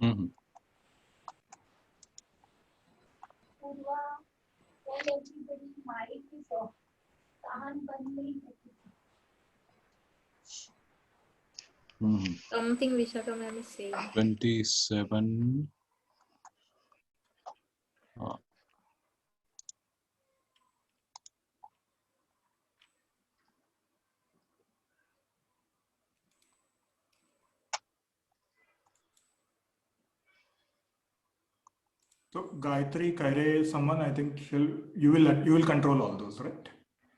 Mhm. Mhm. Something Vishaka ma'am is saying. 27. So Gayatri, Kaire, someone, I think you will control all those, right?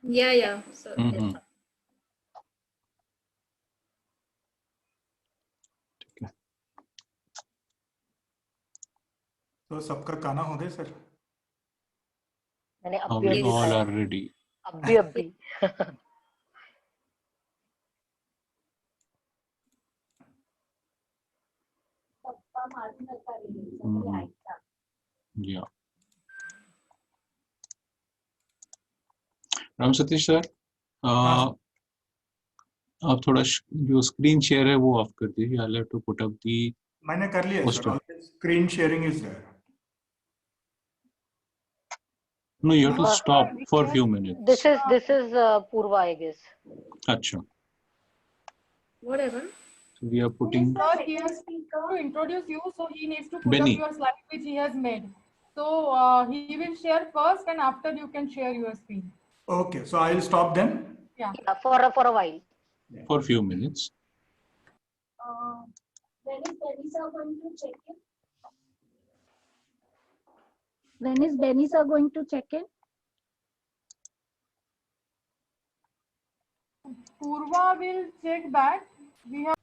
Yeah. So Mhm. तो सबका खाना हो गया sir? मैंने We अभी all खाया। are ready. अभी Mhm. Yeah. Ram Satish sir, आप थोड़ा जो स्क्रीन शेयर है वो ऑफ कर दीजिए. I'll have to put up the मैंने कर लिया poster. Sir. Screen sharing is there. No, you have to stop for a few minutes. This is Purva, I guess. Acha. whatever. So we are putting. Sir, he has to introduce you, so he needs to put Benny. up your slide which he has made. So he will share first, and after you can share your screen. Okay, so I'll stop then. Yeah. For a while. For a few minutes. When is Benny sir going to check in? When is Benny sir going to check in? Purva will check back. We have.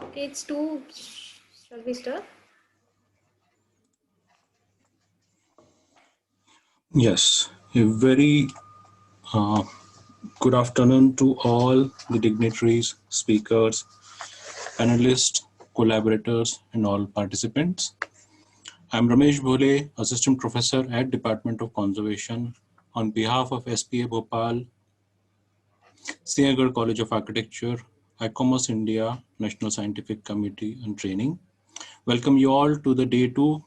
Okay, it's 2. Shall we start? Yes, a very good afternoon to all the dignitaries, speakers, panelists, collaborators, and all participants. I'm Ramesh Bhole, Assistant Professor at Department of Conservation. On behalf of SPA Bhopal, Singhbad College of Architecture, ICOMOS India, National Scientific Committee on Training, welcome you all to the day 2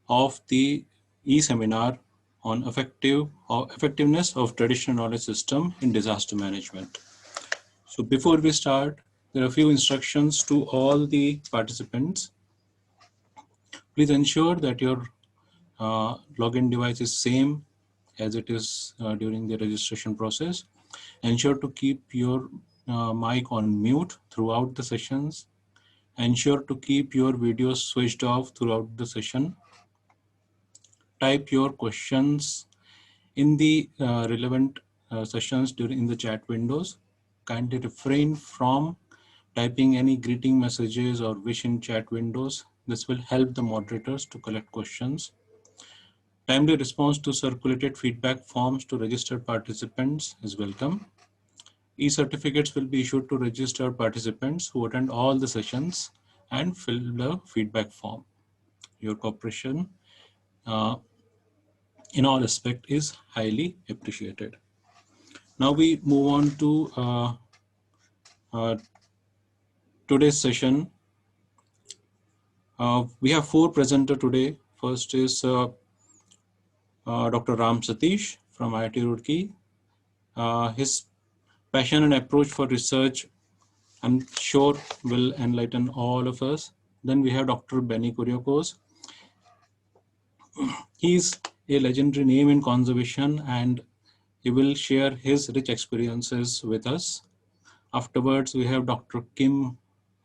of the e-seminar on effectiveness of traditional knowledge system in disaster management. So before we start, there are a few instructions to all the participants. Please ensure that your login device is same as it is during the registration process. Ensure to keep your mic on mute throughout the sessions. Ensure to keep your video switched off throughout the session. Type your questions in the relevant sessions in the chat windows. Kindly refrain from typing any greeting messages or wish in chat windows. This will help the moderators to collect questions. Timely response to circulated feedback forms to registered participants is welcome. E-certificates will be issued to registered participants who attend all the sessions and fill the feedback form. Your cooperation in all aspects is highly appreciated. Now we move on to today's session. We have 4 presenters today. First is Dr. Ram Satish from IIT Roorkee. His passion and approach for research, I'm sure, will enlighten all of us. Then we have Dr. Benny Kuriakose. He's a legendary name in conservation and he will share his rich experiences with us. Afterwards, we have Dr. Kim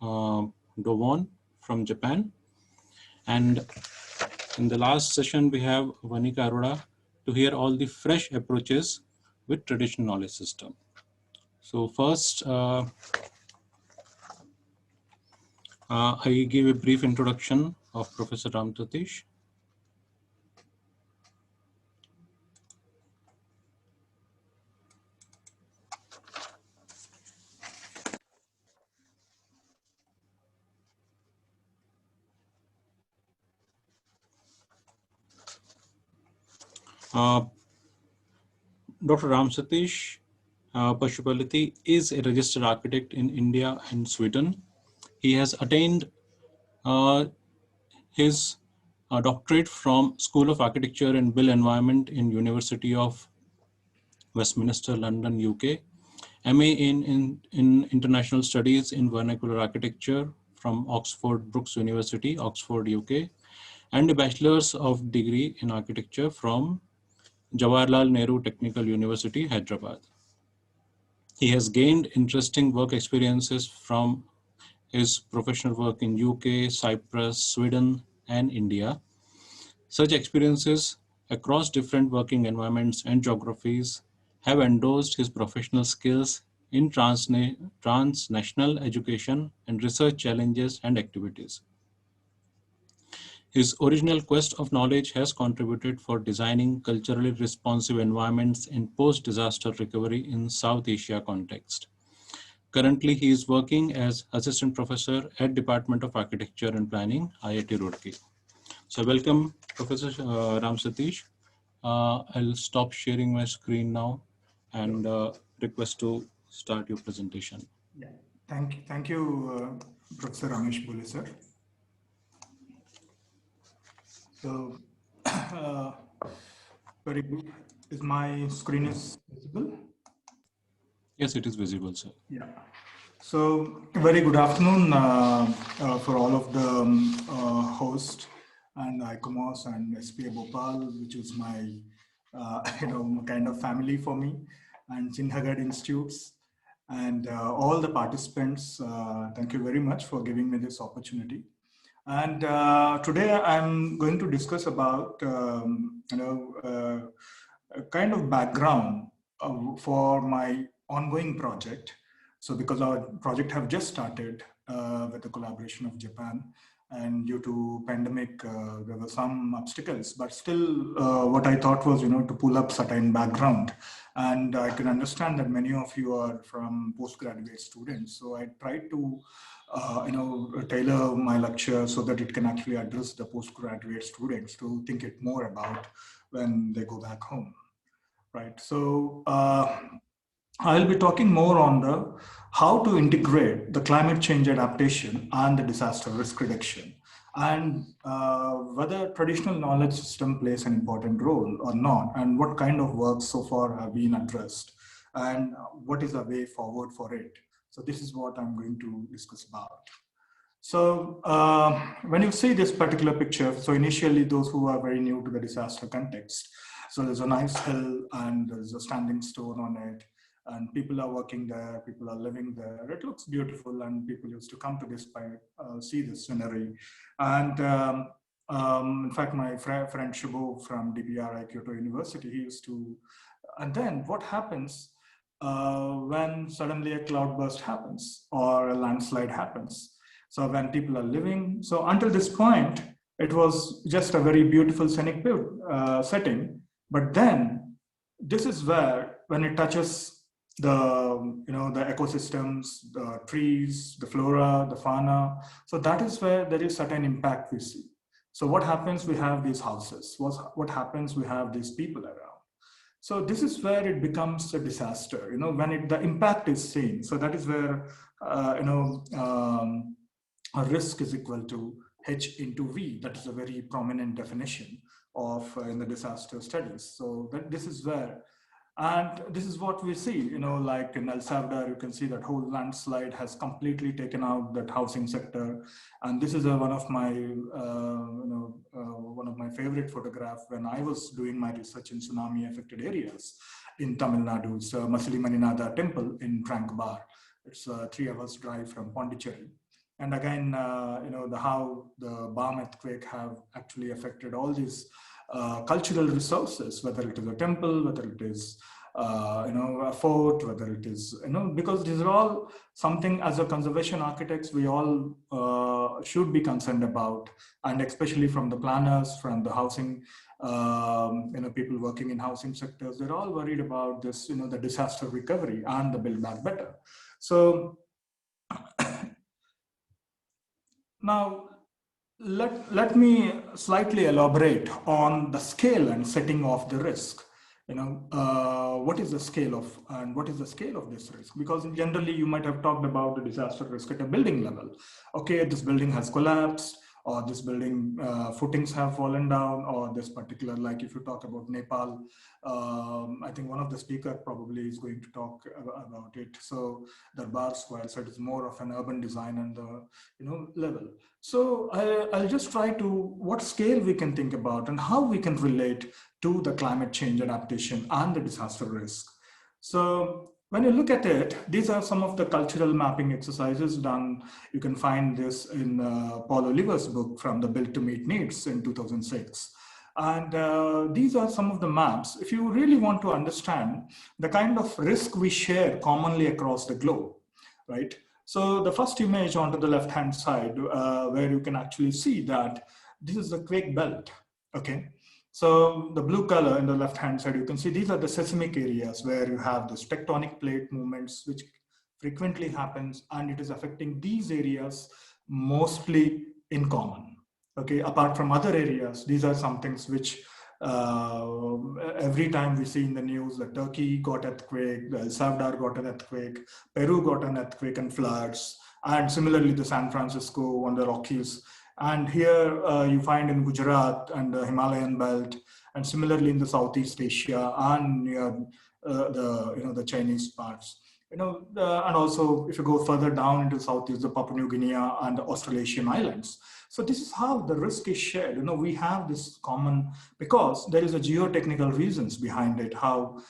Dovon from Japan. And in the last session, we have Vanika Arora to hear all the fresh approaches with traditional knowledge system. So first, I give a brief introduction of Professor Ram Satish. Dr. Ram Satish Pashupalati is a registered architect in India and Sweden. He has attained his doctorate from School of Architecture and Built Environment in University of Westminster, London, UK. MA in International Studies in Vernacular Architecture from Oxford Brookes University, Oxford, UK. And a Bachelor's of Degree in Architecture from Jawaharlal Nehru Technical University, Hyderabad. He has gained interesting work experiences from his professional work in UK, Cyprus, Sweden, and India. Such experiences across different working environments and geographies have endorsed his professional skills in transnational education and research challenges and activities. His original quest of knowledge has contributed for designing culturally responsive environments in post-disaster recovery in South Asia context. Currently, he is working as assistant professor at Department of Architecture and Planning, IIT Roorkee. So welcome, Professor Ram Satish. I'll stop sharing my screen now and request to start your presentation. Yeah. Thank you, Professor Ramesh Bole, sir. So, very good. Is my screen is visible? Yes, it is visible, sir. Yeah. So, very good afternoon for all of the hosts and ICOMOS and SPA Bhopal, which is my kind of family for me, and Singhbad Institutes, and all the participants. Thank you very much for giving me this opportunity. And today I'm going to discuss about a kind of background for my ongoing project. So because our project have just started with the collaboration of Japan, and due to pandemic, there were some obstacles, but still what I thought was, to pull up certain background. And I can understand that many of you are from postgraduate students. So I tried to, tailor my lecture so that it can actually address the postgraduate students to think it more about when they go back home, right? So I'll be talking more on the how to integrate the climate change adaptation and the disaster risk reduction, and whether traditional knowledge system plays an important role or not, and what kind of work so far have been addressed, and what is the way forward for it. So this is what I'm going to discuss about. So when you see this particular picture, so initially those who are very new to the disaster context, so there's a nice hill and there's a standing stone on it, and people are working there, people are living there. It looks beautiful, and people used to come to this see this scenery. And in fact, my friend Shubho from DBRI Kyoto University, he used to. And then what happens? when suddenly a cloudburst happens or a landslide happens. So when people are living, so until this point, it was just a very beautiful scenic setting. But then this is where, when it touches the ecosystems, the trees, the flora, the fauna, so that is where there is certain impact we see. So what happens? We have these houses. What happens? We have these people around. So this is where it becomes a disaster, when the impact is seen. So that is where, a risk is equal to H into V. That is a very prominent definition of in the disaster studies. So this is where, and this is what we see, like in El Salvador, you can see that whole landslide has completely taken out that housing sector. And this is one of my, one of my favorite photographs when I was doing my research in tsunami affected areas in Tamil Nadu. It's Masili Maninada temple in Tranquebar. It's a 3 hours drive from Pondicherry. And again, how the bomb earthquake have actually affected all these cultural resources, whether it is a temple, whether it is a fort, whether it is, because these are all something as a conservation architects we all should be concerned about, and especially from the planners, from the housing, people working in housing sectors, they're all worried about this, the disaster recovery and the build back better. So now, let me slightly elaborate on the scale and setting of the risk. What is the scale of, and what is the scale of this risk? Because generally you might have talked about the disaster risk at a building level. Okay, this building has collapsed, or this building footings have fallen down, or this particular, like if you talk about Nepal, I think one of the speaker probably is going to talk about it. So the bar square, so it is more of an urban design and the level. So I'll just try to what scale we can think about and how we can relate to the climate change adaptation and the disaster risk. So when you look at it, these are some of the cultural mapping exercises done. You can find this in Paul Oliver's book, From the Built to Meet Needs, in 2006. And these are some of the maps. If you really want to understand the kind of risk we share commonly across the globe, right? So the first image onto the left-hand side, where you can actually see that this is the quake belt, okay? So the blue color in the left-hand side, you can see these are the seismic areas where you have this tectonic plate movements, which frequently happens, and it is affecting these areas mostly in common. Okay, apart from other areas, these are some things which every time we see in the news that Turkey got earthquake, El Salvador got an earthquake, Peru got an earthquake and floods, and similarly the San Francisco on the Rockies. And here you find in Gujarat and the Himalayan belt, and similarly in the Southeast Asia and near the Chinese parts. And also if you go further down into Southeast, the Papua New Guinea and the Australasian islands. So this is how the risk is shared. We have this common, because there is a geotechnical reasons behind it, how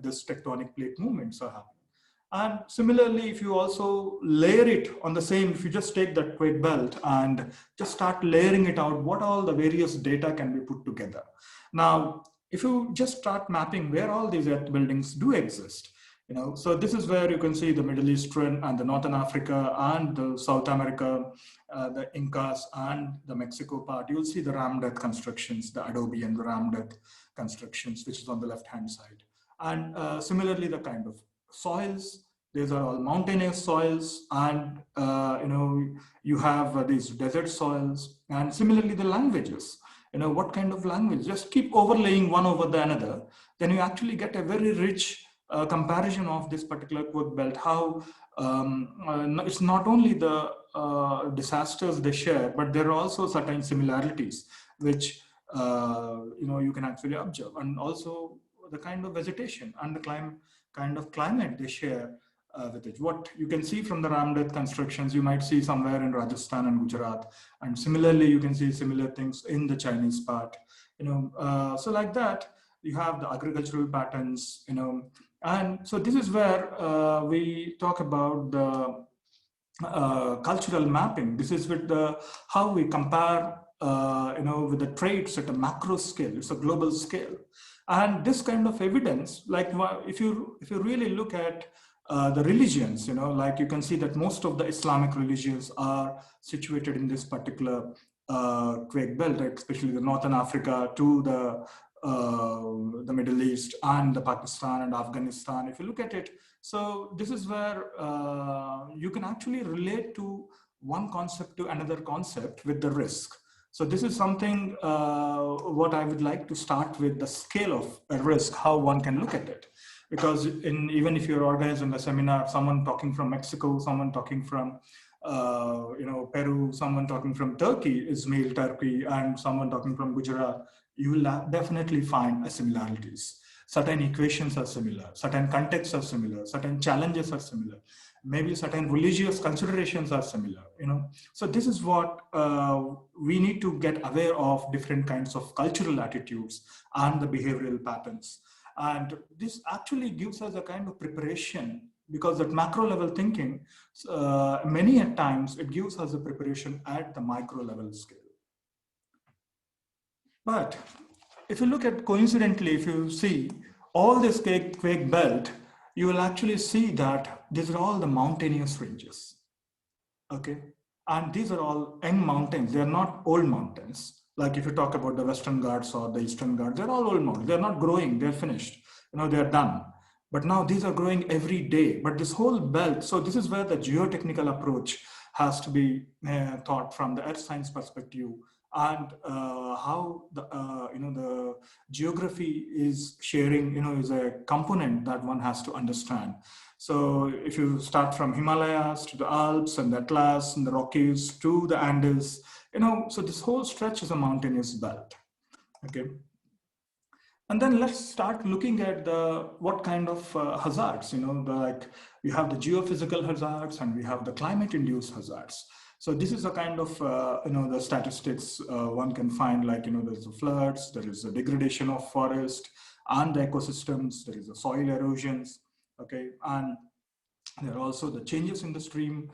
this tectonic plate movements are happening. And similarly, if you also layer it on the same, if you just take that quake belt and just start layering it out, what all the various data can be put together. Now, if you just start mapping where all these earth buildings do exist, so this is where you can see the Middle Eastern and the Northern Africa and the South America, the Incas and the Mexico part. You'll see the rammed earth constructions, the adobe and the rammed earth constructions, which is on the left-hand side. And similarly, the kind of soils, these are all mountainous soils, and you have these desert soils, and similarly the languages. What kind of language? Just keep overlaying one over the another, then you actually get a very rich comparison of this particular quake belt. How it's not only the disasters they share, but there are also certain similarities which you can actually observe, and also the kind of vegetation and the kind of climate they share with it. What you can see from the rammed earth constructions, you might see somewhere in Rajasthan and Gujarat, and similarly you can see similar things in the Chinese part. So like that, you have the agricultural patterns. And so this is where we talk about the cultural mapping. This is with the how we compare with the traits at a macro scale. It's a global scale. And this kind of evidence, like if you really look at the religions, like you can see that most of the Islamic religions are situated in this particular quake belt, especially the Northern Africa to the Middle East and the Pakistan and Afghanistan. If you look at it, so this is where you can actually relate to one concept to another concept with the risk. So this is something what I would like to start with, the scale of a risk, how one can look at it. Because even if you're organizing a seminar, someone talking from Mexico, someone talking from Peru, someone talking from Turkey, Izmir, Turkey, and someone talking from Gujarat, you will definitely find similarities. Certain equations are similar, certain contexts are similar, certain challenges are similar, maybe certain religious considerations are similar, So this is what we need to get aware of, different kinds of cultural attitudes and the behavioral patterns. And this actually gives us a kind of preparation, because that macro level thinking, many at times, it gives us a preparation at the micro level scale. But if you look at, coincidentally, if you see all this quake belt, you will actually see that these are all the mountainous ranges. Okay. And these are all young mountains. They are not old mountains. Like if you talk about the Western Ghats or the Eastern Ghats, they're all old mountains. They're not growing, they're finished. They're done. But now these are growing every day. But this whole belt, so this is where the geotechnical approach has to be thought from the earth science perspective, and how the geography is sharing, is a component that one has to understand. So if you start from Himalayas to the Alps and the Atlas and the Rockies to the Andes, so this whole stretch is a mountainous belt. Okay. And then let's start looking at what kind of hazards, like we have the geophysical hazards and we have the climate-induced hazards. So this is a kind of, the statistics one can find, like, there's the floods, there is a degradation of forest and the ecosystems, there is the soil erosions, okay, and there are also the changes in the stream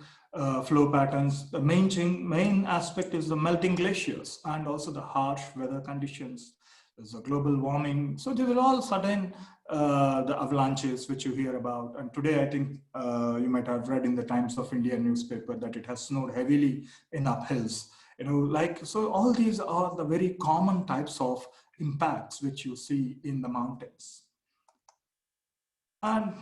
flow patterns. The main aspect is the melting glaciers and also the harsh weather conditions. There's a global warming. So these are all sudden the avalanches which you hear about. And today, I think you might have read in the Times of India newspaper that it has snowed heavily in uphills. So all these are the very common types of impacts which you see in the mountains. And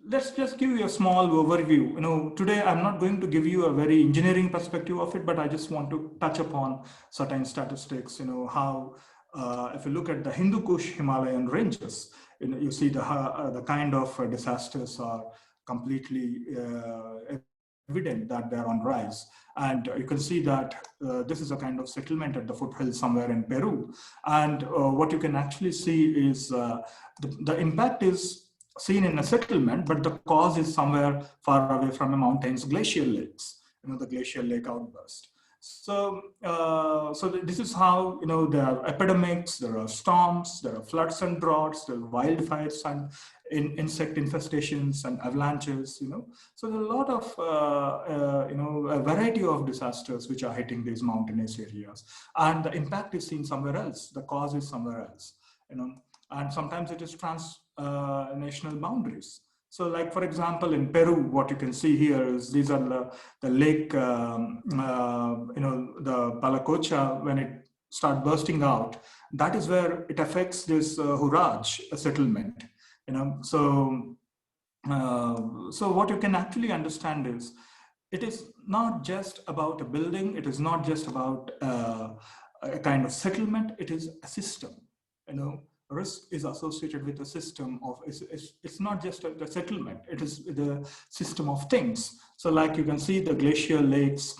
let's just give you a small overview. Today I'm not going to give you a very engineering perspective of it, but I just want to touch upon certain statistics, how if you look at the Hindu Kush Himalayan ranges, you see the kind of disasters are completely evident that they're on rise. And you can see that this is a kind of settlement at the foothills somewhere in Peru. And what you can actually see is the impact is seen in a settlement, but the cause is somewhere far away from the mountains, glacial lakes, the glacial lake outburst. So, this is how, there are epidemics, there are storms, there are floods and droughts, there are wildfires and insect infestations and avalanches, So there are a lot of, a variety of disasters which are hitting these mountainous areas. And the impact is seen somewhere else. The cause is somewhere else, and sometimes it is national boundaries. So like, for example, in Peru, what you can see here is these are the lake, the Balacocha, when it starts bursting out, that is where it affects this Huraj settlement, So what you can actually understand is, it is not just about a building, it is not just about a kind of settlement, it is a system, Risk is associated with the system of, it's not just the settlement, it is the system of things. So like you can see the glacial lakes,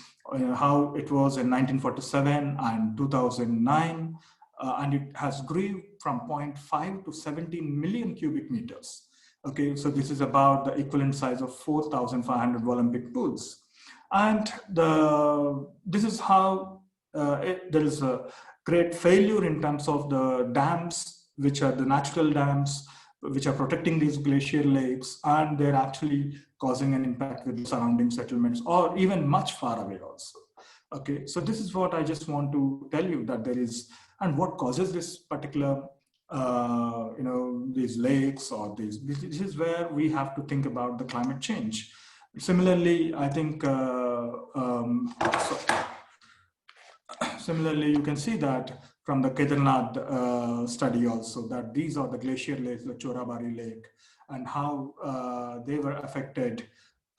how it was in 1947 and 2009, and it has grew from 0.5 to 17 million cubic meters. Okay, so this is about the equivalent size of 4,500 Olympic pools. And this is how there is a great failure in terms of the dams, which are the natural dams, which are protecting these glacier lakes, and they're actually causing an impact with the surrounding settlements, or even much far away also. Okay, so this is what I just want to tell you, that there is, and what causes this particular these lakes or this is where we have to think about the climate change. Similarly, I think, similarly, you can see that from the Kedarnath study also, that these are the glacier lakes, the Chorabari Lake, and how they were affected.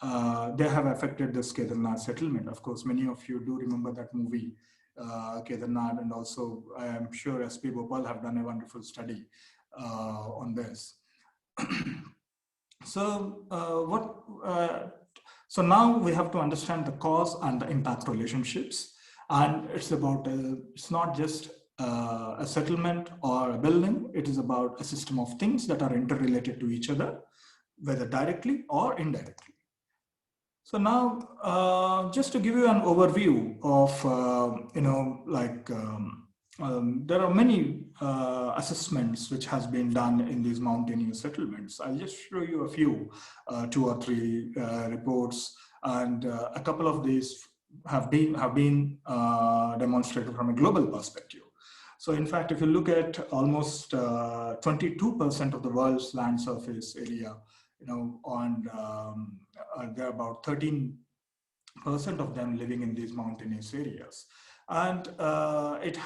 They have affected this Kedarnath settlement. Of course, many of you do remember that movie, Kedarnath, and also I am sure SP Bhopal have done a wonderful study on this. So so now we have to understand the cause and the impact relationships. And it's about, it's not just a settlement or a building, it is about a system of things that are interrelated to each other, whether directly or indirectly. So now, just to give you an overview of, there are many assessments which has been done in these mountainous settlements. I'll just show you a few, 2 or 3 reports, and a couple of these have been demonstrated from a global perspective. So in fact, if you look at almost 22% of the world's land surface area, and there are about 13% of them living in these mountainous areas. And it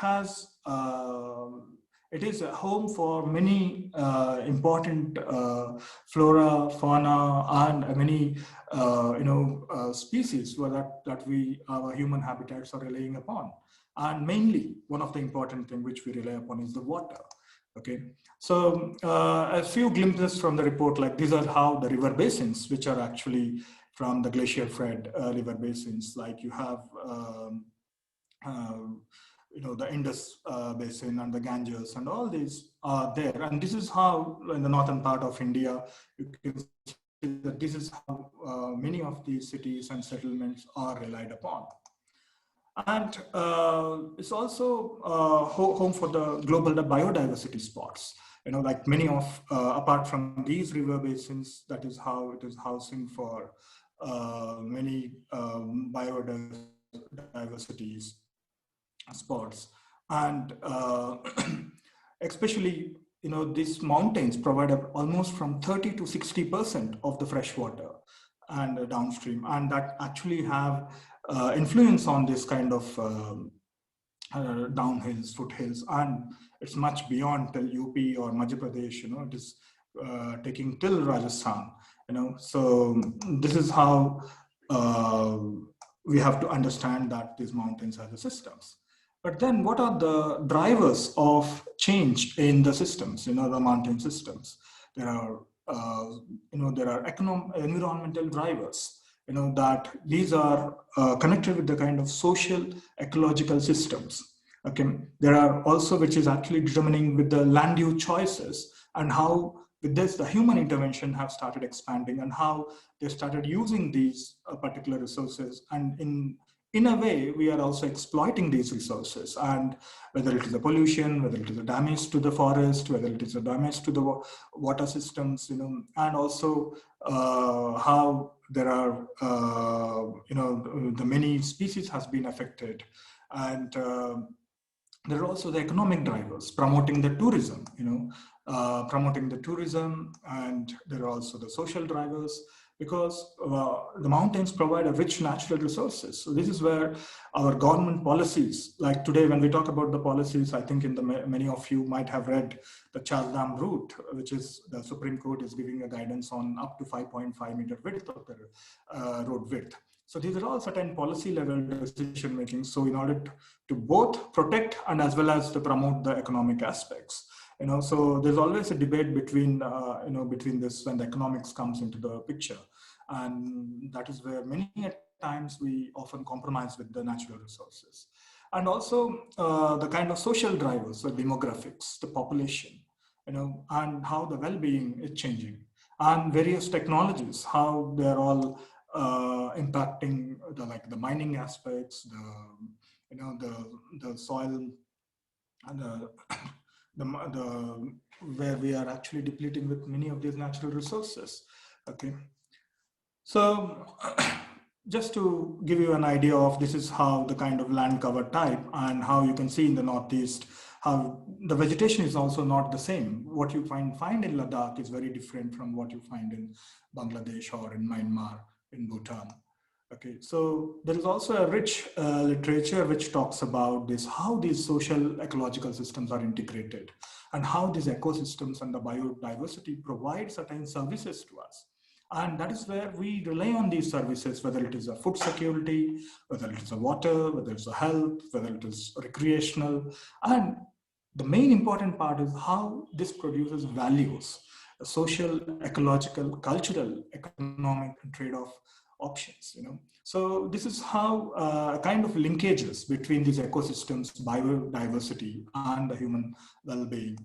is a home for many important flora, fauna, and many species that our human habitats are relying upon. And mainly, one of the important things which we rely upon is the water. Okay, so a few glimpses from the report, like these are how the river basins, which are actually from the glacier-fed river basins, like you have the Indus basin and the Ganges, and all these are there. And this is how, in the northern part of India, you can see that this is how many of these cities and settlements are relied upon. And it's also home for the global biodiversity spots. Like many of, apart from these river basins, that is how it is housing for many biodiversity spots. And especially, these mountains provide almost from 30 to 60% of the fresh water and downstream, and that actually have influence on this kind of downhills, foothills, and it's much beyond till UP or Madhya Pradesh. It is taking till Rajasthan. So this is how we have to understand that these mountains are the systems. But then, what are the drivers of change in the systems? The mountain systems. There are environmental drivers. That these are connected with the kind of social ecological systems. Okay, there are also which is actually determining with the land use choices, and how with this the human intervention have started expanding, and how they started using these particular resources, and in a way we are also exploiting these resources, and whether it is a pollution, whether it is a damage to the forest, whether it is a damage to the water systems, and also how there are the many species has been affected, and there are also the economic drivers promoting the tourism, and there are also the social drivers, because the mountains provide a rich natural resources. So this is where our government policies, like today when we talk about the policies, I think many of you might have read the Char Dham route, which is the Supreme Court is giving a guidance on up to 5.5 meter width of the road width. So these are all certain policy level decision making. So in order to both protect and as well as to promote the economic aspects. So there's always a debate between between this when the economics comes into the picture, and that is where many times we often compromise with the natural resources, and also the kind of social drivers, the demographics, the population, and how the well-being is changing, and various technologies, how they're all impacting the mining aspects, the soil, and where we are actually depleting with many of these natural resources. Okay, so just to give you an idea of this is how the kind of land cover type, and how you can see in the Northeast how the vegetation is also not the same. What you find in Ladakh is very different from what you find in Bangladesh or in Myanmar, in Bhutan. Okay, so there is also a rich literature which talks about this, how these social ecological systems are integrated and how these ecosystems and the biodiversity provide certain services to us. And that is where we rely on these services, whether it is a food security, whether it is a water, whether it's a health, whether it is recreational. And the main important part is how this produces values, social, ecological, cultural, economic, and trade-off options. So this is how kind of linkages between these ecosystems, biodiversity, and the human well-being.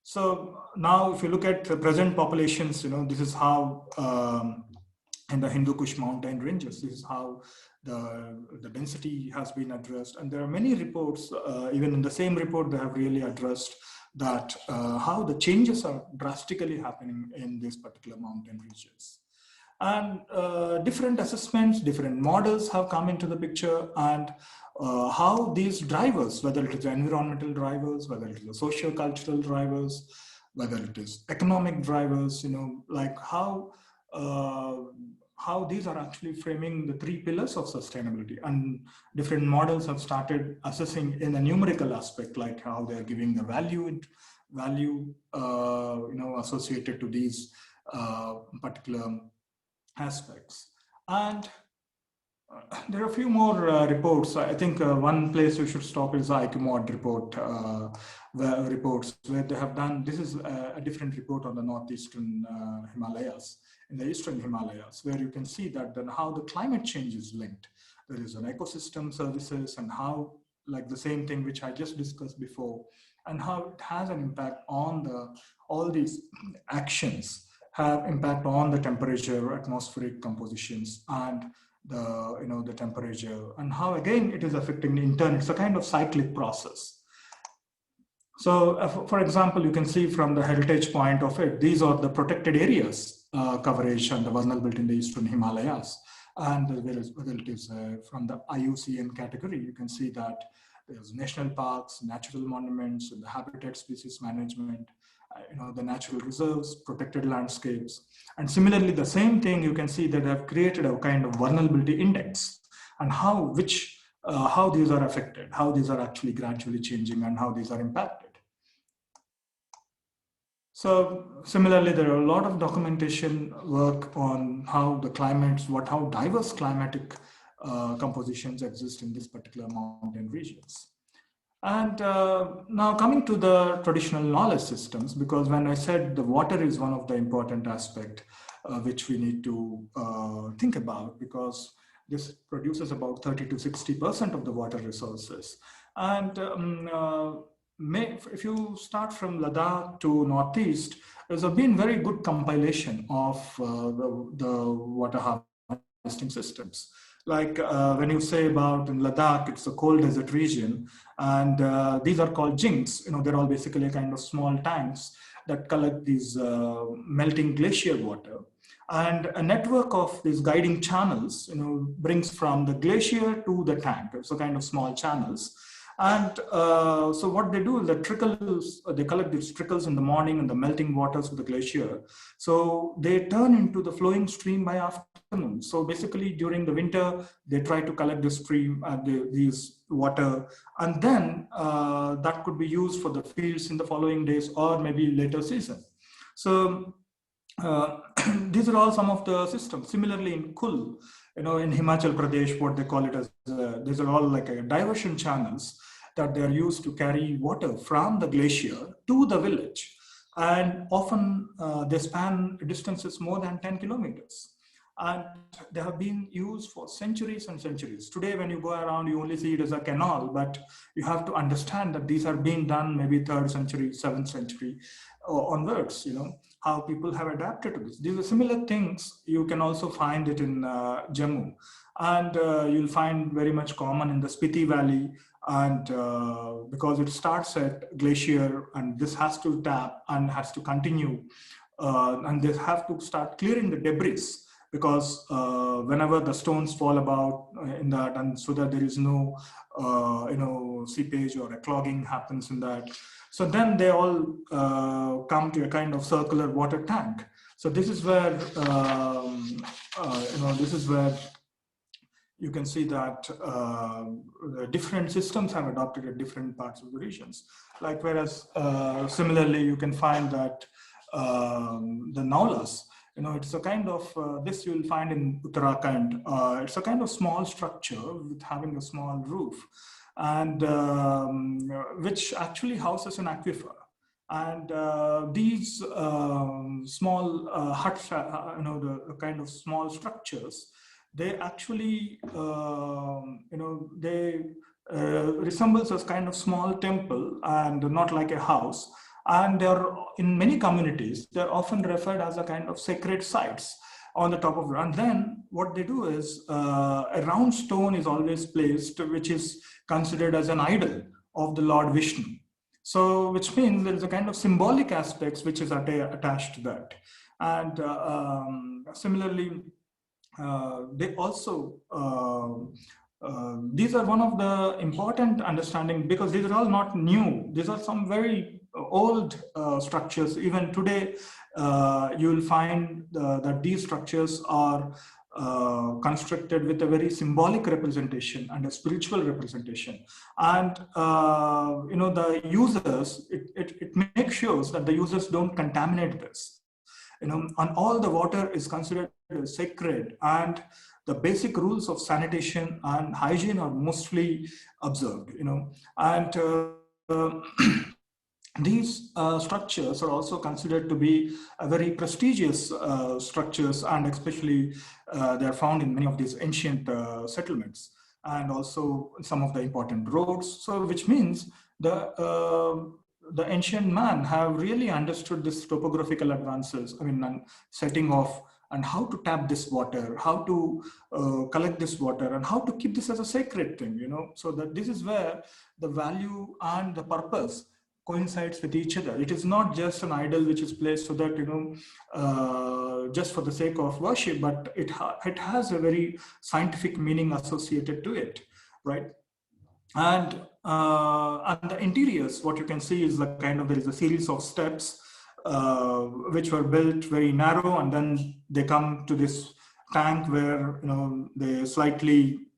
So now, if you look at the present populations, this is how in the Hindu Kush mountain ranges, this is how the density has been addressed. And there are many reports, even in the same report, they have really addressed that how the changes are drastically happening in these particular mountain regions. And different assessments, different models have come into the picture, and how these drivers, whether it is environmental drivers, whether it is the socio-cultural drivers, whether it is economic drivers, like how these are actually framing the three pillars of sustainability. And different models have started assessing in a numerical aspect, like how they're giving the value associated to these particular aspects. And there are a few more reports. I think one place we should stop is the IQMOD report, reports where they have done, this is a different report on the northeastern Himalayas, in the eastern Himalayas, where you can see that then how the climate change is linked. There is an ecosystem services, and how, like the same thing which I just discussed before, and how it has an impact on all these actions have impact on the temperature, atmospheric compositions, and the temperature, and how again it is affecting the intern. It's a kind of cyclic process. So for example, you can see from the heritage point of it, these are the protected areas coverage and the vulnerability in the eastern Himalayas. And whether it is from the IUCN category, you can see that there's national parks, natural monuments, and the habitat species management, the natural reserves, protected landscapes. And similarly, the same thing, you can see that they have created a kind of vulnerability index, and how these are affected, how these are actually gradually changing, and how these are impacted. So similarly, there are a lot of documentation work on how the climates, how diverse climatic compositions exist in this particular mountain regions. And now coming to the traditional knowledge systems, because when I said the water is one of the important aspect which we need to think about, because this produces about 30 to 60% of the water resources. And if you start from Ladakh to Northeast, there's been very good compilation of the water harvesting systems. Like when you say about in Ladakh, it's a cold desert region, and these are called jinks. They're all basically a kind of small tanks that collect these melting glacier water. And a network of these guiding channels, brings from the glacier to the tank. So kind of small channels. And so what they do is they collect these trickles in the morning and the melting waters of the glacier. So they turn into the flowing stream by afternoon. So basically during the winter, they try to collect the stream, these water, and then that could be used for the fields in the following days or maybe later season. So these are all some of the systems. Similarly in Kul, in Himachal Pradesh, what they call it as, these are all like diversion channels that they are used to carry water from the glacier to the village. And often they span distances more than 10 kilometers. And they have been used for centuries and centuries. Today, when you go around, you only see it as a canal, but you have to understand that these are being done maybe 3rd century, 7th century onwards, how people have adapted to this. These are similar things. You can also find it in Jammu. And you'll find very much common in the Spiti Valley. And because it starts at glacier, and this has to tap and has to continue, and they have to start clearing the debris because whenever the stones fall about in that, and so that there is no seepage or a clogging happens in that, so then they all come to a kind of circular water tank. So this is where this is where you can see that different systems have adopted at different parts of the regions. Like, whereas similarly, you can find that the Naulas, it's a kind of, this you will find in Uttarakhand. It's a kind of small structure with having a small roof, and which actually houses an aquifer. And these small huts, the kind of small structures, they actually, they resembles a kind of small temple and not like a house. And they're, in many communities, they're often referred as a kind of sacred sites on the top of it. And then what they do is a round stone is always placed, which is considered as an idol of the Lord Vishnu. So, which means there is a kind of symbolic aspects which is attached to that. And similarly, they also, these are one of the important understanding, because these are all not new. These are some very old structures. Even today, you will find that these structures are constructed with a very symbolic representation and a spiritual representation. And the users, it makes sure that the users don't contaminate this. And all the water is considered sacred, and the basic rules of sanitation and hygiene are mostly observed. And these structures are also considered to be a very prestigious structures, and especially they are found in many of these ancient settlements, and also some of the important roads. So, which means the ancient man have really understood this topographical advances, and setting off, and how to tap this water, how to collect this water, and how to keep this as a sacred thing, so that this is where the value and the purpose coincides with each other. It is not just an idol which is placed so that, just for the sake of worship, but it has a very scientific meaning associated to it, right? And the interiors, what you can see is the kind of, there is a series of steps which were built very narrow, and then they come to this tank where, they slightly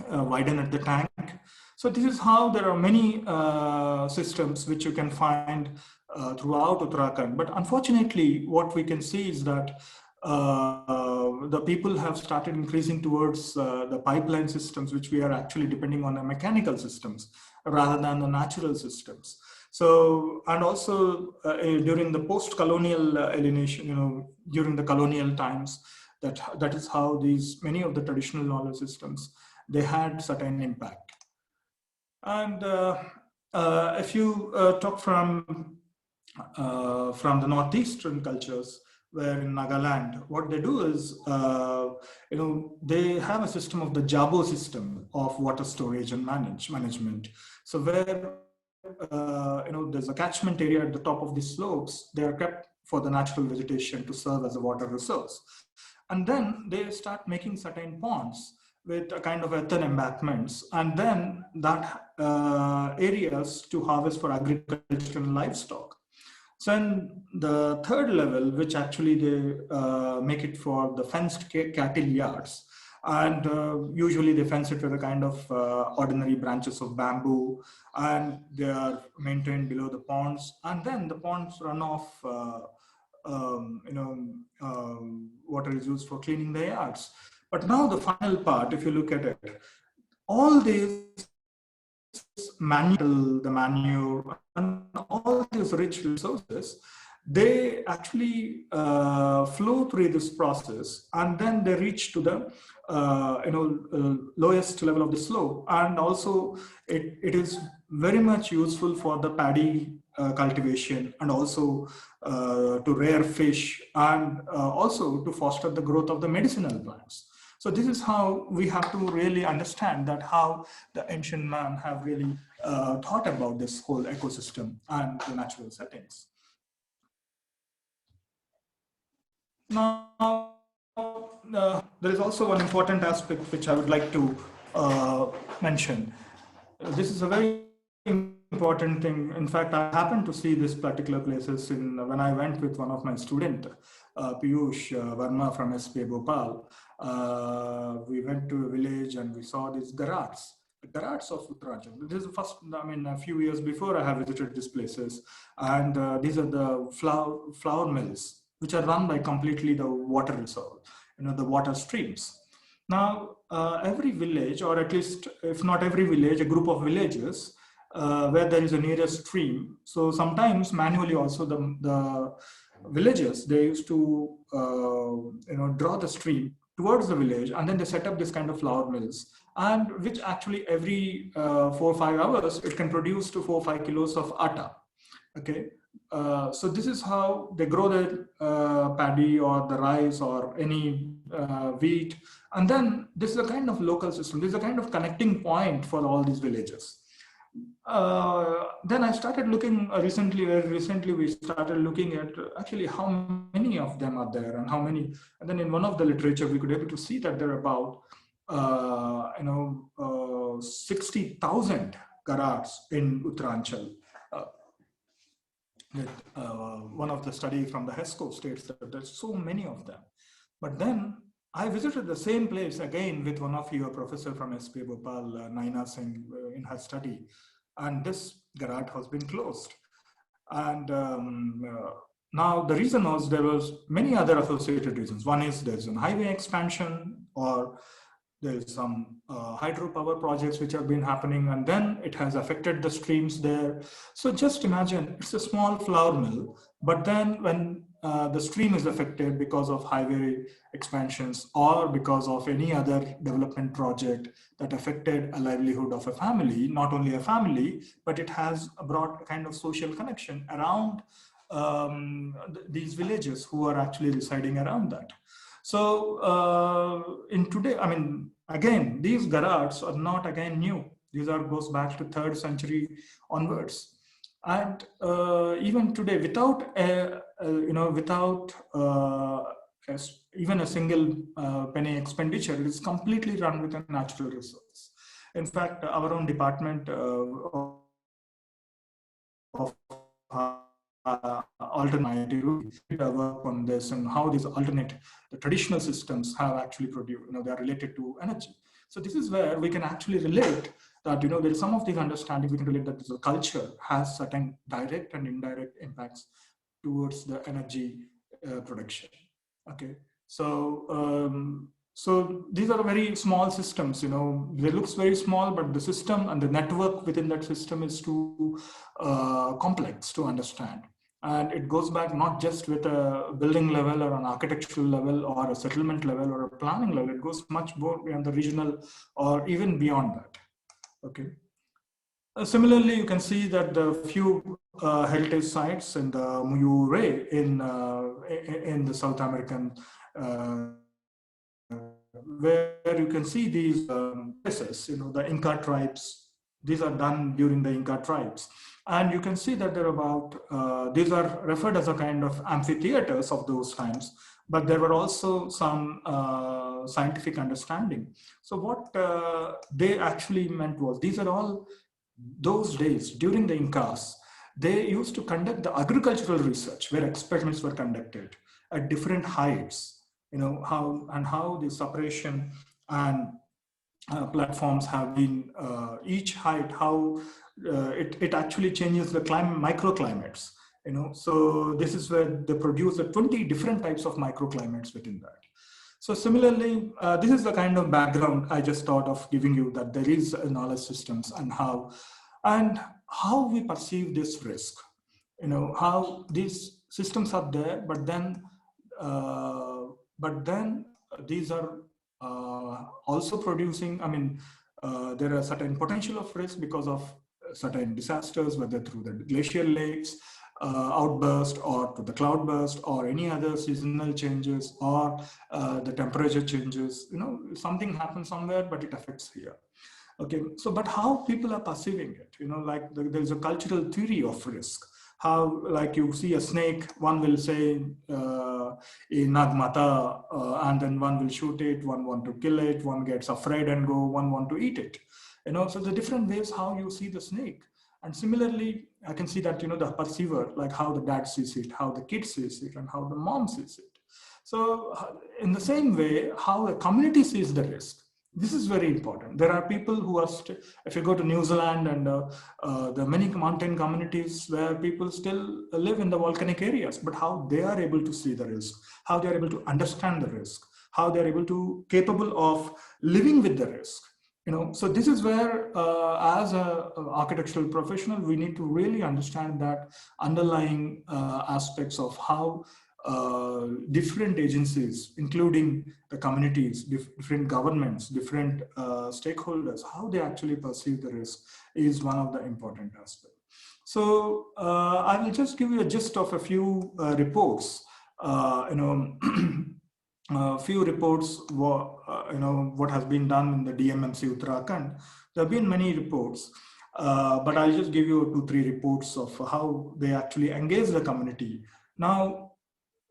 widen at the tank. So this is how there are many systems which you can find throughout Uttarakhand. But unfortunately, what we can see is that the people have started increasing towards the pipeline systems, which we are actually depending on the mechanical systems rather than the natural systems. So, and also during the post-colonial alienation, during the colonial times, that is how these, many of the traditional knowledge systems, they had certain impact. And if you talk from the northeastern cultures, where in Nagaland, what they do is, they have a system of the Jabo system of water storage and management. So where, there's a catchment area at the top of the slopes, they are kept for the natural vegetation to serve as a water resource. And then they start making certain ponds with a kind of earthen embankments, and then that areas to harvest for agriculture and livestock. So in the third level, which actually they make it for the fenced cattle yards, and usually they fence it with a kind of ordinary branches of bamboo, and they are maintained below the ponds, and then the ponds run off water is used for cleaning the yards. But now the final part, if you look at it, all these the manure, and all these rich resources, they actually flow through this process, and then they reach to the lowest level of the slope. And also it is very much useful for the paddy cultivation, and also to rear fish, and also to foster the growth of the medicinal plants. So this is how we have to really understand that how the ancient man have really thought about this whole ecosystem and the natural settings. Now, there is also one important aspect which I would like to mention. This is a very important thing. In fact, I happened to see this particular places when I went with one of my student, Piyush Verma from SPA Bhopal. We went to a village and we saw these garats. The garats of Uttarakhand. This is the first, I mean, a few years before I have visited these places. And these are the flour mills, which are run by completely the water reserve, the water streams. Now, every village, or at least if not every village, a group of villages where there is a nearest stream. So sometimes manually also the villages, they used to draw the stream towards the village, and then they set up this kind of flour mills, and which actually every 4 or 5 hours it can produce to 4 or 5 kilos of atta. Okay, so this is how they grow the paddy or the rice or any wheat, and then this is a kind of local system. This is a kind of connecting point for all these villages. Then I started looking very recently we started looking at actually how many of them are there and how many. And then in one of the literature, we could able to see that there are about 60,000 garats in Uttaranchal. One of the study from the HESCO states that there's so many of them. But then I visited the same place again with one of your professor from SPA Bhopal, Naina Singh, in her study. And this garage has been closed. And now the reason was there was many other associated reasons. One is there's a highway expansion, or there's some hydropower projects which have been happening, and then it has affected the streams there. So just imagine, it's a small flour mill, but then when the stream is affected because of highway expansions or because of any other development project that affected a livelihood of a family, not only a family, but it has a broad kind of social connection around these villages who are actually residing around that. So in today, I mean, again, these garages are not again new. These are goes back to 3rd century onwards. And even today, without even a single penny expenditure, it is completely run with a natural resource. In fact, our own department of alternative work on this and how these the traditional systems have actually produced, they are related to energy. So this is where we can actually relate that, there is some of these understandings we can relate that the culture has certain direct and indirect impacts towards the energy production. Okay, so so these are very small systems, they looks very small, but the system and the network within that system is too complex to understand. And it goes back not just with a building level or an architectural level or a settlement level or a planning level, it goes much more beyond the regional or even beyond that. Okay. Similarly, you can see that the few heritage sites in the Muyure in the South American where you can see these places, the Inca tribes, these are done during the Inca tribes. And you can see that there are about, these are referred as a kind of amphitheaters of those times, but there were also some scientific understanding. So what they actually meant was, these are all those days during the Incas, they used to conduct the agricultural research where experiments were conducted at different heights, how the separation and platforms have been, each height, how it actually changes the microclimates, so this is where they produce the 20 different types of microclimates within that. So similarly, this is the kind of background I just thought of giving you, that there is knowledge systems and how we perceive this risk, how these systems are there, but then these are also producing, there are certain potential of risk because of certain disasters, whether through the glacial lakes, outburst, or to the cloud burst, or any other seasonal changes, or the temperature changes. Something happens somewhere, but it affects here. Okay, so but how people are perceiving it, there's a cultural theory of risk. How, like you see a snake, one will say nagmata, and then one will shoot it, one want to kill it, one gets afraid and go, one want to eat it. So the different ways how you see the snake. And similarly, I can see that, the perceiver, like how the dad sees it, how the kid sees it, and how the mom sees it. So in the same way, how a community sees the risk. This is very important. There are people who are, if you go to New Zealand and there are many mountain communities where people still live in the volcanic areas, but how they are able to see the risk, how they are able to understand the risk, how they are able to capable of living with the risk. So this is where, as a architectural professional, we need to really understand that underlying aspects of how different agencies, including the communities, different governments, different stakeholders, how they actually perceive the risk is one of the important aspects. So I will just give you a gist of a few reports. Few reports, what has been done in the DMMC Uttarakhand. There have been many reports, but I'll just give you 2-3 reports of how they actually engage the community. Now,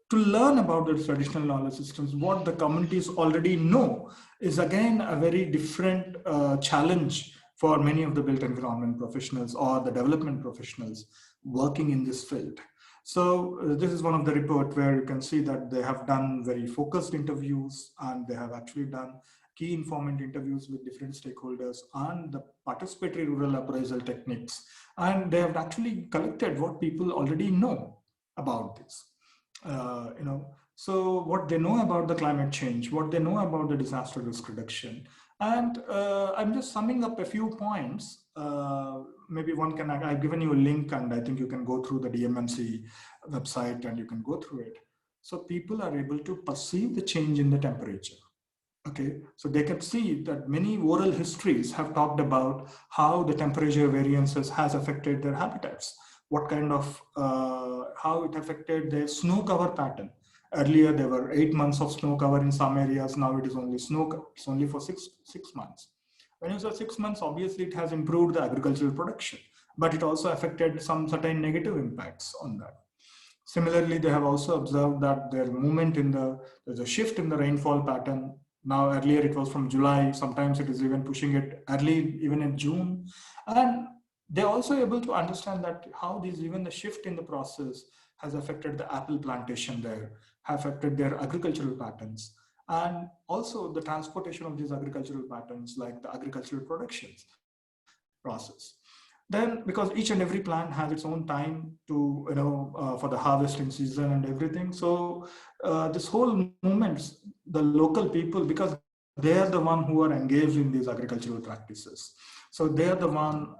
to learn about the traditional knowledge systems, what the communities already know is again a very different challenge for many of the built environment professionals or the development professionals working in this field. So this is one of the report where you can see that they have done very focused interviews, and they have actually done key informant interviews with different stakeholders on the participatory rural appraisal techniques. And they have actually collected what people already know about this. So what they know about the climate change, what they know about the disaster risk reduction. And I'm just summing up a few points. Maybe one can, I've given you a link, and I think you can go through the DMMC website and you can go through it. So people are able to perceive the change in the temperature. Okay, so they can see that many oral histories have talked about how the temperature variances has affected their habitats. What kind of, how it affected their snow cover pattern. Earlier, there were 8 months of snow cover in some areas. Now it is only it's only for six months. When you say 6 months, obviously it has improved the agricultural production, but it also affected some certain negative impacts on that. Similarly, they have also observed that their movement there's a shift in the rainfall pattern. Now, earlier it was from July, sometimes it is even pushing it early, even in June. And they're also able to understand that how even the shift in the process has affected the apple plantation there, have affected their agricultural patterns, and also the transportation of these agricultural patterns, like the agricultural productions process. Then, because each and every plant has its own time to, for the harvesting season and everything. So this whole movement, the local people, because they are the one who are engaged in these agricultural practices. So they are the one,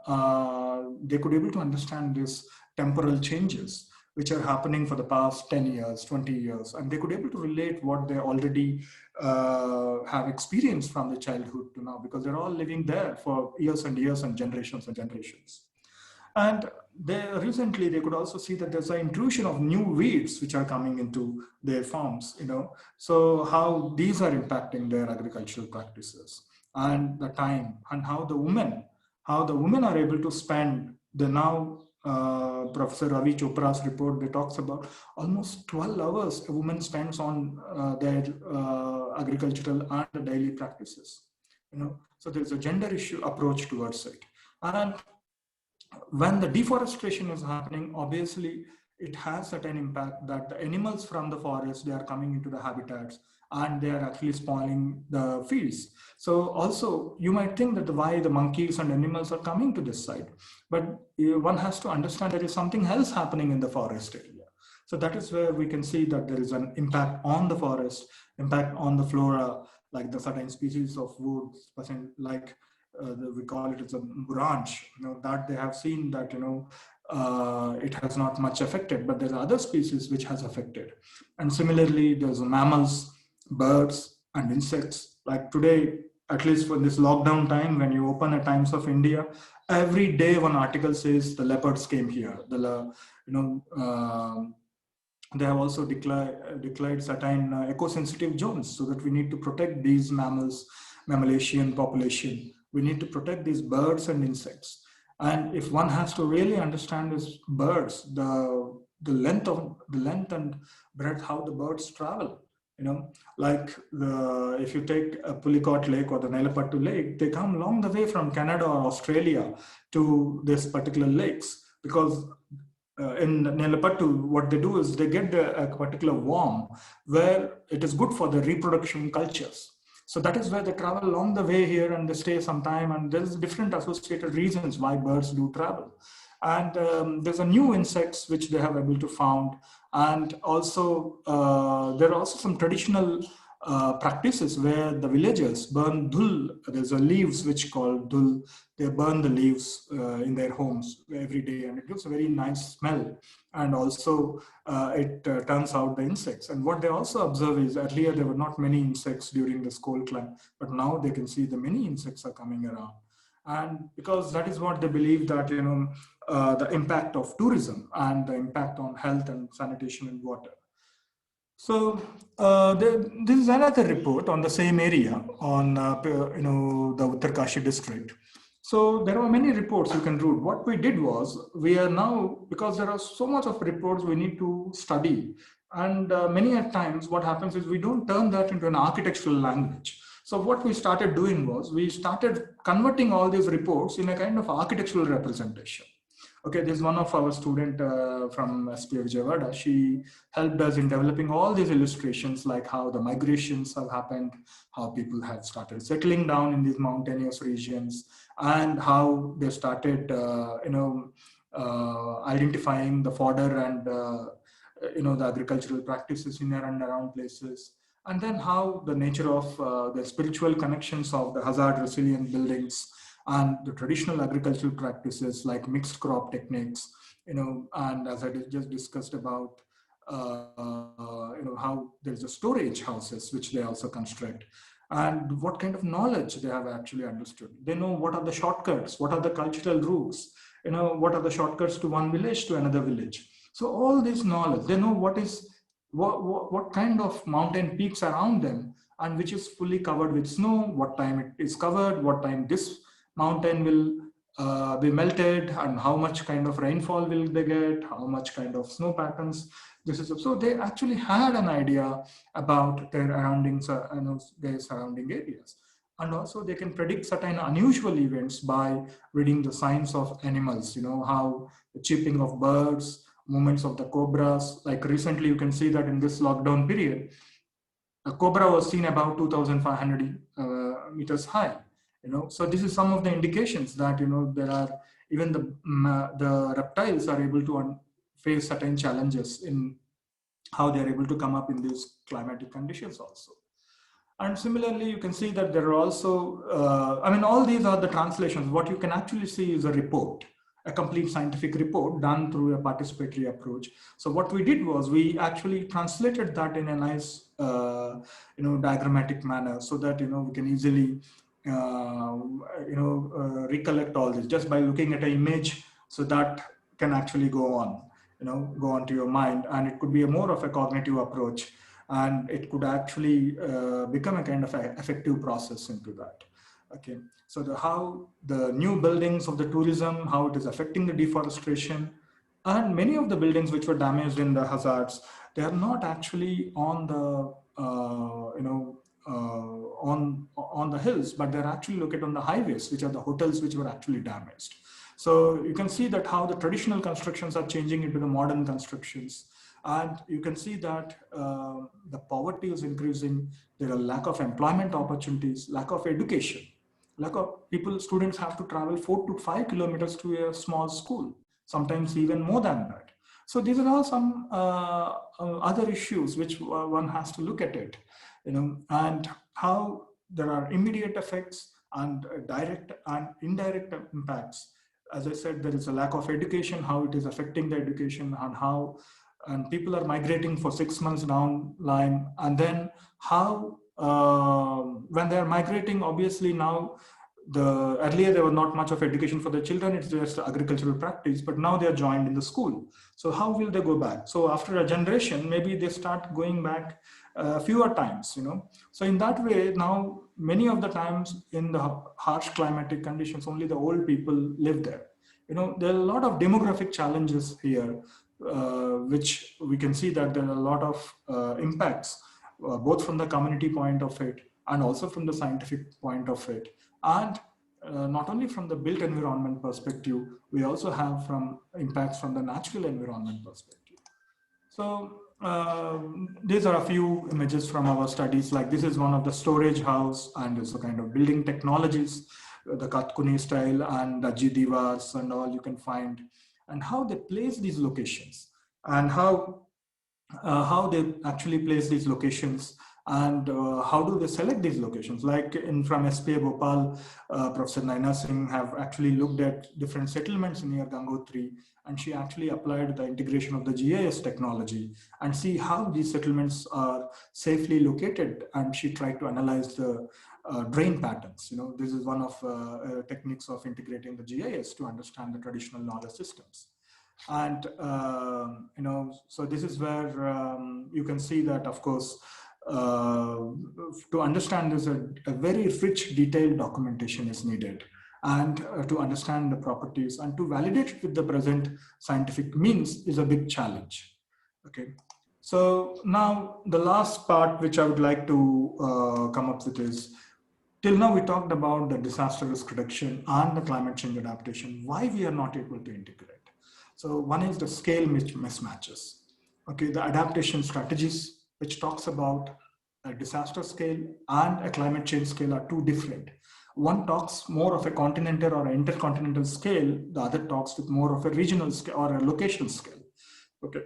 they could be able to understand these temporal changes, which are happening for the past 10 years, 20 years, and they could be able to relate what they already have experienced from the childhood to now, because they're all living there for years and years and generations and generations. And recently they could also see that there's an intrusion of new weeds which are coming into their farms, so how these are impacting their agricultural practices and the time, and how the women are able to spend the now Professor Ravi Chopra's report, that talks about almost 12 hours a woman spends on their agricultural and the daily practices. So there's a gender issue approach towards it. And when the deforestation is happening, obviously it has certain impact that the animals from the forest, they are coming into the habitats and they are actually spoiling the fields. So also you might think that why the monkeys and animals are coming to this side, but one has to understand there is something else happening in the forest area. So that is where we can see that there is an impact on the forest, impact on the flora, like the certain species of woods, like we call it as a branch, that they have seen that, it has not much affected, but there are other species which has affected. And similarly, there's mammals, birds, and insects. Like today, at least for this lockdown time, when you open a Times of India, every day one article says the leopards came here. They have also declared certain eco-sensitive zones, so that we need to protect these mammalian population. We need to protect these birds and insects. And if one has to really understand these birds, the length and breadth, how the birds travel, like if you take a Pulicat Lake or the Nelapattu Lake, they come along the way from Canada or Australia to this particular lakes, because in Nelapattu, what they do is they get a particular worm where it is good for the reproduction cultures. So that is where they travel along the way here and they stay some time, and there's different associated reasons why birds do travel. And there's a new insects which they have able to found. And also there are also some traditional practices where the villagers burn dhul. There's a leaves which called dhul. They burn the leaves in their homes every day, and it gives a very nice smell. And also it turns out the insects. And what they also observe is earlier there were not many insects during this cold climate, but now they can see the many insects are coming around. And because that is what they believe, that the impact of tourism and the impact on health and sanitation and water. So this is another report on the same area on the Uttarkashi district. So there are many reports you can read. What we did was, we are now, because there are so much of reports we need to study, and many at times what happens is we don't turn that into an architectural language. So what we started doing was, we started converting all these reports in a kind of architectural representation. Okay, this is one of our student from SPF Vijayawada. She helped us in developing all these illustrations, like how the migrations have happened, how people have started settling down in these mountainous regions, and how they started, identifying the fodder and the agricultural practices in and around places, and then how the nature of the spiritual connections of the hazard resilient buildings and the traditional agricultural practices like mixed crop techniques, and as I just discussed about, how there's a storage houses which they also construct, and what kind of knowledge they have actually understood. They know what are the shortcuts, what are the cultural routes, what are the shortcuts to one village to another village. So all this knowledge, they know what kind of mountain peaks around them, and which is fully covered with snow, what time it is covered, what time this mountain will be melted, and how much kind of rainfall will they get, how much kind of snow patterns. This is so they actually had an idea about their surroundings, their surrounding areas, and also they can predict certain unusual events by reading the signs of animals. How the chirping of birds, movements of the cobras. Like recently, you can see that in this lockdown period, a cobra was seen about 2,500 meters high. So this is some of the indications that there are even the reptiles are able to face certain challenges in how they are able to come up in these climatic conditions also. And similarly, you can see that there are also, all these are the translations. What you can actually see is a report, a complete scientific report done through a participatory approach. So what we did was, we actually translated that in a nice, diagrammatic manner, so that, we can easily, recollect all this just by looking at an image. So that can actually go on to your mind, and it could be a more of a cognitive approach, and it could actually become a kind of effective process into that. Okay, so how the new buildings of the tourism, how it is affecting the deforestation, and many of the buildings which were damaged in the hazards, they are not actually on the on the hills, but they're actually located on the highways, which are the hotels which were actually damaged. So you can see that how the traditional constructions are changing into the modern constructions. And you can see that the poverty is increasing. There are lack of employment opportunities, lack of education, lack of students have to travel 4 to 5 kilometers to a small school, sometimes even more than that. So these are all some other issues which one has to look at it, and how there are immediate effects and direct and indirect impacts. As I said, there is a lack of education, how it is affecting the education, and how people are migrating for 6 months down line, and then how when they are migrating, obviously now earlier there was not much of education for the children, it's just agricultural practice, but now they are joined in the school. So how will they go back? So after a generation, maybe they start going back fewer times, So in that way, now many of the times in the harsh climatic conditions, only the old people live there. There are a lot of demographic challenges here, which we can see that there are a lot of impacts, both from the community point of it and also from the scientific point of it. And not only from the built environment perspective, we also have from impacts from the natural environment perspective. So these are a few images from our studies. Like this is one of the storage house, and it's a kind of building technologies, the Katkuni style and the Jidivars and all you can find, and how they place these locations, and how they actually place these locations, and how do they select these locations. Like from SPA Bhopal, Professor Naina Singh have actually looked at different settlements near Gangotri, and she actually applied the integration of the GIS technology and see how these settlements are safely located, and she tried to analyze the drain patterns. This is one of techniques of integrating the GIS to understand the traditional knowledge systems. And so this is where you can see that, of course, to understand this, a very rich detailed documentation is needed, and to understand the properties and to validate it with the present scientific means is a big challenge. Okay, so now the last part which I would like to come up with is, till now we talked about the disaster risk reduction and the climate change adaptation, why we are not able to integrate. So one is the scale mismatches. Okay, the adaptation strategies, which talks about a disaster scale and a climate change scale, are two different. One talks more of a continental or intercontinental scale, the other talks with more of a regional scale or a locational scale. Okay,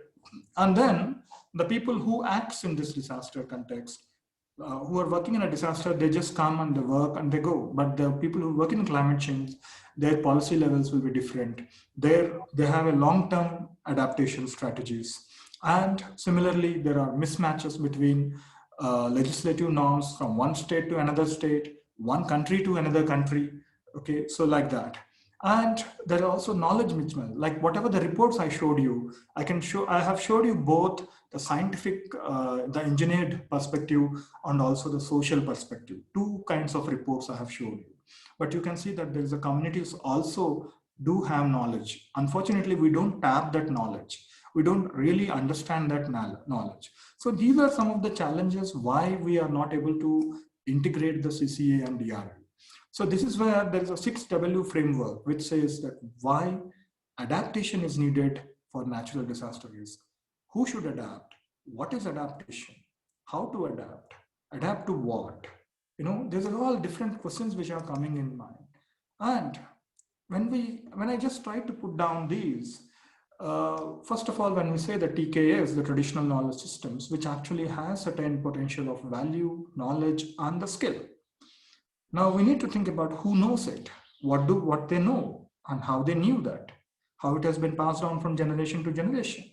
and then the people who acts in this disaster context, who are working in a disaster, they just come and they work and they go. But the people who work in climate change, their policy levels will be different. They have a long-term adaptation strategies. And similarly, there are mismatches between legislative norms from one state to another state, one country to another country. Okay, so like that. And there are also knowledge mismatch. Like whatever the reports I showed you, I have showed you both the scientific, the engineered perspective, and also the social perspective. Two kinds of reports I have shown you. But you can see that there is a communities also do have knowledge. Unfortunately, we don't tap that knowledge. We don't really understand that knowledge. So these are some of the challenges why we are not able to integrate the CCA and DRL. So this is where there is a 6W framework, which says that why adaptation is needed for natural disaster risk. Who should adapt? What is adaptation? How to adapt? Adapt to what? There's all different questions which are coming in mind. And when I just try to put down these, first of all, when we say the TKS, the traditional knowledge systems, which actually has certain potential of value, knowledge, and the skill. Now we need to think about who knows it, what they know, and how they knew that, how it has been passed down from generation to generation.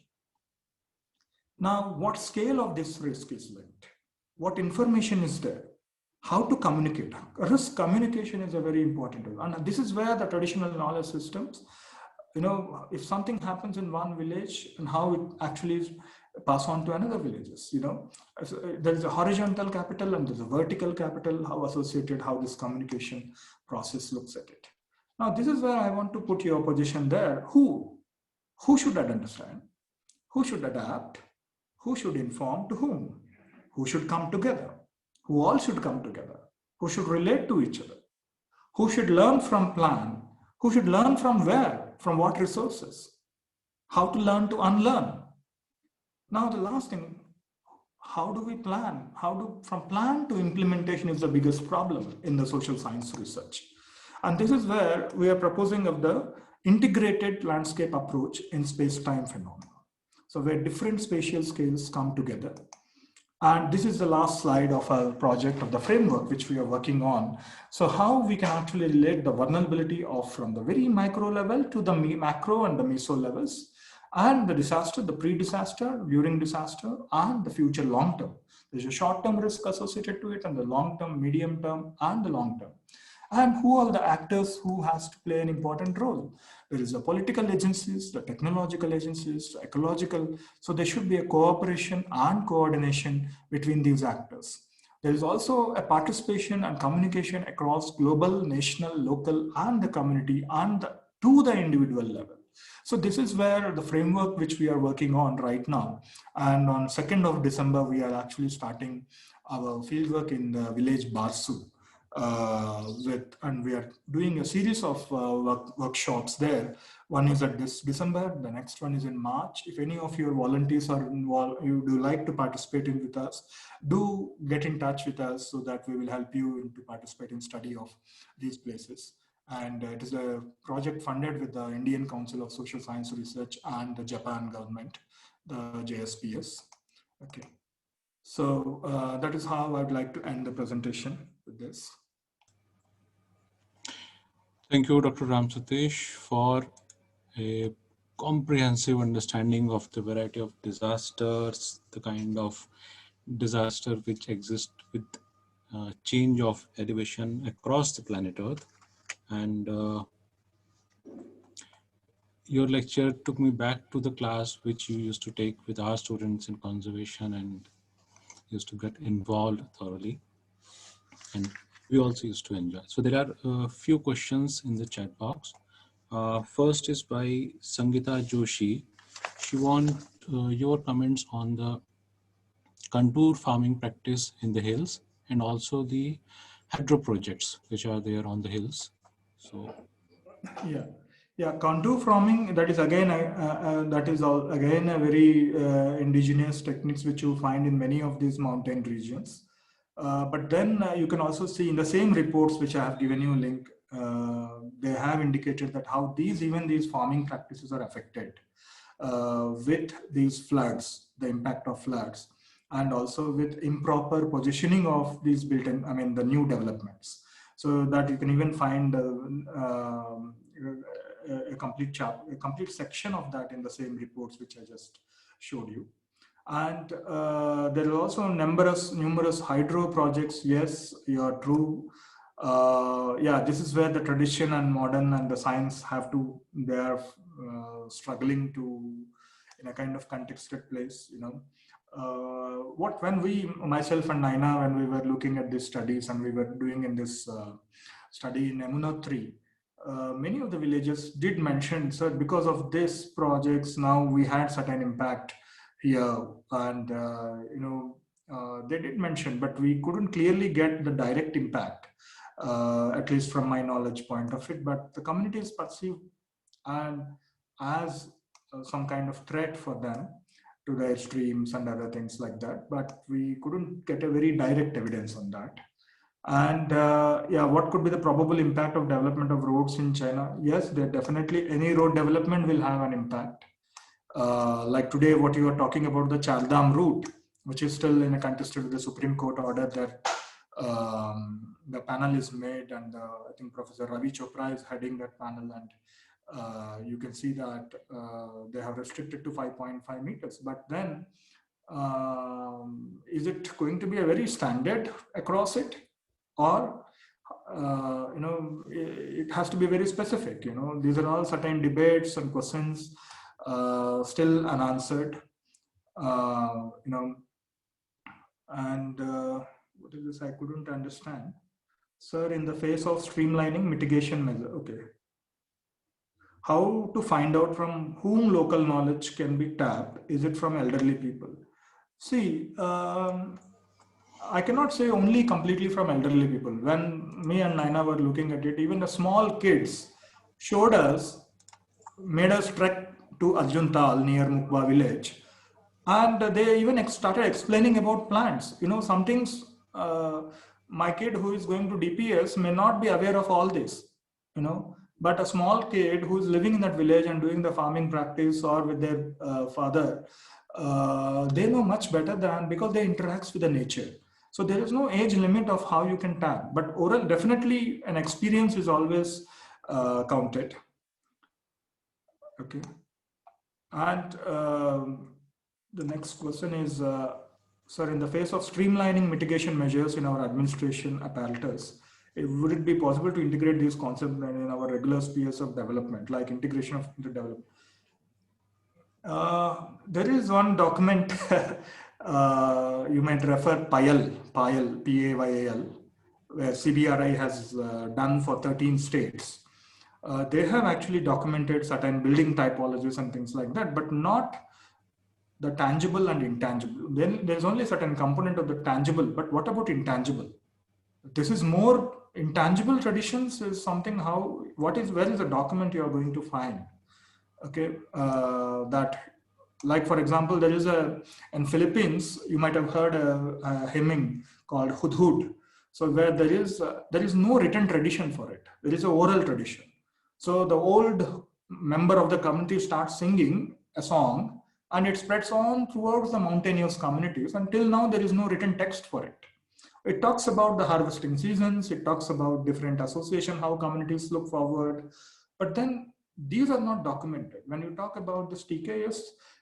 Now, what scale of this risk is linked? What information is there? How to communicate? Risk communication is a very important one. And this is where the traditional knowledge systems, if something happens in one village and how it actually is pass on to another villages, there is a horizontal capital and there's a vertical capital, how associated, how this communication process looks at it. Now, this is where I want to put your position there. Who should understand? Who should adapt? Who should inform to whom? Who should come together? Who all should come together? Who should relate to each other? Who should learn from plan? Who should learn from where? From what resources? How to learn to unlearn? Now, the last thing, how do we plan? From plan to implementation is the biggest problem in the social science research. And this is where we are proposing of the integrated landscape approach in space-time phenomena. So where different spatial scales come together. And this is the last slide of our project of the framework, which we are working on. So how we can actually relate the vulnerability of from the very micro level to the macro and the meso levels, and the disaster, the pre-disaster, during disaster, and the future long-term. There's a short-term risk associated to it, and the long-term, medium-term, and the long-term. And who are the actors who has to play an important role? There is the political agencies, the technological agencies, the ecological. So there should be a cooperation and coordination between these actors. There is also a participation and communication across global, national, local, and the community and the to the individual level. So this is where the framework which we are working on right now. And on 2nd of December, we are actually starting our fieldwork in the village Barsu. And we are doing a series of workshops there. One is at this December, the next one is in March. If any of your volunteers are involved, you do like to participate in with us, do get in touch with us so that we will help you to participate in study of these places. And it is a project funded with the Indian Council of Social Science Research and the Japan government, the JSPS. Okay. So that is how I'd like to end the presentation with this. Thank you, Dr. Ram Satish, for a comprehensive understanding of the variety of disasters, the kind of disaster which exist with change of elevation across the planet Earth. And your lecture took me back to the class which you used to take with our students in conservation and used to get involved thoroughly. And we also used to enjoy. So there are a few questions in the chat box. First is by Sangeeta Joshi. She wants your comments on the contour farming practice in the hills and also the hydro projects which are there on the hills. So yeah, contour farming, that is again again a very indigenous techniques which you find in many of these mountain regions. But then you can also see in the same reports which I have given you a link, they have indicated that how even these farming practices are affected with these floods, the impact of floods, and also with improper positioning of these the new developments. So that you can even find a complete section of that in the same reports which I just showed you. And there are also numerous hydro projects. Yes, you are true. Yeah, this is where the tradition and modern and the science they are struggling to in a kind of contexted place, when myself and Naina, when we were looking at these studies and we were doing in this study in Yamunotri, many of the villages did mention, sir, because of this projects, now we had certain impact here, and they did mention, but we couldn't clearly get the direct impact, at least from my knowledge point of it. But the community is perceived and as some kind of threat for them to their streams and other things like that. But we couldn't get a very direct evidence on that. And yeah, what could be the probable impact of development of roads in China? Yes, there definitely any road development will have an impact. Like today, what you are talking about, the Chardham route, which is still in a contested with the Supreme Court order that the panel is made, and I think Professor Ravi Chopra is heading that panel, and you can see that they have restricted to 5.5 meters. But then, is it going to be a very standard across it, or it has to be very specific? These are all certain debates and questions still unanswered. And what is this? I couldn't understand. Sir, in the face of streamlining mitigation measure, okay. How to find out from whom local knowledge can be tapped? Is it from elderly people? See, I cannot say only completely from elderly people. When me and Naina were looking at it, even the small kids made us trek to Ajuntal near Mukba village. And they even started explaining about plants. Some things, my kid who is going to DPS may not be aware of all this, but a small kid who is living in that village and doing the farming practice or with their father, they know much better than, because they interact with the nature. So there is no age limit of how you can tap, but oral, definitely an experience is always counted. Okay. And the next question is, sir, in the face of streamlining mitigation measures in our administration apparatus, would it be possible to integrate these concepts in our regular spheres of development, like integration of development? There is one document you might refer, PAYAL, P-A-Y-A-L, where CBRI has done for 13 states. they have actually documented certain building typologies and things like that, but not the tangible and intangible. Then there's only a certain component of the tangible, but what about intangible? This is more intangible traditions is something where is the document you are going to find? Okay, that, like for example, there is in Philippines, you might have heard a hymning called Hudhud. So where there is no written tradition for it. There is an oral tradition. So the old member of the community starts singing a song and it spreads on throughout the mountainous communities. Until now, there is no written text for it. It talks about the harvesting seasons. It talks about different association, how communities look forward. But then these are not documented. When you talk about this TKS,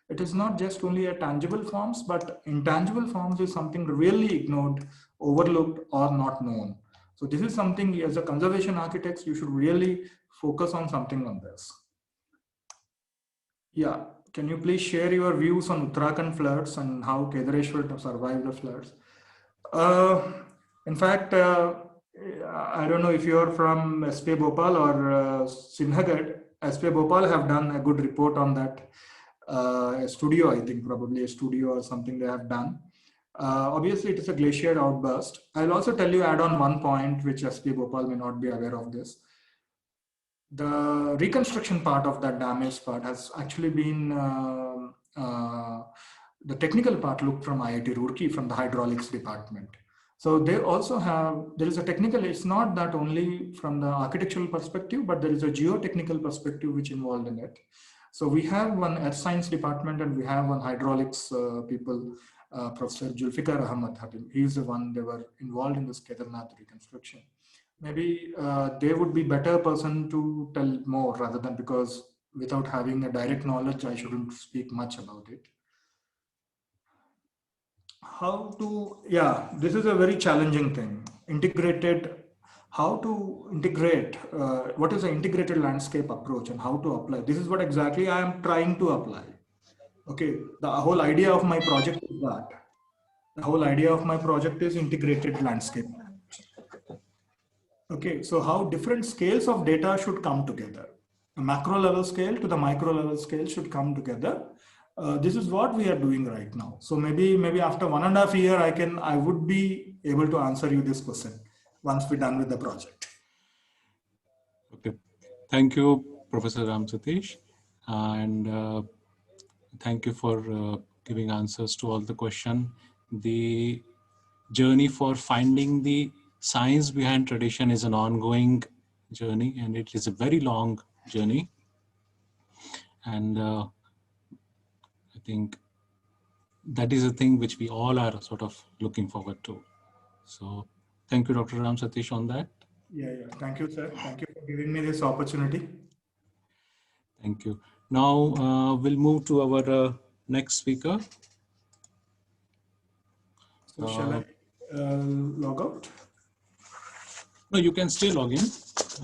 it is not just only a tangible forms, but intangible forms is something really ignored, overlooked, or not known. So this is something as a conservation architects, you should really focus on something on this. Yeah, can you please share your views on Uttarakhand floods and how Kedareshwar survived the floods? In fact, I don't know if you're from SP Bhopal or Singhbad. SP Bhopal have done a good report on that. A studio, I think probably a studio or something they have done. Obviously, it is a glacier outburst. I'll also add on one point which SP Bhopal may not be aware of this. The reconstruction part of that damage part has actually been the technical part looked from IIT Roorkee, from the hydraulics department. So they also there is a technical, it's not that only from the architectural perspective, but there is a geotechnical perspective which involved in it. So we have one earth science department and we have one hydraulics people, Professor Julfikar Ahmad. He's the one, they were involved in this Kedarnath reconstruction. Maybe they would be better person to tell more rather than, because without having a direct knowledge, I shouldn't speak much about it. This is a very challenging thing. How to integrate, what is an integrated landscape approach and how to apply. This is what exactly I am trying to apply. Okay, the whole idea of my project is that. The whole idea of my project is integrated landscape. Okay, so how different scales of data should come together. The macro level scale to the micro level scale should come together. This is what we are doing right now. So maybe after 1.5 years, I would be able to answer you this question once we're done with the project. Okay, thank you, Professor Ram Satish, and thank you for giving answers to all the questions. The journey for finding the science behind tradition is an ongoing journey, and it is a very long journey. And I think that is a thing which we all are sort of looking forward to. So thank you, Dr. Ram Satish, on that. Yeah. Thank you, sir. Thank you for giving me this opportunity. Thank you. Now we'll move to our next speaker. So shall I log out? No, you can still log in.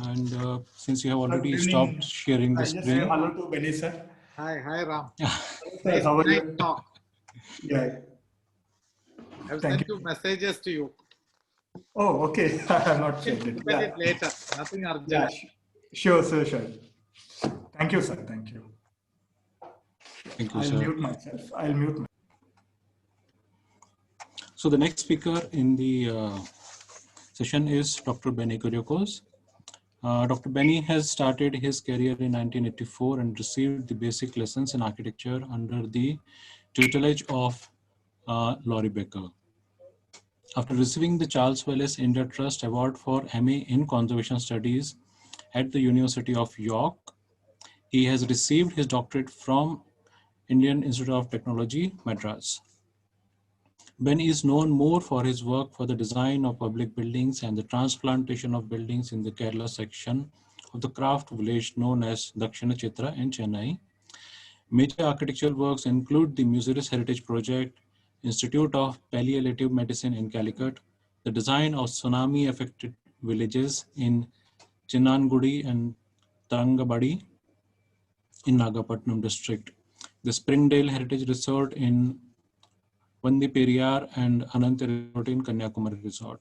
And since you have already stopped sharing the screen. Say hello to Benny, sir. Hi, Ram. Sir, how are you? Talk. Yeah. I've Thank sent two messages to you. Oh, okay. I have not checked it. Look at it later. Nothing urgent. Yeah, sure, sir. Sure. Thank you, sir. Thank you. Thank you, I'll sir. mute myself. I'll mute myself. So the next speaker in the session is Dr. Benny Kuriakose. Dr. Benny has started his career in 1984 and received the basic lessons in architecture under the tutelage of Laurie Baker. After receiving the Charles Wallace India Trust Award for MA in Conservation Studies at the University of York, he has received his doctorate from Indian Institute of Technology, Madras. Ben is known more for his work for the design of public buildings and the transplantation of buildings in the Kerala section of the craft village known as Dakshina Chitra in Chennai. Major architectural works include the Museris Heritage Project, Institute of Palliative Medicine in Calicut, the design of tsunami-affected villages in Chinnangudi and Tarangabadi in Nagapattinam district, the Springdale Heritage Resort in Vandi Periyar and Ananta Resort in Kanyakumari Resort.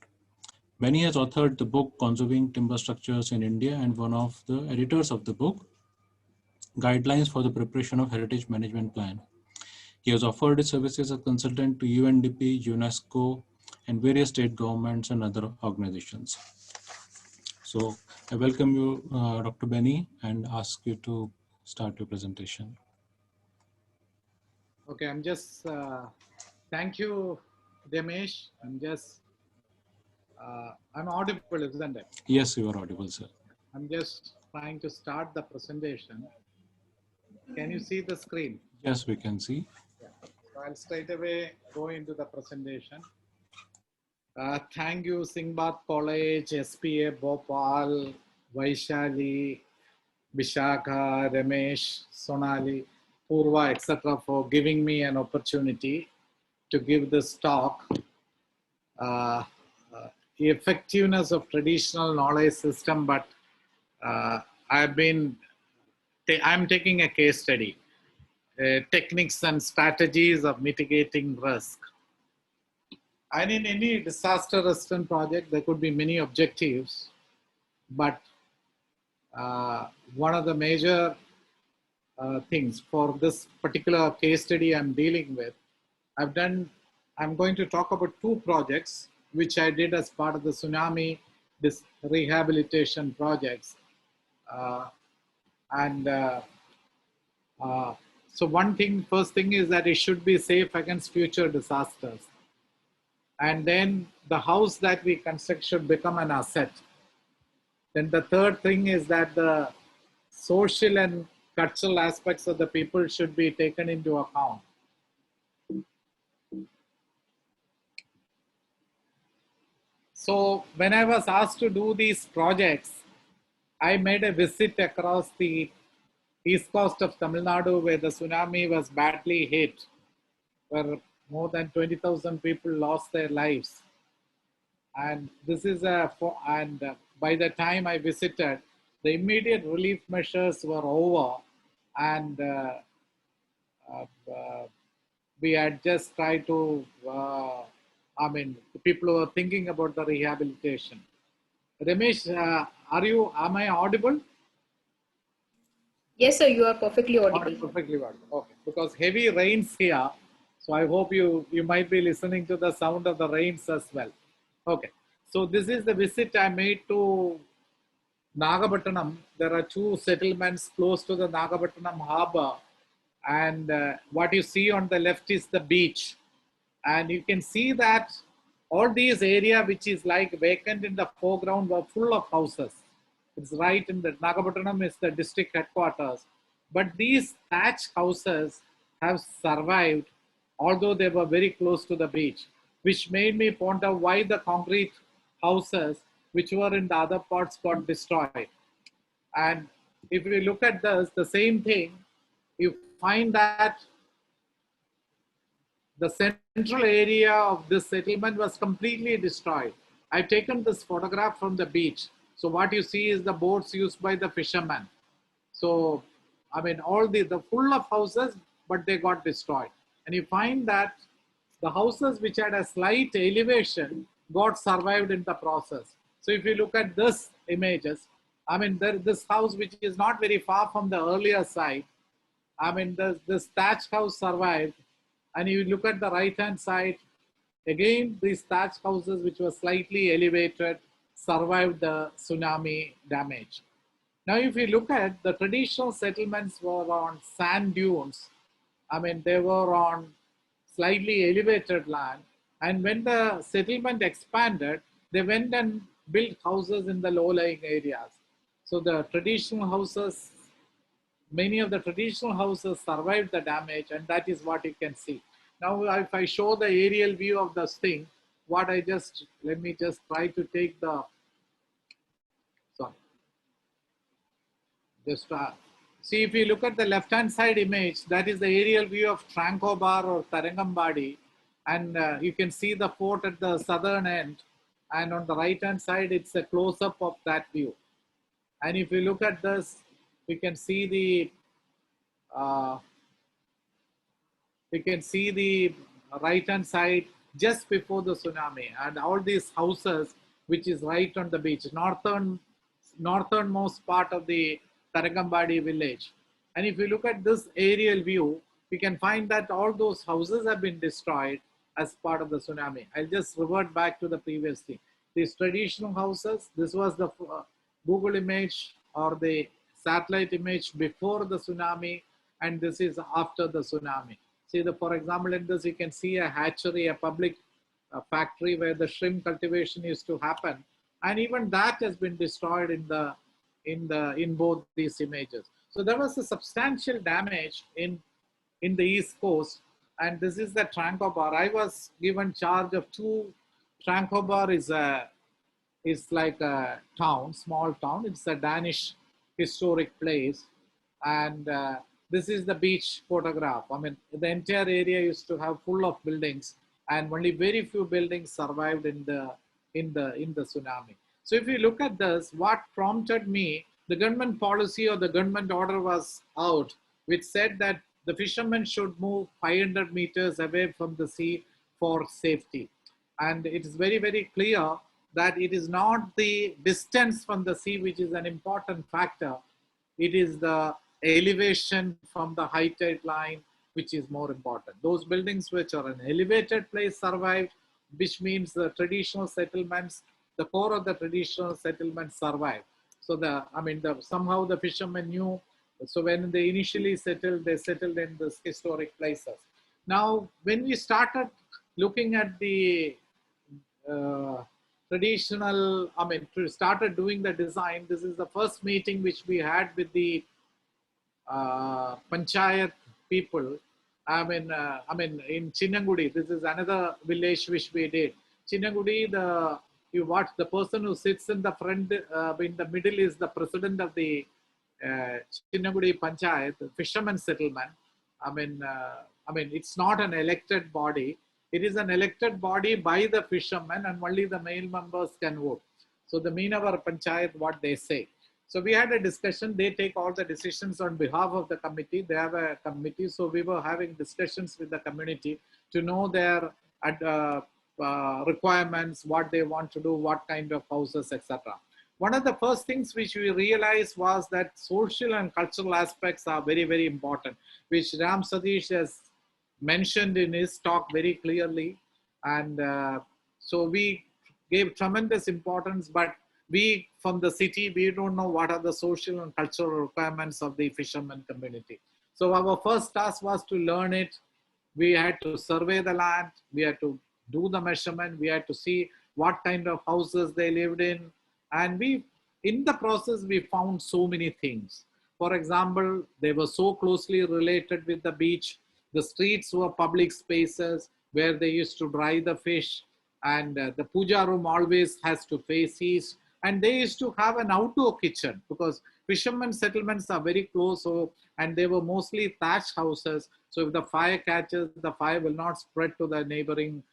Benny has authored the book Conserving Timber Structures in India and one of the editors of the book, Guidelines for the Preparation of Heritage Management Plan. He has offered his services as a consultant to UNDP, UNESCO, and various state governments and other organizations. So I welcome you, Dr. Benny, and ask you to start your presentation. Okay, thank you, Demesh. I'm audible, isn't it? Yes, you are audible, sir. I'm just trying to start the presentation. Can you see the screen? Yes, we can see. Yeah. So I'll straight away go into the presentation. Thank you, Singhbad College, SPA, Bhopal, Vaishali, Vishakha, Ramesh, Sonali, Purva, etc. for giving me an opportunity to give this talk. Uh, the effectiveness of traditional knowledge system, but I'm taking a case study, techniques and strategies of mitigating risk. And in any disaster resistant project, there could be many objectives, but one of the major things for this particular case study I'm dealing with, I'm going to talk about two projects which I did as part of the tsunami rehabilitation projects. So first thing is that it should be safe against future disasters. And then the house that we construct should become an asset. Then the third thing is that the social and cultural aspects of the people should be taken into account. So when I was asked to do these projects, I made a visit across the east coast of Tamil Nadu where the tsunami was badly hit, where more than 20,000 people lost their lives. And by the time I visited, the immediate relief measures were over, and we had just tried to, people were thinking about the rehabilitation. Ramesh, am I audible? Yes, sir, you are perfectly audible. Perfectly audible. Okay, because heavy rains here, so I hope you might be listening to the sound of the rains as well. Okay, so this is the visit I made to Nagapattinam. There are two settlements close to the Nagapattinam harbor, and what you see on the left is the beach, and you can see that all these area which is like vacant in the foreground were full of houses. It's right in the Nagapattinam is the district headquarters, but these thatched houses have survived, although they were very close to the beach, which made me ponder why the concrete houses which were in the other parts got destroyed. And if we look at this, the same thing, you find that the central area of this settlement was completely destroyed. I've taken this photograph from the beach. So what you see is the boats used by the fishermen. So, I mean, all the full of houses, but they got destroyed. And you find that the houses which had a slight elevation got survived in the process. So if you look at this images, I mean, this house which is not very far from the earlier site, I mean, this thatched house survived. And you look at the right-hand side, again, these thatched houses which were slightly elevated survived the tsunami damage. Now, if you look at the traditional settlements were on sand dunes, I mean, they were on slightly elevated land. And when the settlement expanded, they went and built houses in the low-lying areas. So the traditional houses, many of the traditional houses survived the damage, and that is what you can see. Now, if I show the aerial view of this thing, let me just try to take the, see if you look at the left-hand side image, that is the aerial view of Tranquebar or Tarangambadi, and you can see the fort at the southern end, and on the right-hand side, it's a close-up of that view. And if you look at this, we can see the right-hand side just before the tsunami, and all these houses which is right on the beach, northernmost part of the Taragambadi village. And if you look at this aerial view, we can find that all those houses have been destroyed as part of the tsunami. I'll just revert back to the previous thing. These traditional houses, this was the Google image or the satellite image before the tsunami, and this is after the tsunami. See, for example, in this you can see a hatchery, a public factory where the shrimp cultivation used to happen, and even that has been destroyed in both these images. So there was a substantial damage in the East Coast, and this is the Tranquebar. I was given charge of two. Tranquebar is like a town, small town. It's a Danish historic place, and this is the beach photograph. I mean, the entire area used to have full of buildings, and only very few buildings survived in the tsunami. So if you look at this, what prompted me, the government policy or the government order was out, which said that the fishermen should move 500 meters away from the sea for safety. And it is very, very clear that it is not the distance from the sea which is an important factor. It is the elevation from the high tide line which is more important. Those buildings which are an elevated place survived, which means the traditional settlements, the core of the traditional settlements survived. So somehow the fishermen knew. So when they initially settled, they settled in these historic places. Now, when we started looking at the started doing the design, this is the first meeting which we had with the panchayat people. In Chinnangudi, this is another village which we did. Chinnangudi, the person who sits in the front, in the middle is the president of the Chinnangudi Panchayat, the fisherman settlement. It's not an elected body. It is an elected body by the fishermen, and only the male members can vote. So the Meenavar Panchayat, what they say. So we had a discussion. They take all the decisions on behalf of the committee. They have a committee. So we were having discussions with the community to know their requirements, what they want to do, what kind of houses, etc. One of the first things which we realized was that social and cultural aspects are very, very important, which Ram Satish has mentioned in his talk very clearly. And so we gave tremendous importance, but we from the city, we don't know what are the social and cultural requirements of the fishermen community. So our first task was to learn it. We had to survey the land. We had to do the measurement. We had to see what kind of houses they lived in. And in the process, we found so many things. For example, they were so closely related with the beach. The streets were public spaces where they used to dry the fish, and the puja room always has to face east. And they used to have an outdoor kitchen because fishermen settlements are very close, and they were mostly thatched houses. So if the fire catches, the fire will not spread to the neighboring.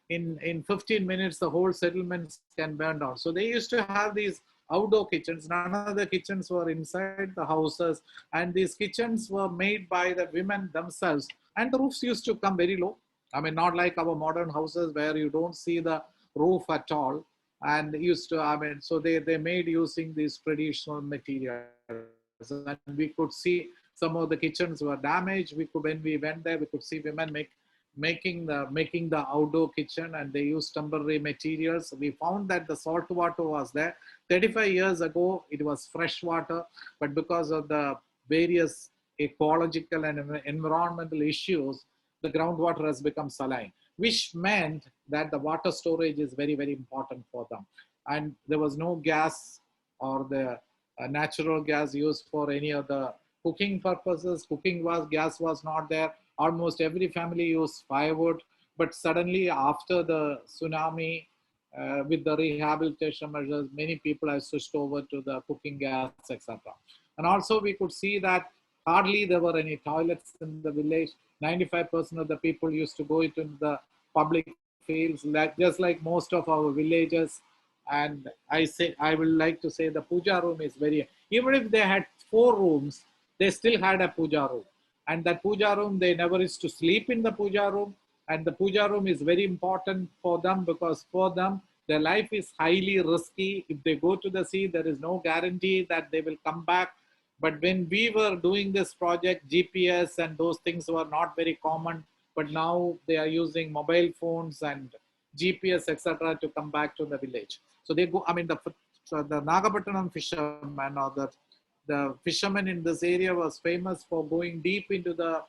In 15 minutes, the whole settlements can burn down. So they used to have these outdoor kitchens. None of the kitchens were inside the houses, and these kitchens were made by the women themselves. And the roofs used to come very low. Not like our modern houses where you don't see the roof at all. And so they made using these traditional materials. And we could see some of the kitchens were damaged. When we went there, we could see women making the outdoor kitchen, and they used temporary materials. We found that the salt water was there. 35 years ago, it was fresh water, but because of the various ecological and environmental issues, the groundwater has become saline, which meant that the water storage is very, very important for them. And there was no gas or the natural gas used for any of the cooking purposes. Gas was not there. Almost every family used firewood, but suddenly after the tsunami, with the rehabilitation measures, many people have switched over to the cooking gas, etc. And also we could see that hardly there were any toilets in the village. 95% of the people used to go into the public fields, just like most of our villages. And I would like to say the puja room is even if they had 4 rooms, they still had a puja room. And that puja room, they never used to sleep in the puja room. And the puja room is very important for them, because for them, Their life is highly risky. If they go to the sea, there is no guarantee that they will come back. But when we were doing this project, GPS and those things were not very common. But now they are using mobile phones and GPS, etc., to come back to the village. So they go. I mean, the Nagapattinam fishermen, or the fishermen in this area, was famous for going deep into the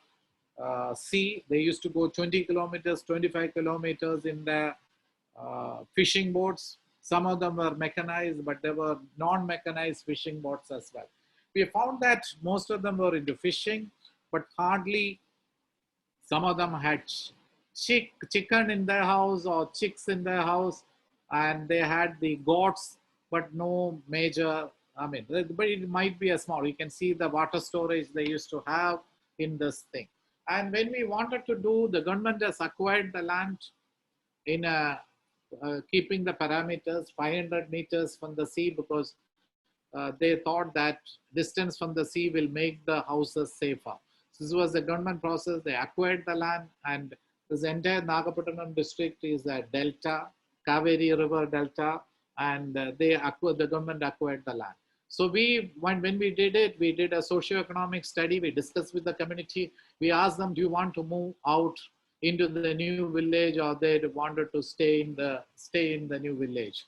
sea. They used to go 20 kilometers, 25 kilometers in their fishing boats. Some of them were mechanized, but there were non-mechanized fishing boats as well. We found that most of them were into fishing, but hardly, some of them had chicken in their house or chicks in their house, and they had the goats, but no major, I mean, but it might be a small, you can see the water storage they used to have in this thing. And when we wanted to do, the government has acquired the land in a, keeping the parameters 500 meters from the sea, because they thought that distance from the sea will make the houses safer. So this was the government process. They acquired the land, and this entire Nagapattinam district is a delta, Kaveri River delta, and the government acquired the land. So when we did it, we did a socio-economic study. We discussed with the community. We asked them, do you want to move out into the new village, or they wanted to stay in the new village?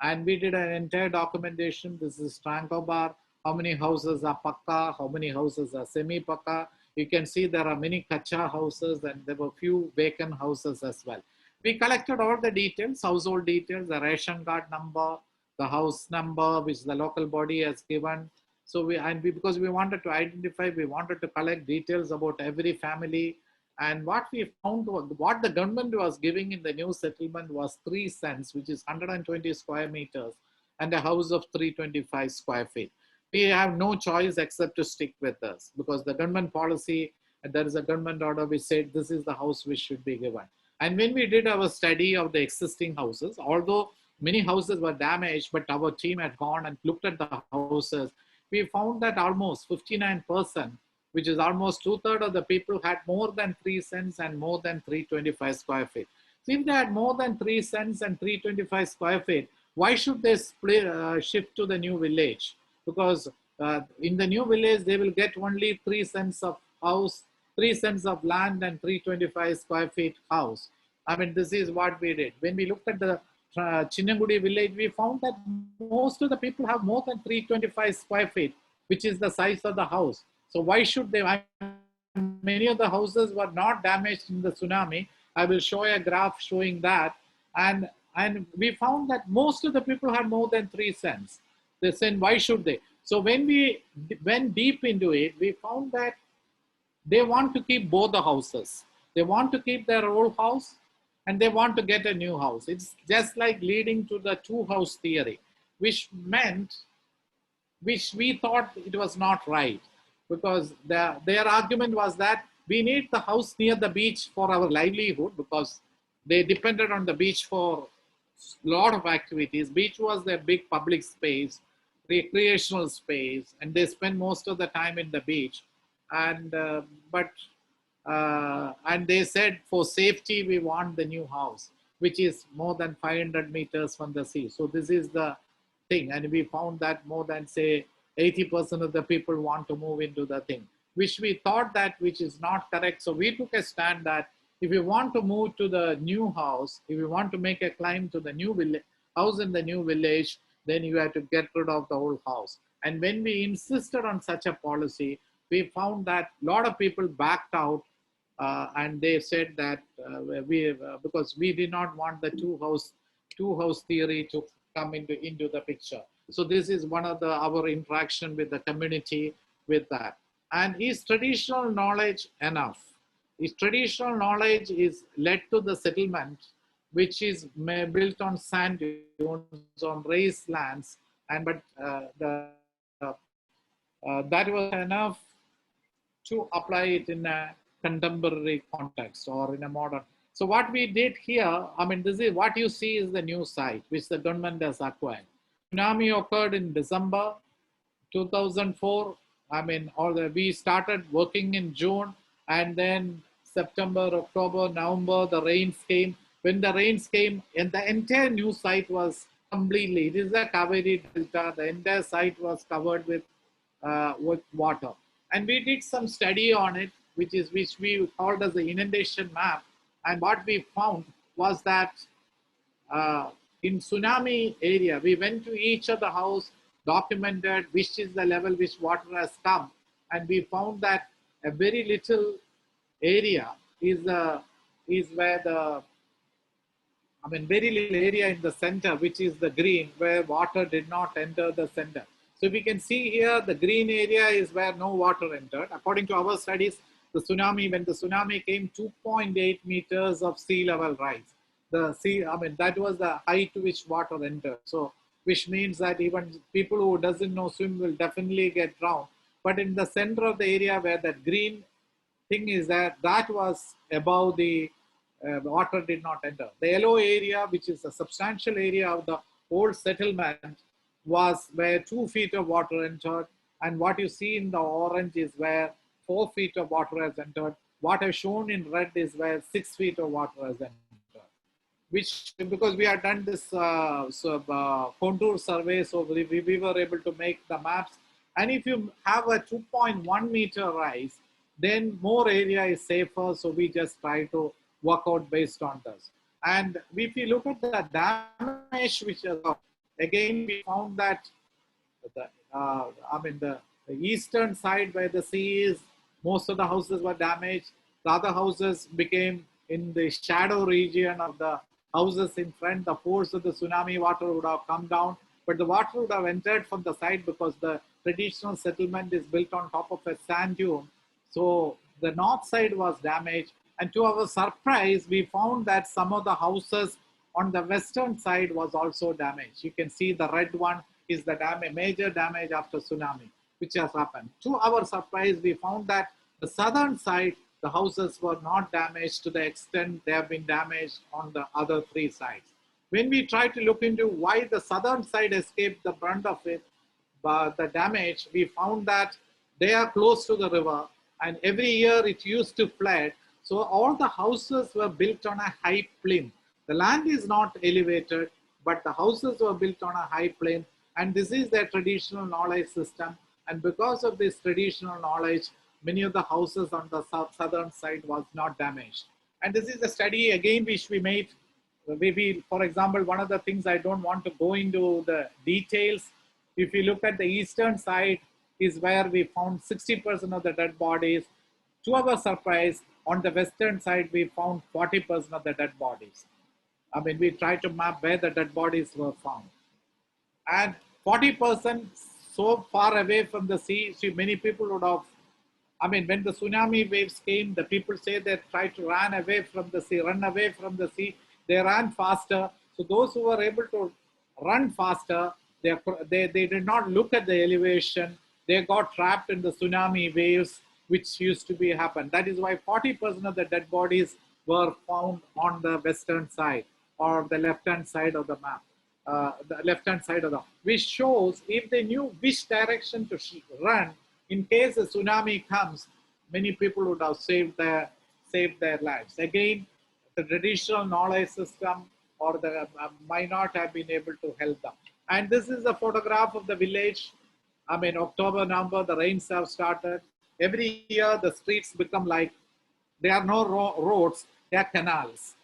And we did an entire documentation. This is Trancobar. How many houses are pakka? How many houses are semi-pakka? You can see there are many kacha houses, and there were few vacant houses as well. We collected all the details, household details, the ration card number, the house number, which the local body has given. So because we wanted to identify, we wanted to collect details about every family. And what we found was, what the government was giving in the new settlement was 3 cents, which is 120 square meters, and a house of 325 square feet. We have no choice except to stick with this, because the government policy, and there is a government order which said this is the house which should be given. And when we did our study of the existing houses, although many houses were damaged, but our team had gone and looked at the houses, we found that almost 59%, which is almost 2/3 of the people, had more than 3 cents and more than 325 square feet. So if they had more than 3 cents and 325 square feet, why should they shift to the new village? Because in the new village, they will get only 3 cents of house, 3 cents of land, and 325 square feet house. I mean, this is what we did. When we looked at the Chinnangudi village, we found that most of the people have more than 325 square feet, which is the size of the house. So why should they? Many of the houses were not damaged in the tsunami. I will show a graph showing that. And we found that most of the people had more than 3 cents. They said, why should they? So when we went deep into it, we found that they want to keep both the houses. They want to keep their old house, and they want to get a new house. It's just like leading to the two-house theory, which we thought it was not right, because their argument was that we need the house near the beach for our livelihood, because they depended on the beach for a lot of activities. Beach was their big public space, recreational space, and they spend most of the time in the beach. And and they said, for safety, we want the new house, which is more than 500 meters from the sea. So this is the thing. And we found that more than, say, 80% of the people want to move into the thing, which we thought that, which is not correct. So we took a stand that if you want to move to the new house, if you want to make a climb to the new house in the new village, then you have to get rid of the old house. And when we insisted on such a policy, we found that a lot of people backed out, and they said that because we did not want the two-house theory to come into the picture. So this is one of our interaction with the community with that. And is traditional knowledge enough? Is traditional knowledge is led to the settlement, which is built on sand dunes, on raised lands, and that was enough to apply it in a contemporary context or in a modern. So what we did here, I mean, this is what you see is the new site, which the government has acquired. Tsunami occurred in December 2004. I mean, we started working in June, and then September, October, November, the rains came. when the rains came, and the entire new site was completely, it is the Kaveri Delta, the entire site was covered with water. And we did some study on it, which we called as the Inundation Map. And what we found was that uh, in tsunami area, we went to each of the house, documented which is the level which water has come, and we found that a very little area is where the, I mean, very little area in the center, which is the green, where water did not enter the center. So we can see here, the green area is where no water entered. According to our studies, the tsunami, when the tsunami came, 2.8 meters of sea level rise. The sea, I mean, that was the height to which water entered. So, which means that even people who doesn't know swim will definitely get drowned. But in the center of the area where that green thing is that was above the water did not enter. The yellow area, which is a substantial area of the old settlement, was where 2 feet of water entered. And what you see in the orange is where 4 feet of water has entered. What I've shown in red is where 6 feet of water has entered. Which, because we had done this contour survey, so we were able to make the maps. And if you have a 2.1 meter rise, then more area is safer. So we just try to work out based on this. And if you look at the damage, which is again, we found that the eastern side where the sea is, most of the houses were damaged. The other houses became in the shadow region of the houses in front. The force of the tsunami water would have come down, but the water would have entered from the side because the traditional settlement is built on top of a sand dune. So the north side was damaged. And to our surprise, we found that some of the houses on the western side was also damaged. You can see the red one is the major damage after tsunami, which has happened. To our surprise, we found that the southern side, the houses were not damaged to the extent they have been damaged on the other three sides. When we tried to look into why the southern side escaped the brunt of it, the damage, we found that they are close to the river, and every year it used to flood. So all the houses were built on a high plinth. The land is not elevated, but the houses were built on a high plinth, and this is their traditional knowledge system. And because of this traditional knowledge, many of the houses on the southern side was not damaged. And this is a study again which we made. Maybe, for example, one of the things, I don't want to go into the details. If you look at the eastern side, is where we found 60% of the dead bodies. To our surprise, on the western side, we found 40% of the dead bodies. I mean, we tried to map where the dead bodies were found. And 40% so far away from the sea, see, many people would have, I mean, when the tsunami waves came, the people say they tried to run away from the sea, they ran faster. So those who were able to run faster, they did not look at the elevation. They got trapped in the tsunami waves, which used to be happen. That is why 40% of the dead bodies were found on the western side or the left-hand side of the map. Which shows if they knew which direction to run, in case a tsunami comes, many people would have saved their lives. Again, the traditional knowledge system or the might not have been able to help them. And this is a photograph of the village. I mean, October, November, the rains have started. Every year, the streets become like, there are no roads, they are canals.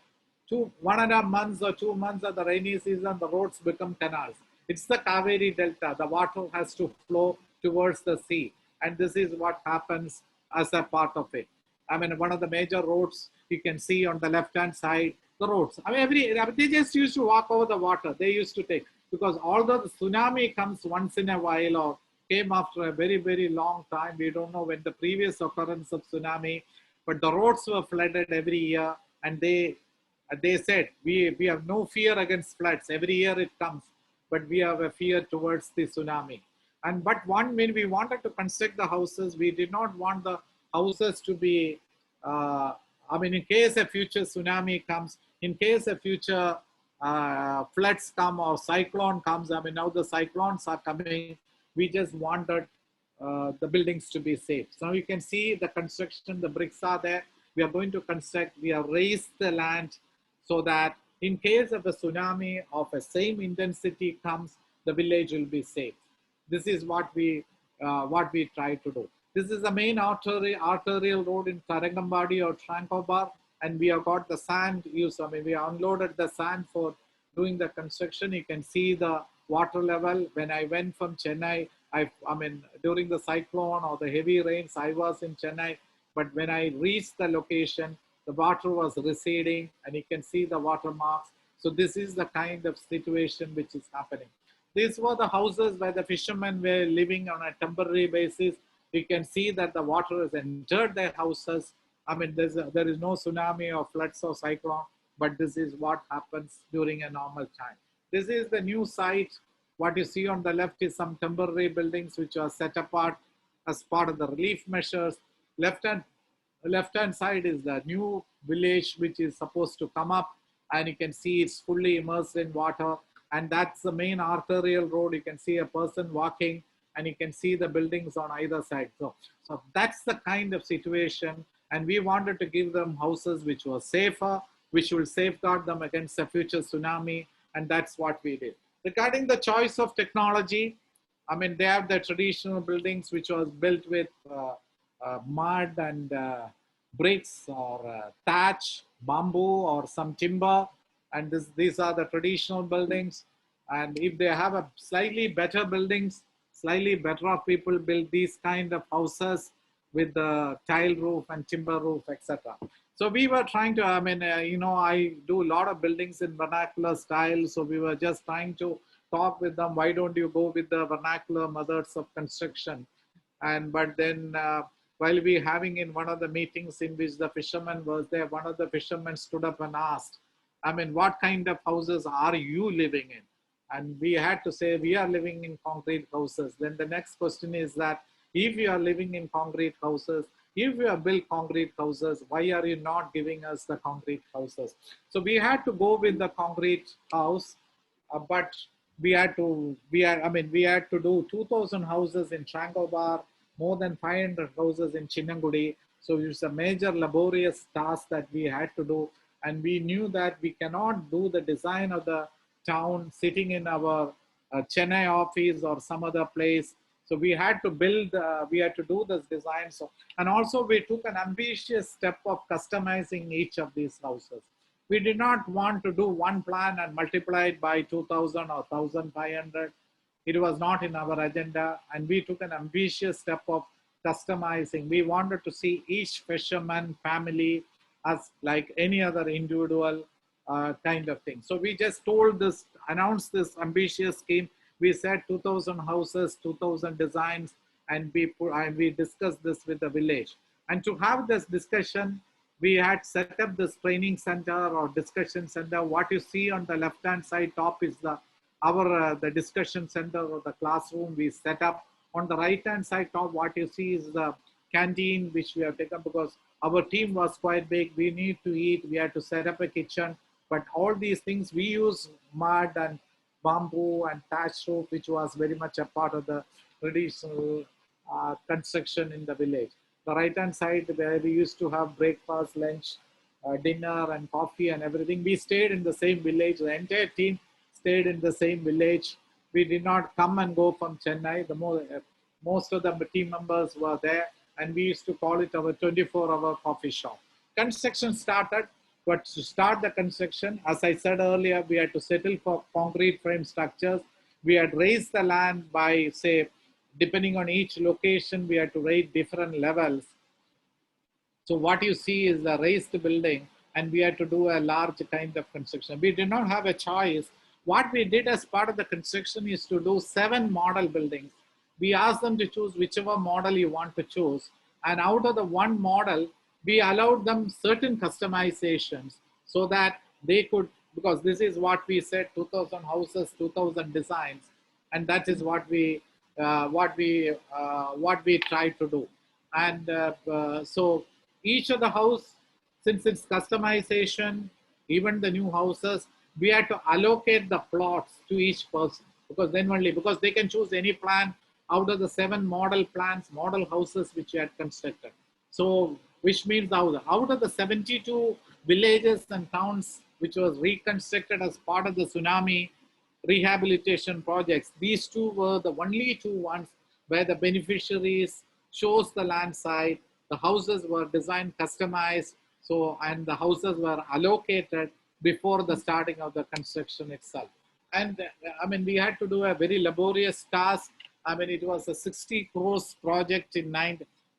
1.5 months or 2 months of the rainy season, the roads become canals. It's the Kaveri Delta. The water has to flow towards the sea. And this is what happens as a part of it. I mean, one of the major roads you can see on the left-hand side, the roads. I mean, they just used to walk over the water. They used to take, because although the tsunami comes once in a while or came after a very, very long time, we don't know when the previous occurrence of tsunami, but the roads were flooded every year, and they said, we have no fear against floods. Every year it comes, but we have a fear towards the tsunami. But when we wanted to construct the houses, we did not want the houses to be, in case a future tsunami comes, in case a future floods come or cyclone comes, I mean, now the cyclones are coming, we just wanted the buildings to be safe. So you can see the construction, the bricks are there. We are going to construct, we have raised the land so that in case of a tsunami of a same intensity comes, the village will be safe. This is what we try to do. This is the main arterial road in Tarangambadi or Trankobar, and we have got the sand use. I mean, we unloaded the sand for doing the construction. You can see the water level. When I went from Chennai, I mean, during the cyclone or the heavy rains, I was in Chennai. But when I reached the location, the water was receding and you can see the watermarks. So this is the kind of situation which is happening. These were the houses where the fishermen were living on a temporary basis. You can see that the water has entered their houses. I mean, there is no tsunami or floods or cyclone, but this is what happens during a normal time. This is the new site. What you see on the left is some temporary buildings which are set apart as part of the relief measures. Left hand side is the new village which is supposed to come up, and you can see it's fully immersed in water, and that's the main arterial road. You can see a person walking and you can see the buildings on either side. So that's the kind of situation, and we wanted to give them houses which were safer, which will safeguard them against a future tsunami, and that's what we did. Regarding the choice of technology, I mean, they have the traditional buildings which was built with mud and bricks or thatch, bamboo or some timber. And these are the traditional buildings. And if they have a slightly better buildings, slightly better off people build these kind of houses with the tile roof and timber roof, etc. So we were trying to, I mean, I do a lot of buildings in vernacular style. So we were just trying to talk with them. Why don't you go with the vernacular methods of construction? But then while we having in one of the meetings in which the fisherman was there, one of the fishermen stood up and asked, I mean, what kind of houses are you living in? And we had to say, we are living in concrete houses. Then the next question is that if you are living in concrete houses, if you have built concrete houses, why are you not giving us the concrete houses? So we had to go with the concrete house, but we had to do 2,000 houses in Trankobar, more than 500 houses in Chinnangudi. So it's a major laborious task that we had to do. And we knew that we cannot do the design of the town sitting in our Chennai office or some other place. So we had to do this design. So, and also we took an ambitious step of customizing each of these houses. We did not want to do one plan and multiply it by 2,000 or 1,500. It was not in our agenda, and we took an ambitious step of customizing. We wanted to see each fisherman family as like any other individual kind of thing. So we just announced this ambitious scheme. We said 2,000 houses, 2,000 designs, and we discussed this with the village. And to have this discussion, we had set up this training center or discussion center. What you see on the left-hand side top is the discussion center or the classroom we set up. On the right-hand side top, what you see is the canteen, which we have taken because our team was quite big. We need to eat. We had to set up a kitchen. But all these things, we use mud and bamboo and thatch roof, which was very much a part of the traditional construction in the village. The right-hand side, where we used to have breakfast, lunch, dinner, and coffee and everything, we stayed in the same village. The entire team stayed in the same village. We did not come and go from Chennai. Most of the team members were there, and we used to call it our 24-hour coffee shop. Construction started, but to start the construction, as I said earlier, we had to settle for concrete frame structures. We had raised the land by, say, depending on each location, we had to raise different levels. So what you see is the raised building, and we had to do a large kind of construction. We did not have a choice. What we did as part of the construction is to do 7 model buildings. We asked them to choose whichever model you want to choose. And out of the one model, we allowed them certain customizations so that they could, because this is what we said, 2,000 houses, 2,000 designs. And that is what we try to do. And so each of the house, since it's customization, even the new houses, we had to allocate the plots to each person, because then only, because they can choose any plan out of the 7 model plans, model houses which we had constructed. So which means out of the 72 villages and towns which was reconstructed as part of the tsunami rehabilitation projects. These two were the only two ones where the beneficiaries chose the land site, the houses were designed, customized, so and the houses were allocated before the starting of the construction itself. And I mean, we had to do a very laborious task. I mean, it was a 60 crores project in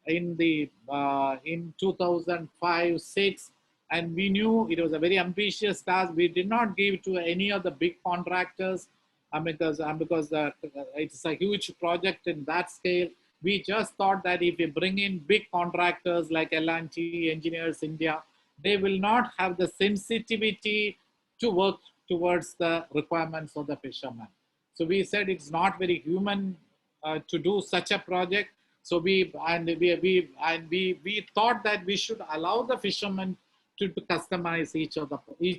2005-6, and we knew it was a very ambitious task. We did not give to any of the big contractors. I mean, because it's a huge project in that scale. We just thought that if we bring in big contractors like L&T, Engineers India, they will not have the sensitivity to work towards the requirements of the fishermen. So we said it's not very human to do such a project. So we thought that we should allow the fishermen to customize each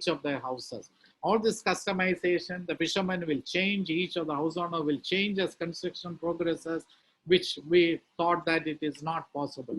of their houses. All this customization, the fishermen will change, each of the house owner will change as construction progresses, which we thought that it is not possible.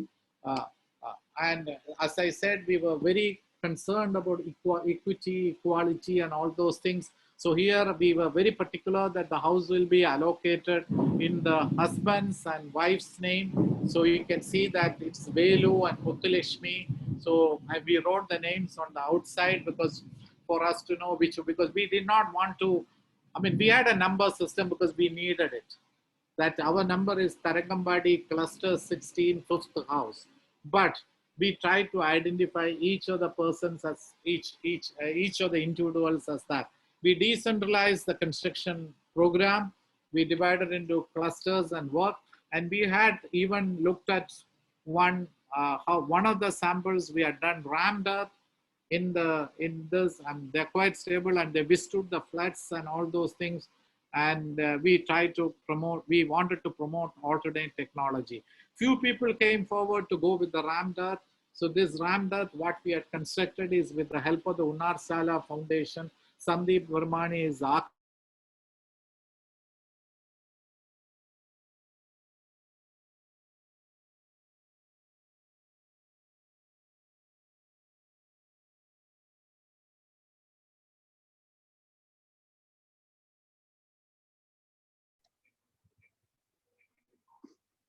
And as I said, we were very concerned about equity, equality, and all those things. So here we were very particular that the house will be allocated in the husband's and wife's name. So you can see that it's Velu and Muthulakshmi. So we wrote the names on the outside because for us to know which, because we did not want to, I mean, we had a number system because we needed it. That our number is Tarangambadi cluster 16, 5th house. But we tried to identify each of the persons as each of the individuals as that. We decentralized the construction program. We divided into clusters and work. And we had even looked at one of the samples we had done rammed earth in this, and they're quite stable and they withstood the floods and all those things. And we wanted to promote alternate technology. Few people came forward to go with the rammed earth. So this rammed earth, what we had constructed is with the help of the Unnar Sala Foundation. Sandeep Vermani is our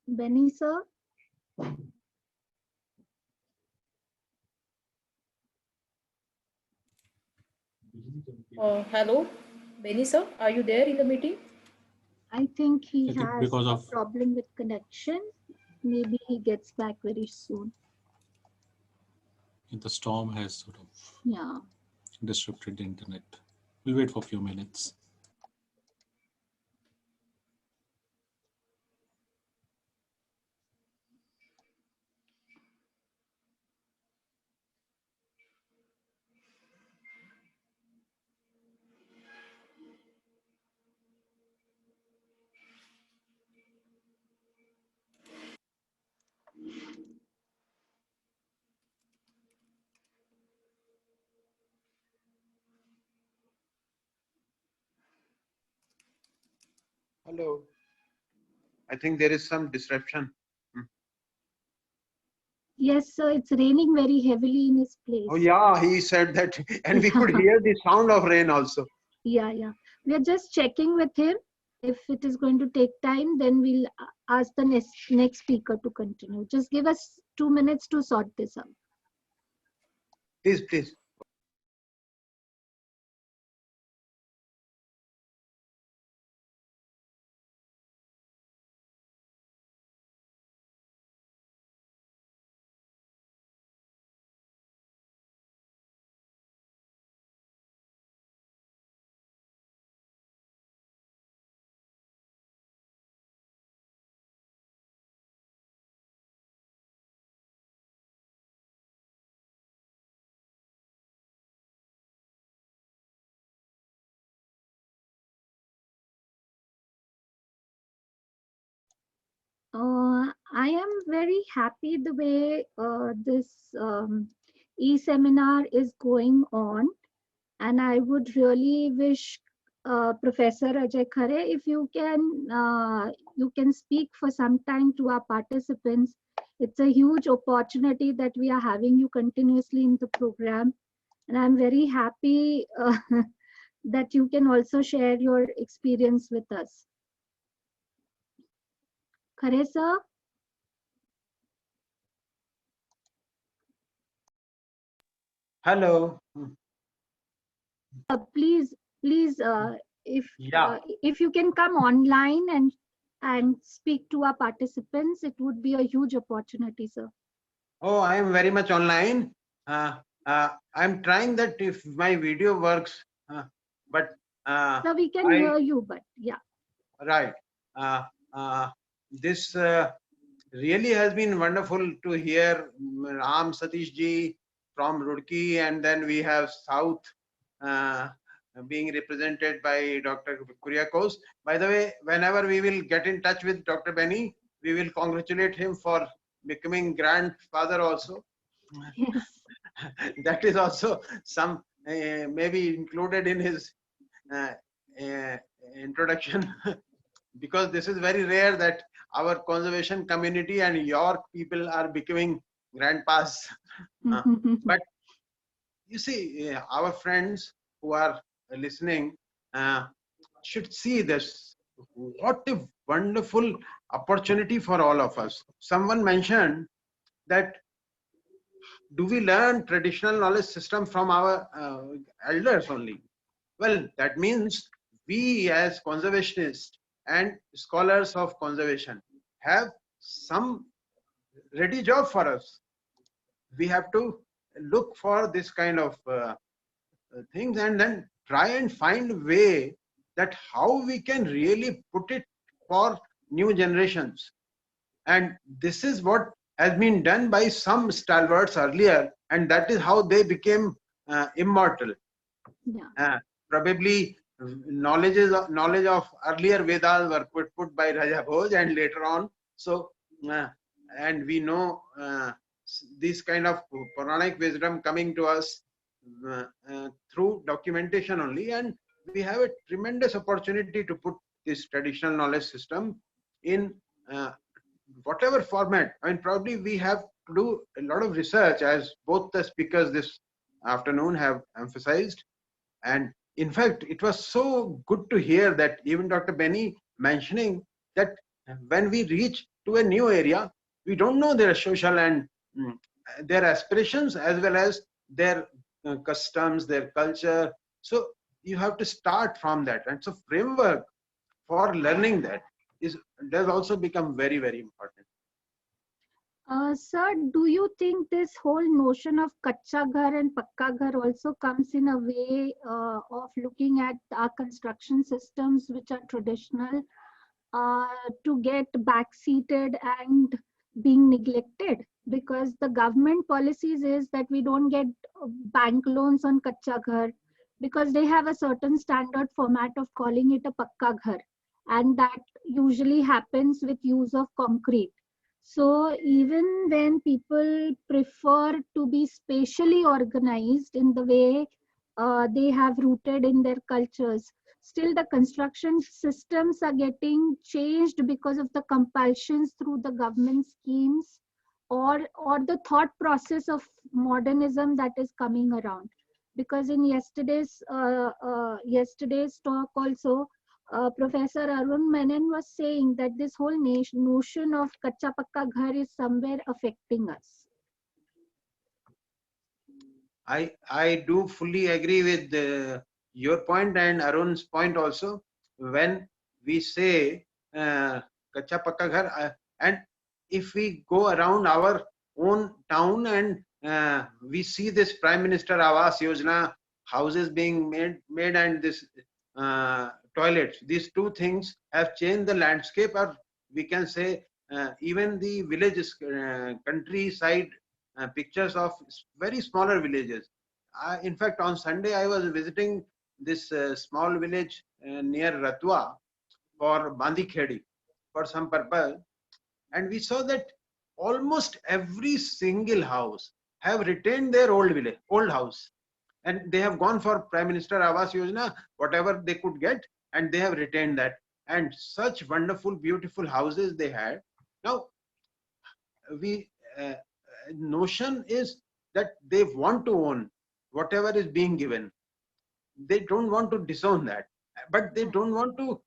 Benny sir? Hello, Benny sir, are you there in the meeting? I think he I think has because a of- problem with connection. Maybe he gets back very soon. The storm has sort of Yeah. disrupted the internet. We'll wait for a few minutes. Hello. I think there is some disruption. Yes, sir. It's raining very heavily in his place. Oh yeah, he said that, and we could hear the sound of rain also. Yeah. We are just checking with him. If it is going to take time, then we'll ask the next speaker to continue. Just give us 2 minutes to sort this out. Please. I am very happy the way this e-seminar is going on, and I would really wish Professor Ajay Khare, if you can speak for some time to our participants. It's a huge opportunity that we are having you continuously in the program. And I'm very happy that you can also share your experience with us. Khare sir? Hello. Please, please, Yeah. if you can come online and speak to our participants, it would be a huge opportunity, sir. Oh, I am very much online. I'm trying that if my video works, but So we can hear you, but yeah. right. Uh, uh, this really has been wonderful to hear Ram Satish ji from Roorkee, and then we have South uh, being represented by Dr. Kuriakos. By the way, whenever we will get in touch with Dr. Benny, we will congratulate him for becoming grandfather also. Yes. That is also some maybe included in his uh, uh, introduction. Because this is very rare that our conservation community and your people are becoming grandpas. But you see, our friends who are listening uh, should see this. What a wonderful opportunity for all of us. Someone mentioned that do we learn traditional knowledge system from our elders only? Well, that means we as conservationists and scholars of conservation have some ready job for us. We have to look for this kind of things and then try and find a way that how we can really put it for new generations. And this is what has been done by some stalwarts earlier, and that is how they became immortal. Yeah. Probably knowledge of earlier Vedas were put by Raja Bhoj and later on. So, and we know this kind of Puranic wisdom coming to us through documentation only, and we have a tremendous opportunity to put this traditional knowledge system in whatever format. I mean, probably we have to do a lot of research, as both the speakers this afternoon have emphasized. And in fact, it was so good to hear that even Dr. Benny mentioning that when we reach to a new area, we don't know their social and their aspirations as well as their customs, their culture. So you have to start from that. And so framework for learning that does also become very, very important. Sir, do you think this whole notion of kacha ghar and pakka ghar also comes in a way of looking at our construction systems, which are traditional, to get backseated and being neglected? Because the government policies is that we don't get bank loans on kacha ghar because they have a certain standard format of calling it a pakka ghar, and that usually happens with use of concrete. So even when people prefer to be spatially organized in the way they have rooted in their cultures, still the construction systems are getting changed because of the compulsions through the government schemes, or the thought process of modernism that is coming around. Because in yesterday's talk also, Professor Arun Menon was saying that this whole notion of kacha pakka ghar is somewhere affecting us. I do fully agree with your point and Arun's point also. When we say kacha pakka ghar, and if we go around our own town and we see this Prime Minister Awas Yojana houses being made and this toilets, these two things have changed the landscape, or we can say even the villages, countryside pictures of very smaller villages. In fact, on Sunday, I was visiting this small village near Ratwa for Bandikhedi for some purpose. And we saw that almost every single house have retained their old village, old house. And they have gone for Prime Minister Awas Yojana, whatever they could get, and they have retained that. And such wonderful, beautiful houses they had. Now, we notion is that they want to own. whatever is being given. They don't want to disown that, but they don't want to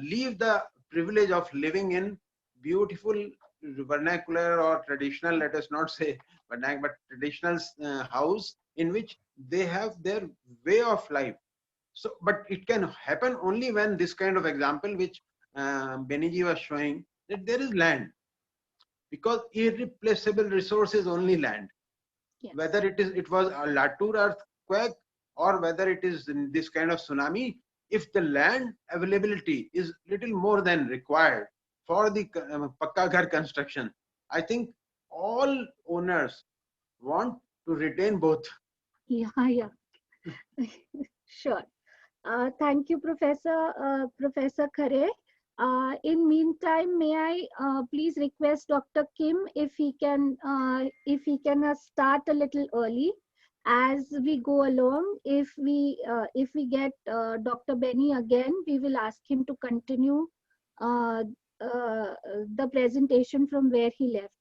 leave the privilege of living in beautiful vernacular or traditional, let us not say vernacular, but traditional house in which they have their way of life. So, but it can happen only when this kind of example, which Beniji was showing, that there is land, because irreplaceable resource is only land. Yes. Whether it was a Latour earthquake or whether it is this kind of tsunami, if the land availability is little more than required for the pakka ghar construction, I think all owners want to retain both. Yeah, yeah. Sure. Thank you, Professor Khare. In meantime, may I please request Dr. Kim if he can start a little early as we go along. If we get Dr. Benny again, we will ask him to continue uh, the presentation from where he left.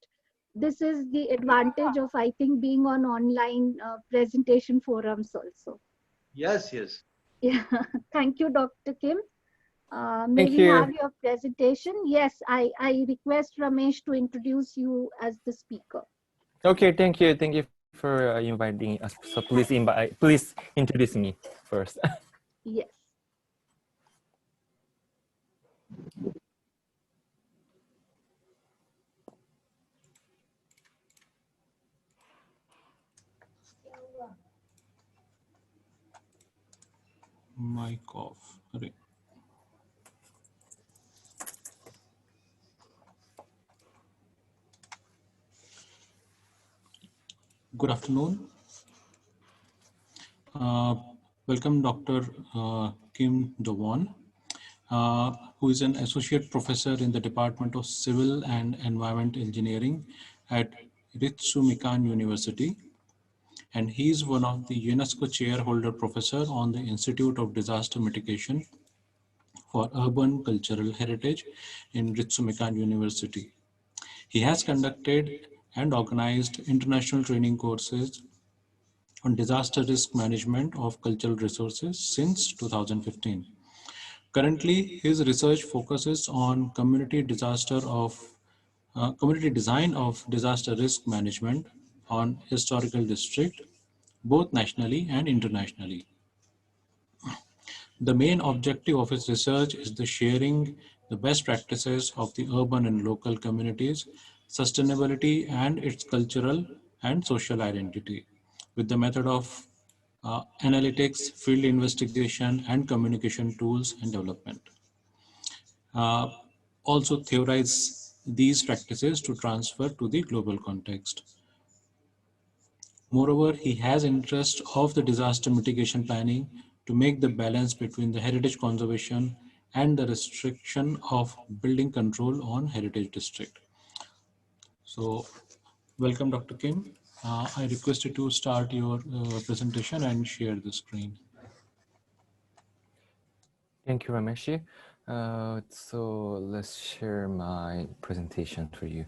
This is the advantage of, I think, being on online presentation forums also. Yes, yes. Yeah, thank you, Dr. Kim. May Thank we you. have your presentation? Yes, I request Ramesh to introduce you as the speaker. Okay, thank you. Thank you for inviting us. So please introduce me first. Yes. Mic off. Array. Good afternoon. Welcome Dr. Kim Do-won, who is an associate professor in the Department of Civil and Environment Engineering at Ritsumeikan University. And he is one of the UNESCO chairholder professor on the Institute of Disaster Mitigation for Urban Cultural Heritage in Ritsumeikan University. He has conducted and organized international training courses on disaster risk management of cultural resources since 2015. Currently, his research focuses on community design of disaster risk management on historical district, both nationally and internationally. The main objective of his research is the sharing the best practices of the urban and local communities, sustainability and its cultural and social identity with the method of analytics, field investigation and communication tools and development. Uh, Also theorize these practices to transfer to the global context. Moreover, he has interest of the disaster mitigation planning to make the balance between the heritage conservation and the restriction of building control on heritage district. So, welcome Dr. Kim. I request you to start your presentation and share the screen. Thank you, Ramesh. So let's share my presentation for you.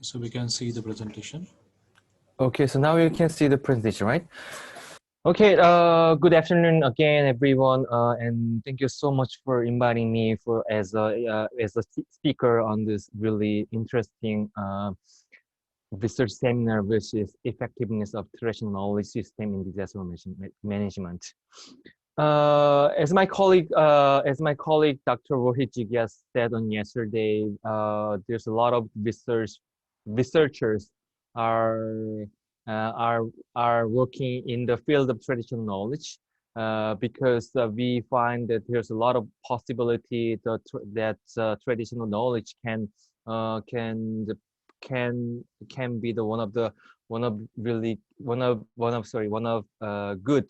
So we can see the presentation. Okay, so now you can see the presentation, right? Okay, good afternoon again, everyone, and thank you so much for inviting me as a speaker on this really interesting research seminar, which is effectiveness of traditional knowledge system in disaster management. As my colleague Dr. Rohit Jigyas said on yesterday, there's a lot of researchers are are working in the field of traditional knowledge because we find that there's a lot of possibility that traditional knowledge uh, can can be the one of good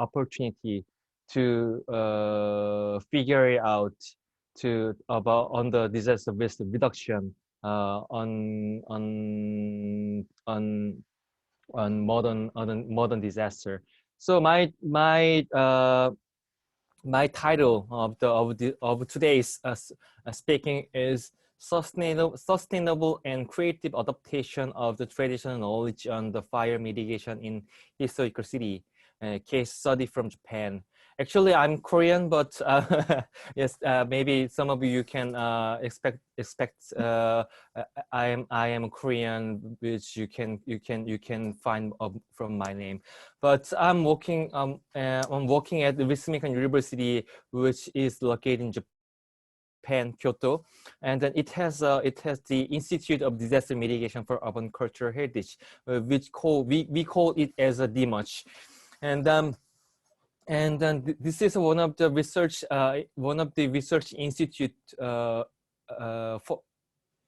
opportunity to figure it out to about on the disaster risk reduction on modern disaster. So my title of today's speaking is sustainable and creative adaptation of the traditional knowledge on the fire mitigation in historical city, case study from Japan. Actually, I'm Korean, but yes, maybe some of you can expect. I am Korean, which you can find from my name. But I'm working at the Wisconsin University, which is located in Japan, Kyoto, and then it has the Institute of Disaster Mitigation for Urban Cultural Heritage, which we call it as a DMUCH, and then this is one of the research institute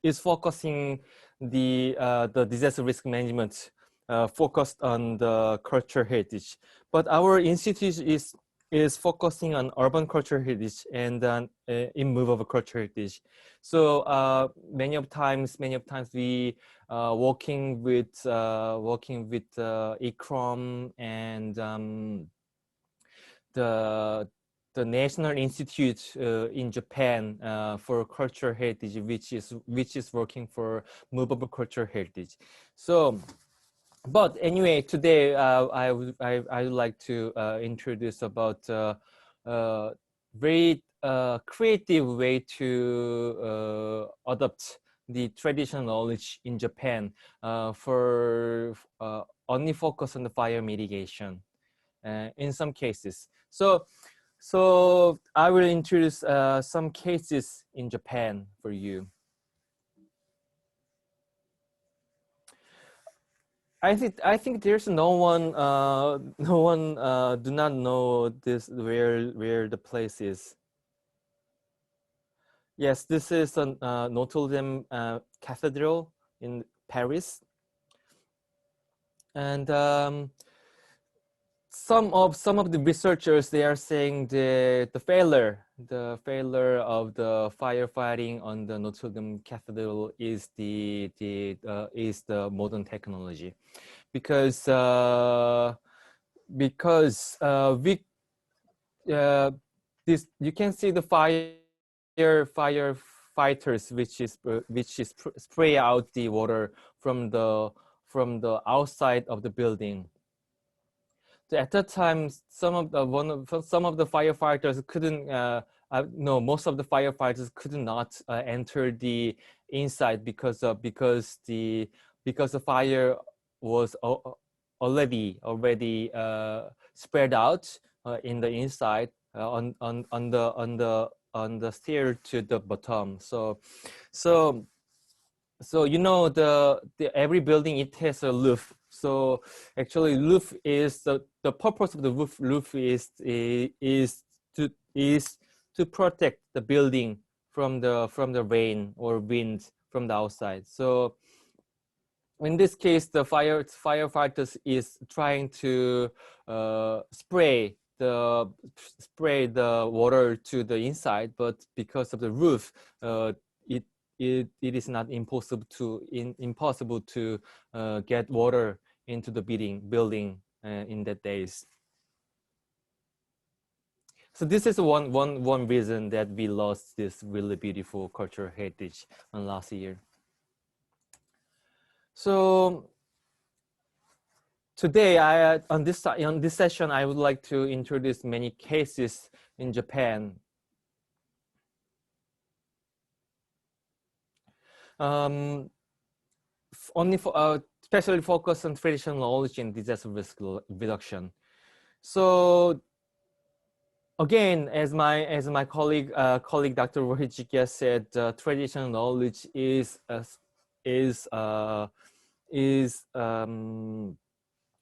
is focusing the disaster risk management focused on the cultural heritage. But our institute is focusing on urban cultural heritage and immovable cultural heritage. So many of times we working with ICROM and the National Institute in Japan for Cultural Heritage, which is working for movable cultural heritage. So, but anyway, today I would like to introduce about very creative way to adopt the traditional knowledge in Japan for only focus on the fire mitigation in some cases. So I will introduce some cases in Japan for you. I think there's no one do not know this where the place is. Yes, this is a Notre Dame Cathedral in Paris, and some of the researchers, they are saying the failure of the firefighting on the Notre Dame Cathedral is the modern technology, because this you can see the firefighters which is spray out the water from the outside of the building. So at that time, some of the firefighters couldn't. No, most of the firefighters could not enter the inside because the fire was already spread out in the inside on the stair to the bottom. So you know the every building, it has a roof. So actually, roof is the purpose of the roof is to protect the building from the rain or wind from the outside. So in this case, the firefighters is trying to spray the water to the inside, but because of the roof, it is not impossible to get water into the building in that days. So this is one reason that we lost this really beautiful cultural heritage last year. So today, on this session, I would like to introduce many cases in Japan. Only for especially focus on traditional knowledge and disaster risk reduction. So again, as my colleague Dr. Rohit said, traditional knowledge is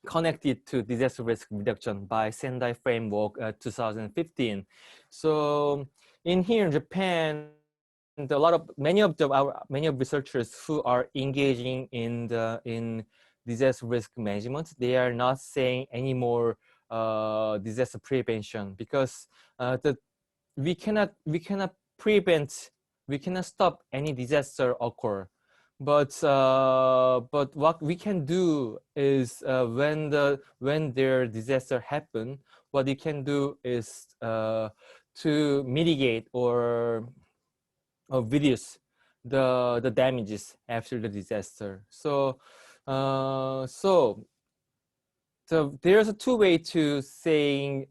connected to disaster risk reduction by Sendai Framework 2015. So in here in Japan, many of researchers who are engaging in disaster risk management, they are not saying any more disaster prevention, because we cannot stop any disaster occur, but what we can do is when their disaster happen, what you can do is to mitigate or reduce the damages after the disaster. So so there's a two way to saying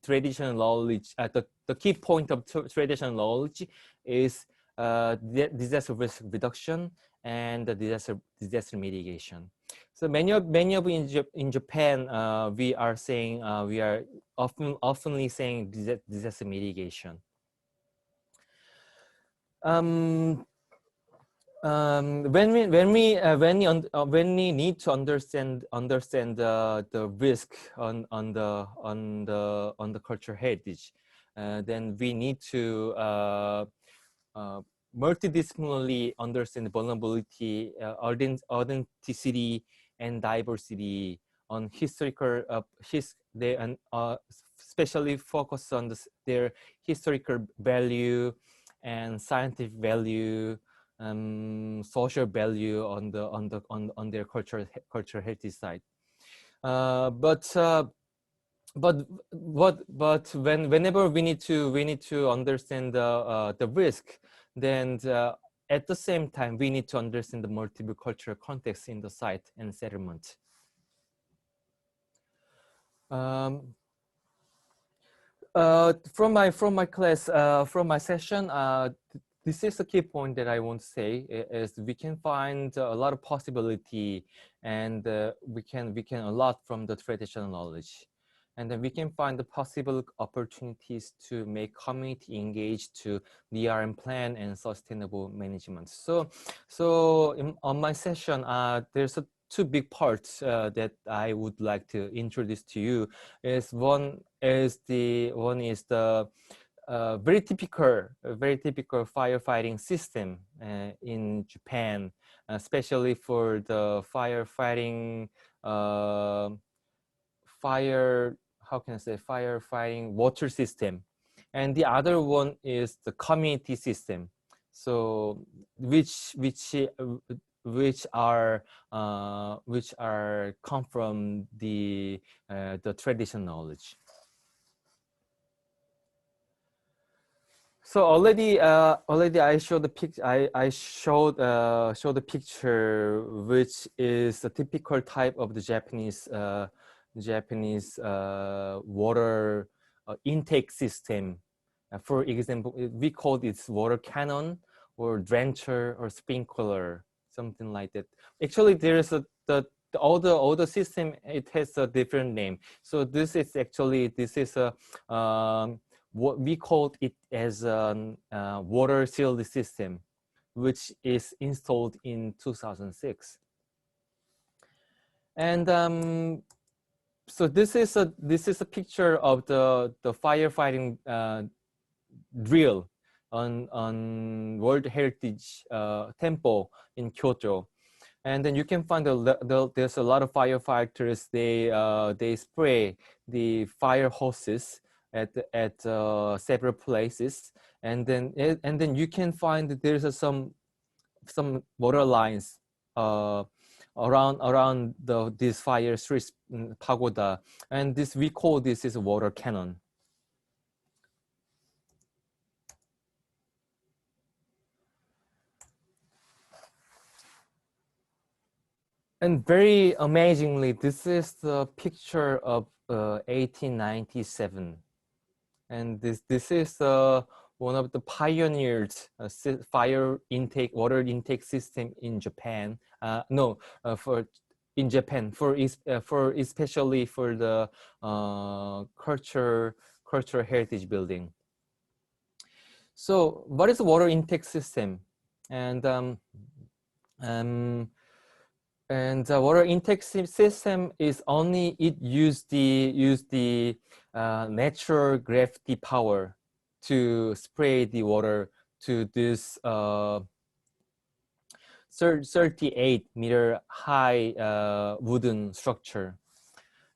traditional knowledge. The key point of traditional knowledge is disaster risk reduction and the disaster mitigation. So many of in Japan we are saying we are oftenly saying disaster mitigation. When we need to understand the risk on the cultural heritage, then we need to multidisciplinarily understand the vulnerability, authenticity, and diversity on historical and especially focus on their historical value and scientific value, social value on their cultural heritage side. But whenever we need to understand the risk, then at the same time we need to understand the multiple cultural context in the site and settlement. From my class, from my session, this is a key point that I want to say is we can find a lot of possibility, and we can a lot from the traditional knowledge, and then we can find the possible opportunities to make community engaged to DRM plan and sustainable management. So on my session, there's two big parts that I would like to introduce to you. One is the very typical firefighting system in Japan, especially for the firefighting firefighting water system, and the other one is the community system. So which are come from the traditional knowledge. So already I showed the picture. I showed the picture, which is a typical type of the Japanese water intake system. For example, we call it water cannon or drencher or sprinkler, something like that. Actually, there is all the system. It has a different name. So this is a what we called it as a water sealed system, which is installed in 2006. And so this is a picture of the firefighting drill on World Heritage Temple in Kyoto. And then you can find there's a lot of firefighters. They spray the fire hoses at several places, and then you can find that there's some water lines around these fire streets, pagoda, and we call this is a water cannon. And very amazingly, this is the picture of 1897. And this is one of the pioneers water intake system in Japan. In Japan for especially for the cultural heritage building. So what is the water intake system? And the water intake system is only use the natural gravity power to spray the water to this 38-meter high wooden structure.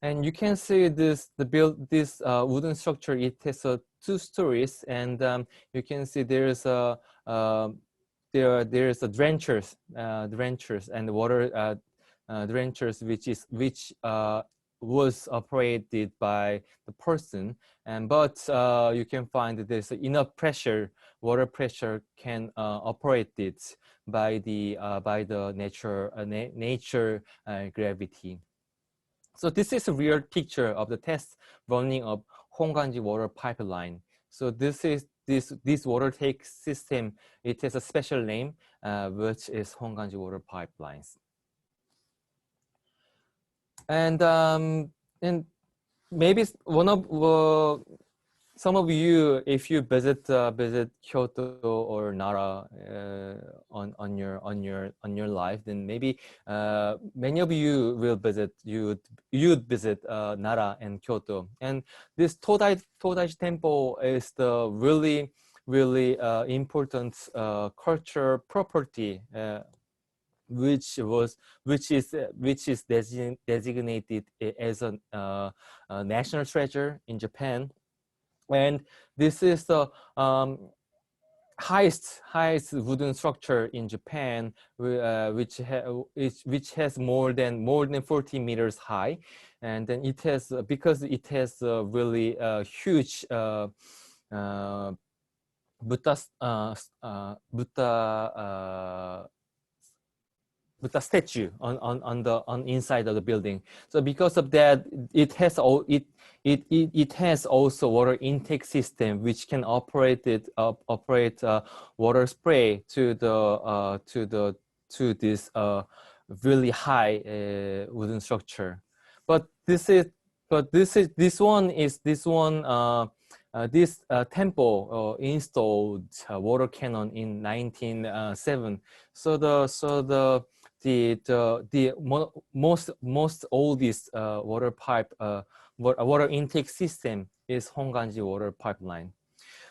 And you can see this wooden structure. It has 2 stories, and you can see there is a there's a drenchers and water drenchers which was operated by the person, and but you can find that there's enough pressure, water pressure can operate it by the nature gravity. So this is a real picture of the test running of Hongganji water pipeline. So this water take system, it has a special name, which is Hongganji water pipelines. And maybe some of you, if you visit Kyoto or Nara on your life, then maybe many of you will visit you'd visit Nara and Kyoto. And this Todaiji Temple is the really important cultural property. Which is designated as a national treasure in Japan, and this is the highest wooden structure in Japan, which has more than 40 meters high, and then it has because it has a really huge Buddha statue on inside of the building. So because of that, it has also water intake system which can operate water spray to this really high wooden structure. But this temple installed water cannon in 1907. So the most oldest water intake system is Hongganji water pipeline.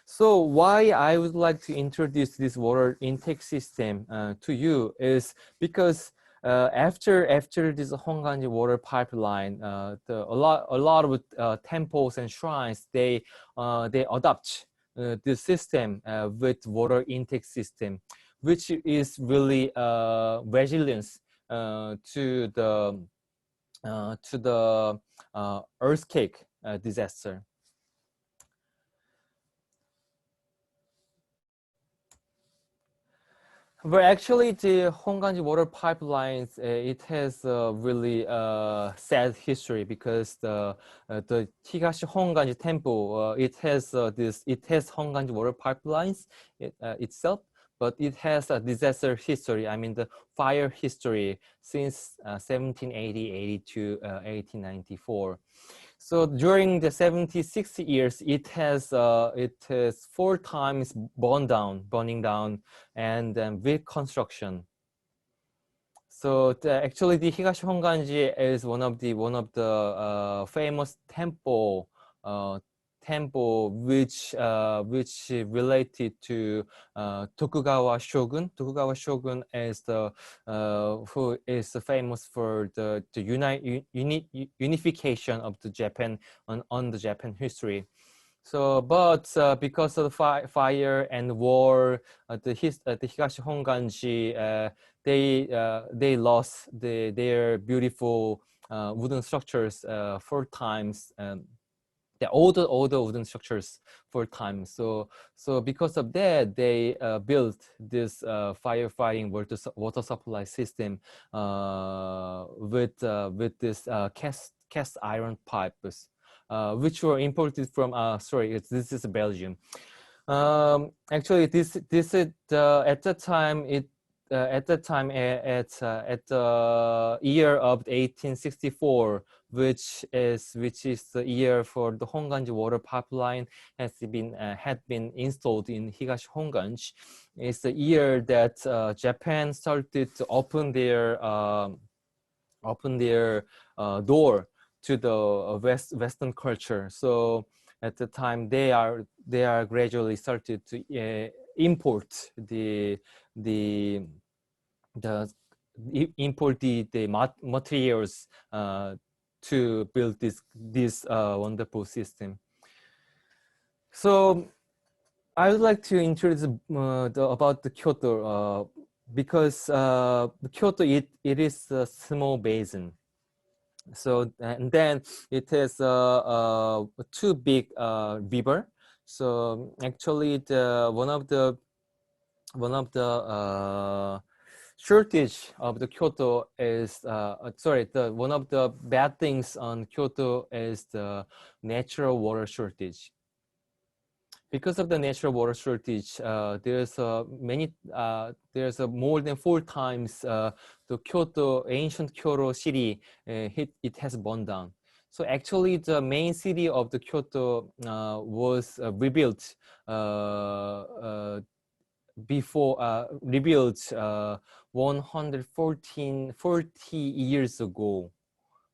So why I would like to introduce this water intake system to you is because after this Hongganji water pipeline, a lot of temples and shrines they adopt the system with water intake system, which is really resilience to the earthquake disaster. But actually, the Hongganji water pipelines, it has a really sad history because the Higashi Hongganji temple, it has Hongganji water pipelines itself, but it has a disaster history. I mean, the fire history since 1780 to 1894. So during the 76 years, it has 4 times burning down, and then reconstruction. So actually, the Higashi Hongganji is one of the famous temple which related to Tokugawa Shogun. Tokugawa Shogun is who is famous for the unification of the Japan on the Japan history. So, but because of the fire and war, the Higashi Hongganji they lost their beautiful wooden structures 4 times. The older wooden structures 4 times. So because of that, they built this firefighting water supply system with this cast iron pipes, which were imported from this is Belgium. Actually, this is at the time at the year of 1864, which is the year for the Hongganji water pipeline had been installed in Higashi Hongganji. It's the year that Japan started to open their door to the Western culture. So at the time, they are gradually started to import the materials to build this wonderful system. So I would like to introduce about the Kyoto because Kyoto it is a small basin. So and then it has two big river. So actually, one of the shortage of the Kyoto is one of the bad things on Kyoto is the natural water shortage. Because of the natural water shortage, there's more than 4 times the ancient Kyoto city it has burned down. So actually, the main city of the Kyoto was rebuilt rebuilt 40 years ago.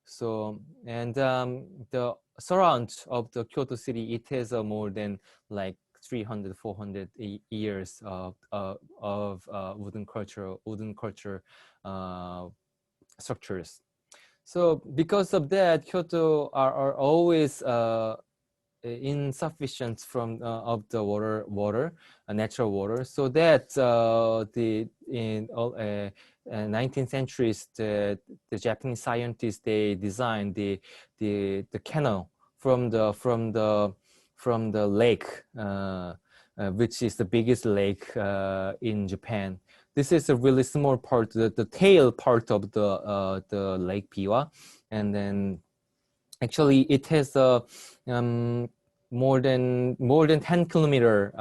So, and the surround of the Kyoto city, it has more than like 300, 400 years of wooden culture structures. So because of that, Kyoto are always insufficient from of the water natural water, so that in 19th centuries the Japanese scientists they designed the canal from the lake which is the biggest lake in Japan. This is a really small part, the tail part of the Lake Biwa, and then actually it has a more than 10-kilometer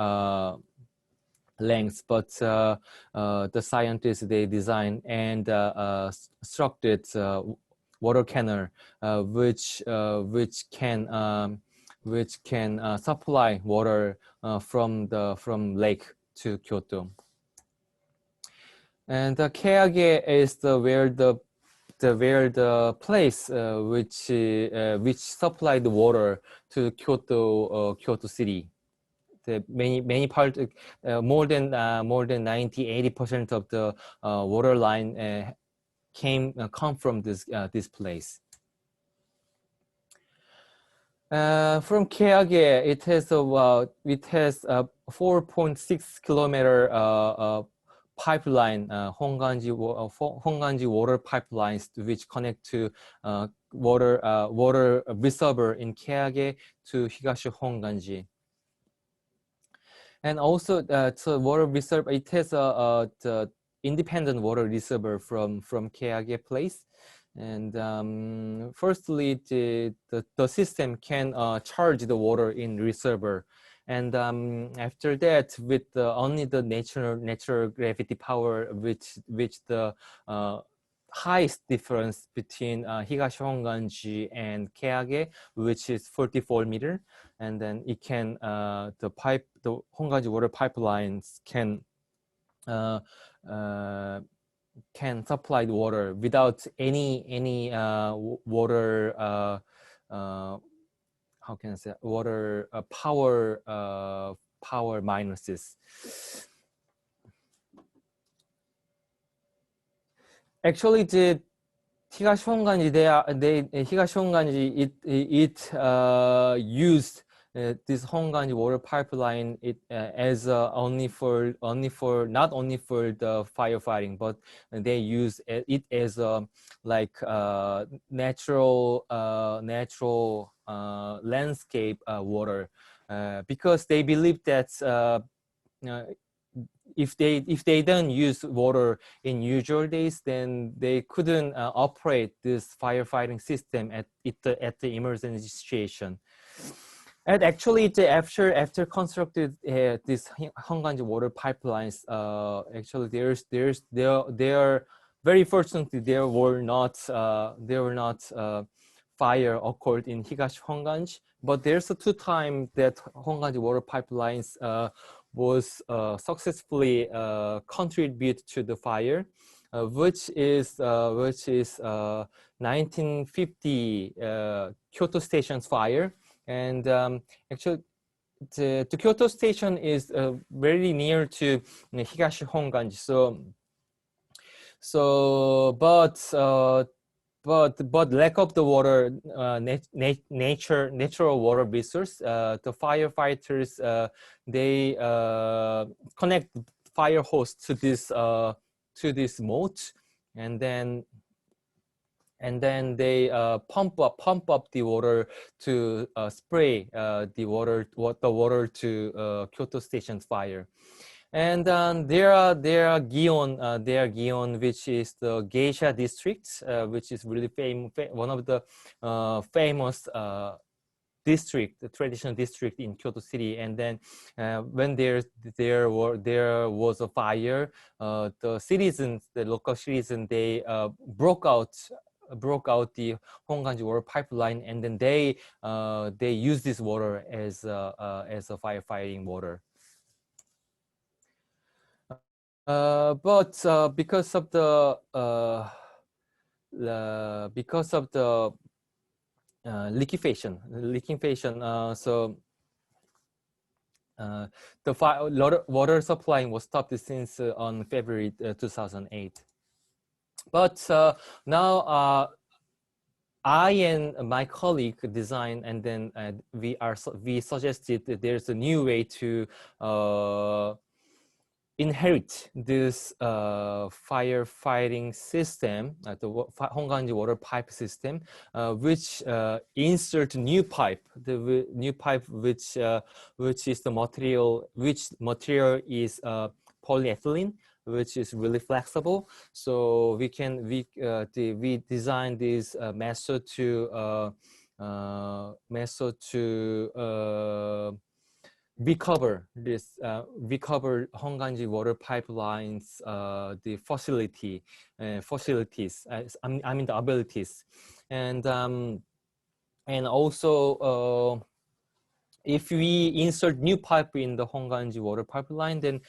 length, but the scientists they designed and constructed water canal which can supply water from lake to Kyoto. And Keage is where the place which supplied the water to Kyoto city. The many part more than 90-80% of the water line come from this place. From Keage, it has a 4.6 kilometer pipeline, Honganji water pipelines, which connect to water reservoir in Keage to Higashi Honganji. And also the water reservoir, it has the independent water reservoir from Keage place. And firstly, the system can charge the water in reservoir. And after that, with only the natural gravity power, which the highest difference between Higashi Honganji and Keage, which is 44 meters, and then it can the Honganji water pipelines can supply the water without any water how can I say water power minuses. Actually, the Higashi Honganji it used this Honganji water pipeline as only for not only for the firefighting, but they use it as like natural landscape water because they believe that if they don't use water in usual days, then they couldn't operate this firefighting system at the emergency situation. And actually, after constructed this Honganji water pipelines, actually they are very fortunately there were not fire occurred in Higashi Honganji, but there's a 2 times that Honganji water pipelines was successfully contribute to the fire, which is 1950 Kyoto Station's fire. And actually, the Kyoto Station is very near to Higashi Honganji. but lack of the water, natural water resource, the firefighters they connect fire hose to this moat, and then they pump up the water to spray the water to Kyoto Station's fire. And there are Gion, which is the geisha district, which is really one of the famous district, the traditional district in Kyoto City. And then when there was a fire, the local citizens, they broke out the Honganji water pipeline, and then they use this water as a firefighting water. But because of the liquefaction, so the water supply was stopped since on February 2008. But now I and my colleague designed, and then we suggested that there's a new way to inherit this firefighting system, the Honganji water pipe system, which insert new pipe, the new pipe which is the material, which material is polyethylene, which is really flexible. So we designed this method to recover Honganji water pipelines, the facilities, I mean the abilities, and also if we insert new pipe in the Honganji water pipeline, then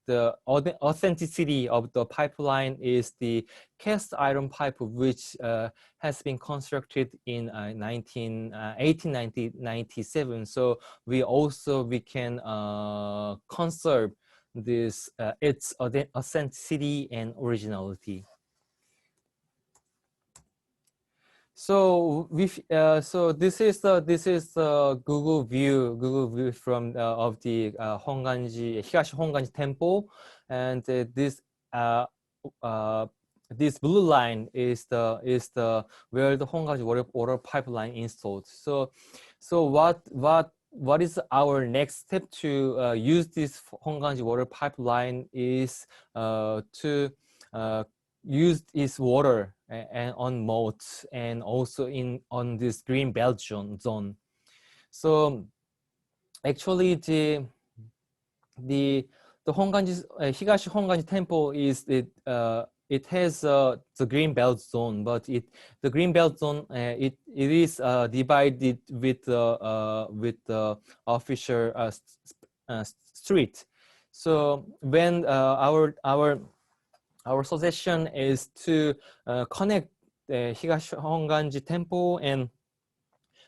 the authenticity of the pipeline is the cast iron pipe, which has been constructed in 1897. So we can conserve this its authenticity and originality. So this is the Google view from of the Higashi Honganji Temple, and this blue line is the where the Honganji water pipeline installed. So what is our next step to use this Honganji water pipeline is to use this water and on moats, and also on this green belt zone. So actually the Higashi Honganji Temple is it has the green belt zone, but the green belt zone it is divided with the official street. So when our suggestion is to connect the Higashi Honganji Temple and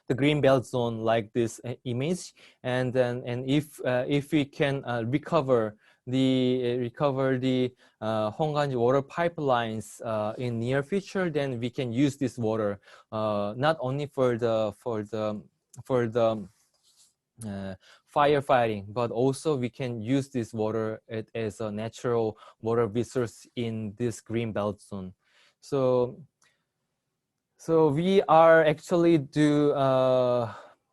the green belt zone like this image, and if we can recover the Honganji water pipelines in near future, then we can use this water not only for the firefighting, but also we can use this water as a natural water resource in this green belt zone. So we are actually do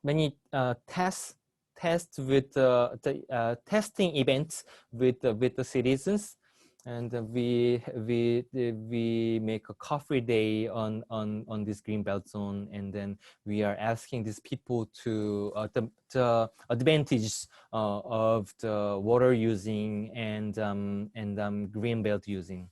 many tests with the testing events with the citizens, and we make a coffee day on this green belt zone, and then we are asking these people to the advantages of the water using and green belt using.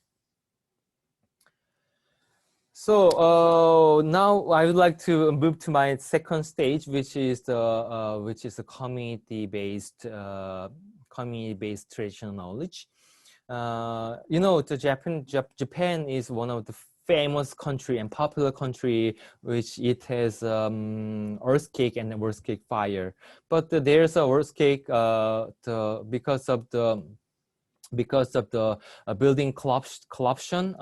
So now I would like to move to my second stage, which is the community-based traditional knowledge. Japan is one of the famous country and popular country, which it has earthquake and earthquake fire. But there's a earthquake because of the because of the building collapsion,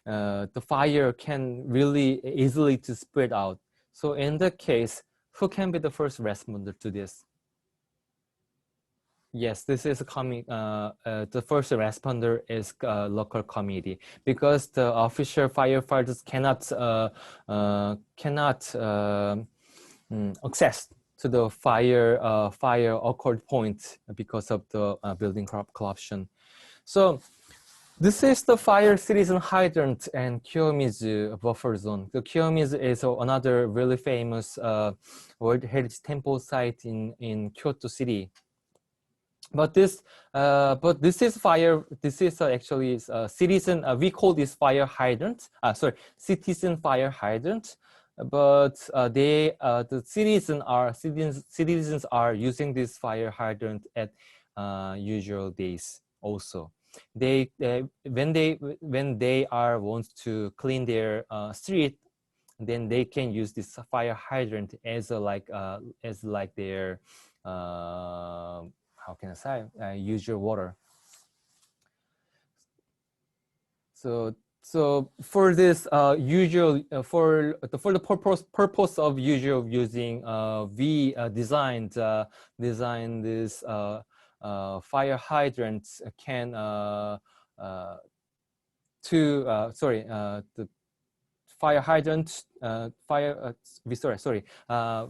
the fire can really easily to spread out. So in that case, who can be the first responder to this? Yes, this is coming. The first responder is local committee, because the official firefighters cannot access to the fire occurred point because of the building collapsion. So this is the fire citizen hydrant and Kiyomizu buffer zone. The Kiyomizu is another really famous World Heritage Temple site in Kyoto City. But this is fire. This is actually citizen. We call this fire hydrant. Citizen fire hydrant. But the citizens are using this fire hydrant at usual days also. When they are want to clean their street, then they can use this fire hydrant as their how can I say, usual water. So for this usual for the purpose of usual using, we designed this fire hydrants can the fire hydrant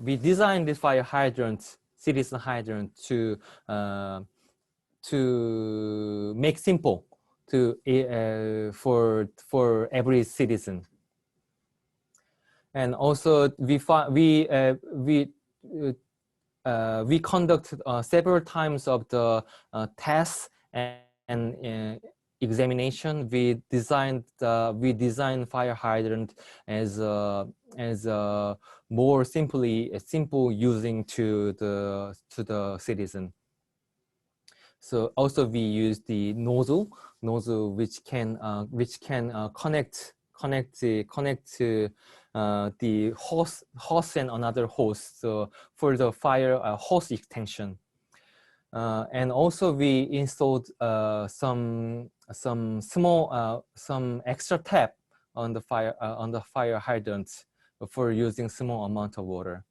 we designed this fire hydrant, citizen hydrant, to make simple to for every citizen. And also we conduct several times of the tests and examination. We designed fire hydrant as more simple using to the citizen. So also we use the nozzle which can connect to the hose and another hose. So for the fire hose extension. And also we installed some small some extra tap on the fire hydrant for using small amount of water.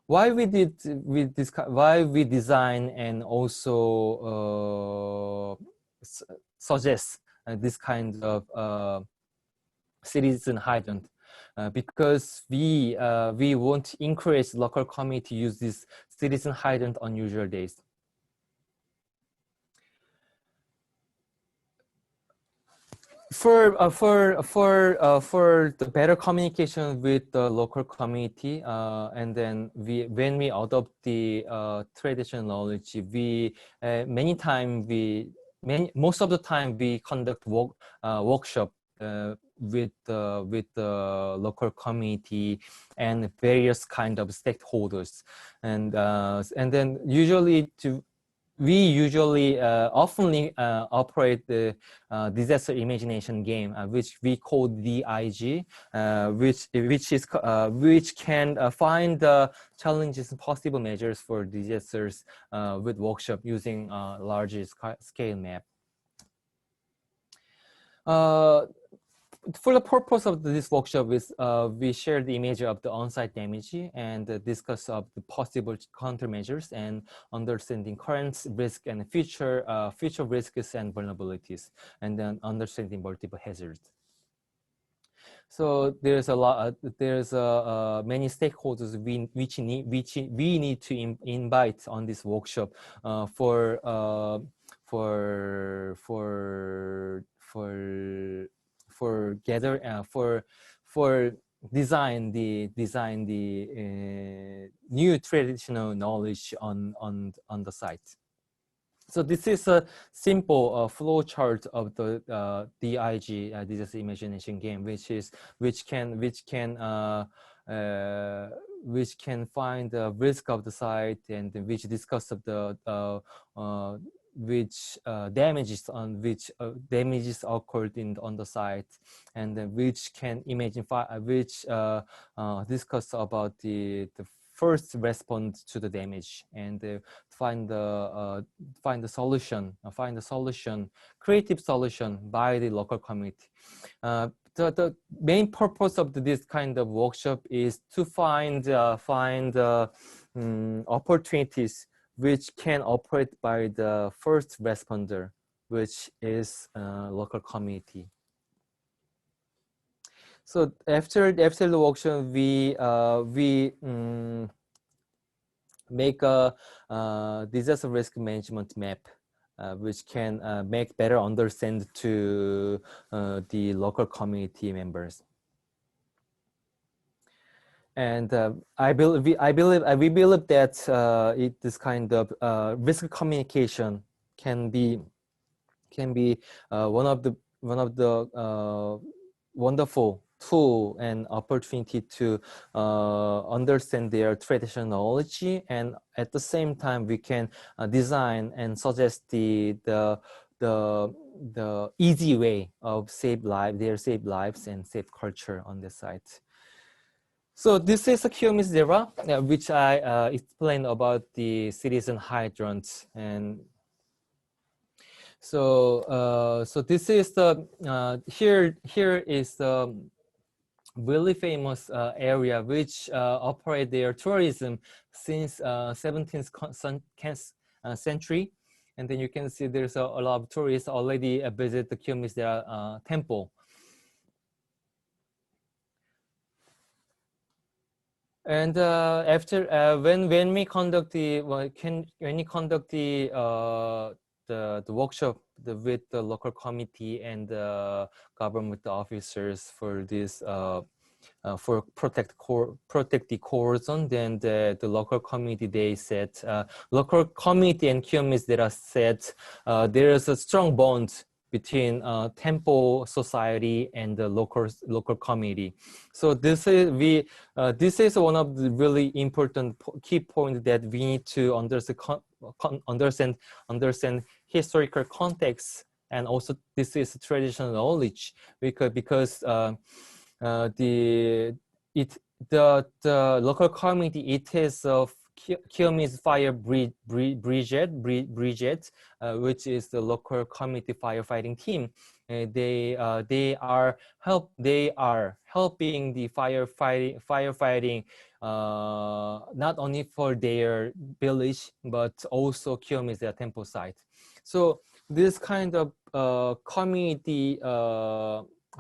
Why we design and also suggest this kind of citizen hydrant, because we want to encourage local community to use this citizen hydrant on usual days. For the better communication with the local community, and then when we adopt the traditional knowledge, most of the time we conduct workshop with the local community and various kind of stakeholders, and then we usually often operate the disaster imagination game, which we call DIG, which can find the challenges and possible measures for disasters with workshop using large scale map. For the purpose of this workshop, we share the image of the on-site damage and discuss of the possible countermeasures and understanding current risk and future risks and vulnerabilities, and then understanding multiple hazards. So there's many stakeholders which we need to invite on this workshop for design the new traditional knowledge on the site. So this is a simple flow chart of the DIG, disaster imagination game, which can find the risk of the site, and which discuss of the which damages occurred on the site, and which can imagine discuss about the first respond to the damage and find the solution, creative solution by the local community. The main purpose of this kind of workshop is to find opportunities which can operate by the first responder, which is local community. So after the workshop, we make a disaster risk management map, which can make better understand to the local community members. And we believe that this kind of risk communication can be one of the wonderful tool and opportunity to understand their traditional knowledge, and at the same time we can design and suggest the easy way of save lives and save culture on the site. So this is a QMS Zera, which I explained about the citizen hydrants. And so so this is the here is the really famous area which operate their tourism since 17th century. And then you can see there's a lot of tourists already visit the QMS Zera temple. And after when we conduct the workshop with the local committee and government officers for this for protect the cordon, then the local committee, they said local committee and QMS Zera said there is a strong bond between temple society and the local community. So this is one of the really important key points that we need to understand historical context, and also this is traditional knowledge because the local community, it is of QMS Fire Brigade, which is the local community firefighting team. They are helping the firefighting not only for their village but also QMS Zera temple site. So this kind of community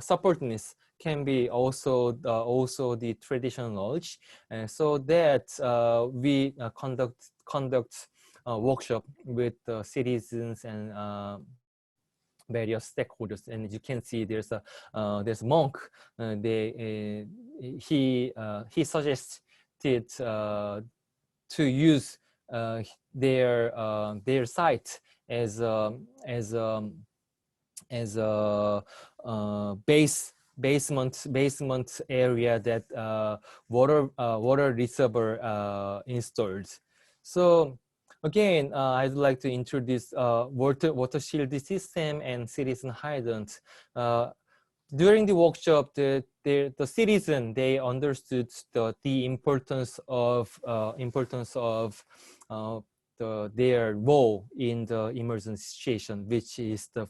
supportness can be also the traditional knowledge, so that we conduct workshop with citizens and various stakeholders. And you can see there's a monk. He suggested to use their site as a basement area that water reservoir installed. So again, I'd like to introduce water shield system and citizen hydrant. During the workshop, the citizen, they understood the importance of their role in the emergency situation, which is the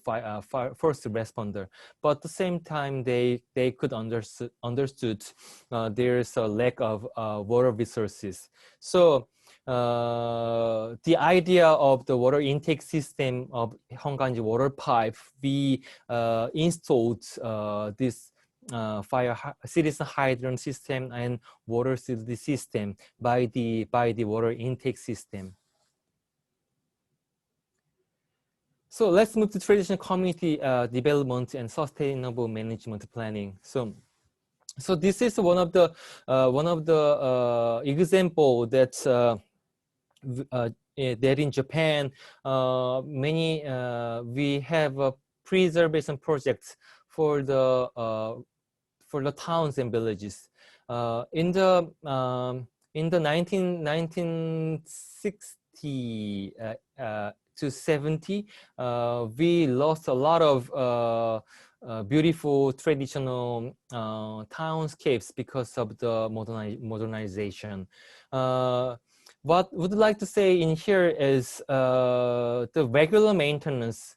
first responder. But at the same time, they could understood there's a lack of water resources. So the idea of the water intake system of Honganji water pipe, we installed this citizen hydrant system and water facility system by the water intake system. So let's move to traditional community development and sustainable management planning. So this is one of the example that that in Japan we have preservation projects for the towns and villages. In the 1960 to 70, we lost a lot of beautiful traditional townscapes because of the modernization. What would like to say in here is the regular maintenance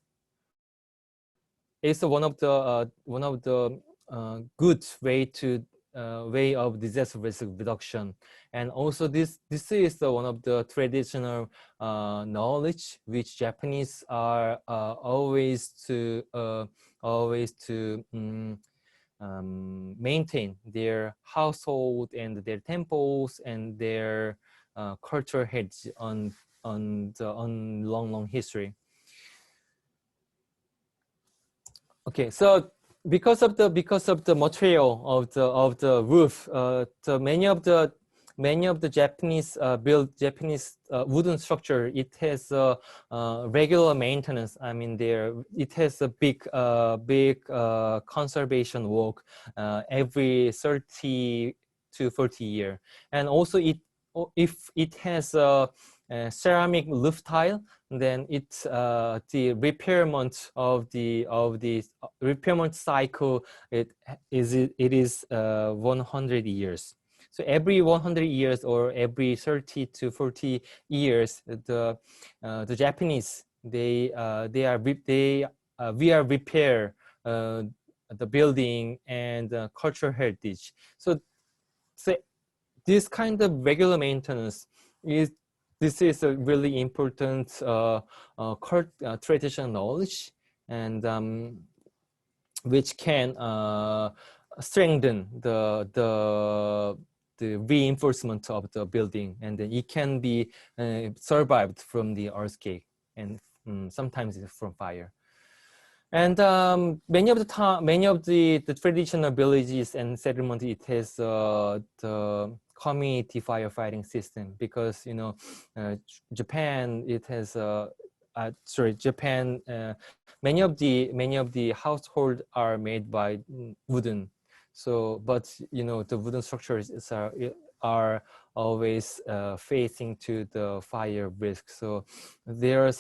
is one of the good way of disaster risk reduction, and also this is one of the traditional knowledge which Japanese are always to maintain their household and their temples and their cultural heritage on long history. Okay, so because of the material of the roof, many of the Japanese Japanese wooden structure, it has regular maintenance. I mean, it has a big conservation work every 30 to 40 years, and also if it has a ceramic roof tile, then it's the repairment of the repairment cycle. It is 100 years. So every 100 years or every 30 to 40 years, the Japanese we are repair the building and cultural heritage. So this kind of regular maintenance is a really important traditional knowledge, and which can strengthen the reinforcement of the building, and then it can be survived from the earthquake and sometimes from fire. And many of the traditional villages and settlements, it has the community firefighting system, because Japan, it has Japan, many of the households are made by wooden. So, but the wooden structures are always facing to the fire risk. So there are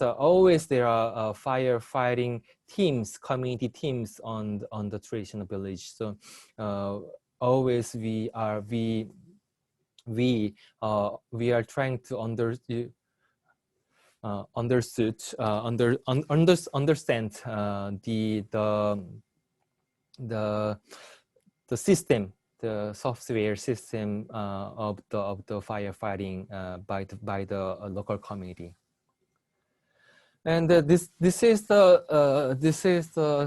firefighting teams, community teams on the traditional village. So always we are trying to understand the system, the software system of the firefighting by the local community. And this is the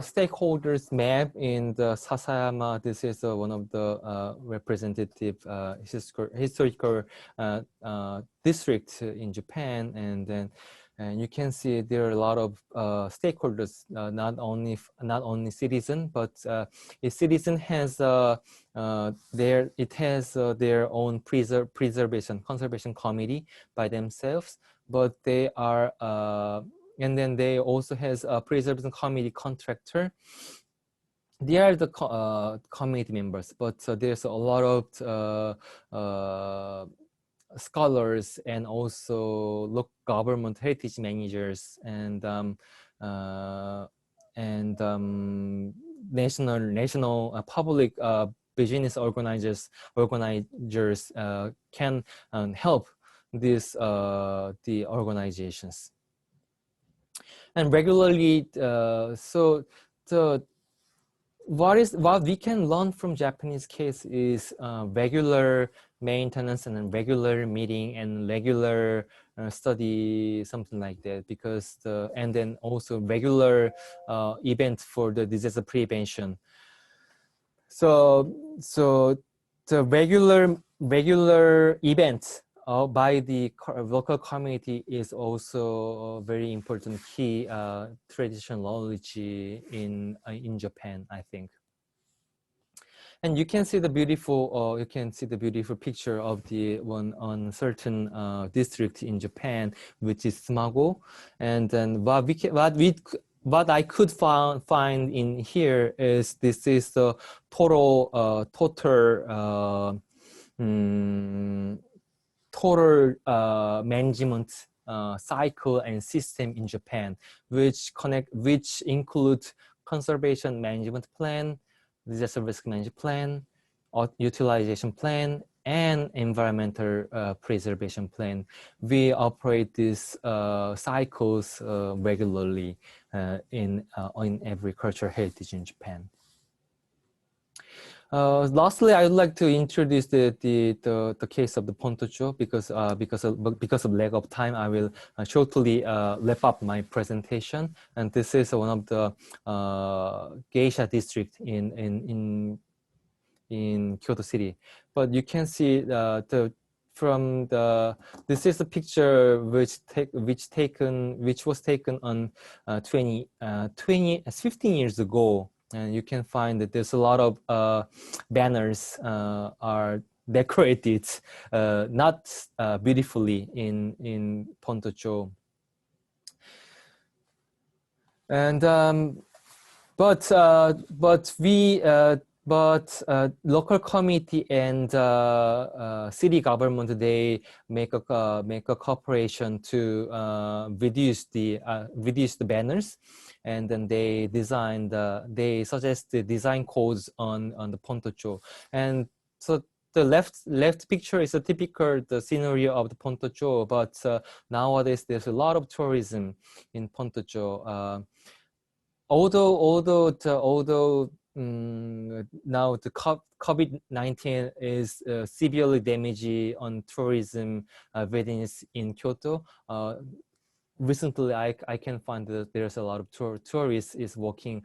stakeholders map in the Sasayama. This is one of the representative historical districts in Japan, and then you can see there are a lot of stakeholders, not only citizen, but a citizen has their own conservation committee by themselves, but they are and then they also has a preservation committee contractor. They are the committee members, but there's a lot of scholars and also local government heritage managers and national public business organizers can help these the organizations. And regularly, what we can learn from Japanese case is regular maintenance and regular meeting and regular study, something like that, because and then also regular event for the disaster prevention. So the regular events by the local community is also a very important key traditional knowledge in Japan, I think. And you can see the beautiful picture of the one on certain district in Japan, which is Tsumago. And then what I could find in here is this is the total management cycle and system in Japan, which includes conservation management plan, disaster risk management plan, utilization plan, and environmental preservation plan. We operate these cycles regularly in every cultural heritage in Japan. Lastly, I would like to introduce the case of the Pontocho because of lack of time, I will shortly wrap up my presentation. And this is one of the geisha district in Kyoto City. But you can see this is a picture which was taken on 15 years ago. And you can find that there's a lot of banners are decorated not beautifully in Pontocho. And local committee and city government, they make a cooperation to reduce the banners, and then they suggest the design codes on the Pontocho. And so the left picture is a typical scenery of the Pontocho, but nowadays there's a lot of tourism in Pontocho. Although now the COVID-19 is severely damaging on tourism readiness in Kyoto. Recently, I can find that there's a lot of tourists is walking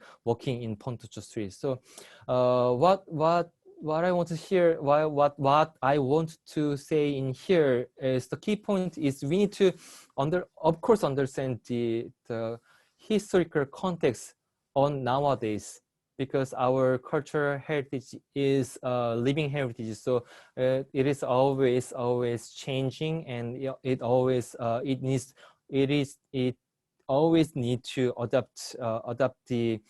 in Pontocho street. So, what I want to hear, what I want to say in here is the key point is we need to of course understand the historical context on nowadays, because our cultural heritage is living heritage. So it is always changing, and it always need to adapt the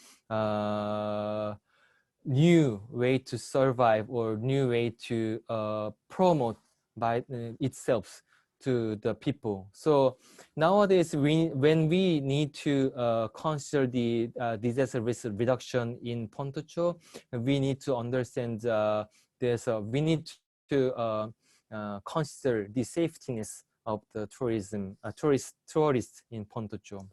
new way to survive or new way to promote by itself to the people. So nowadays, when we need to consider the disaster risk reduction in Pontocho, we need to understand we need to consider the safetiness of the tourists in Pontocho.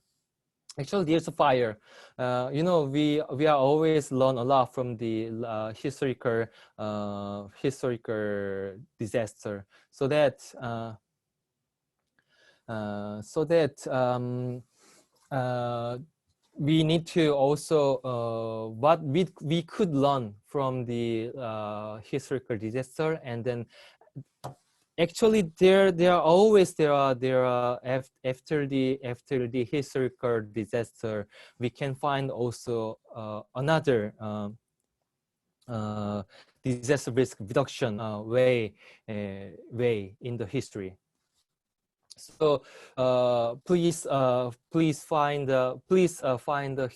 Actually, there's a fire. We are always learn a lot from the historical disaster, so that we need to also what we could learn from the historical disaster. And then actually there are after the historical disaster, we can find also another disaster risk reduction way in the history. So please find the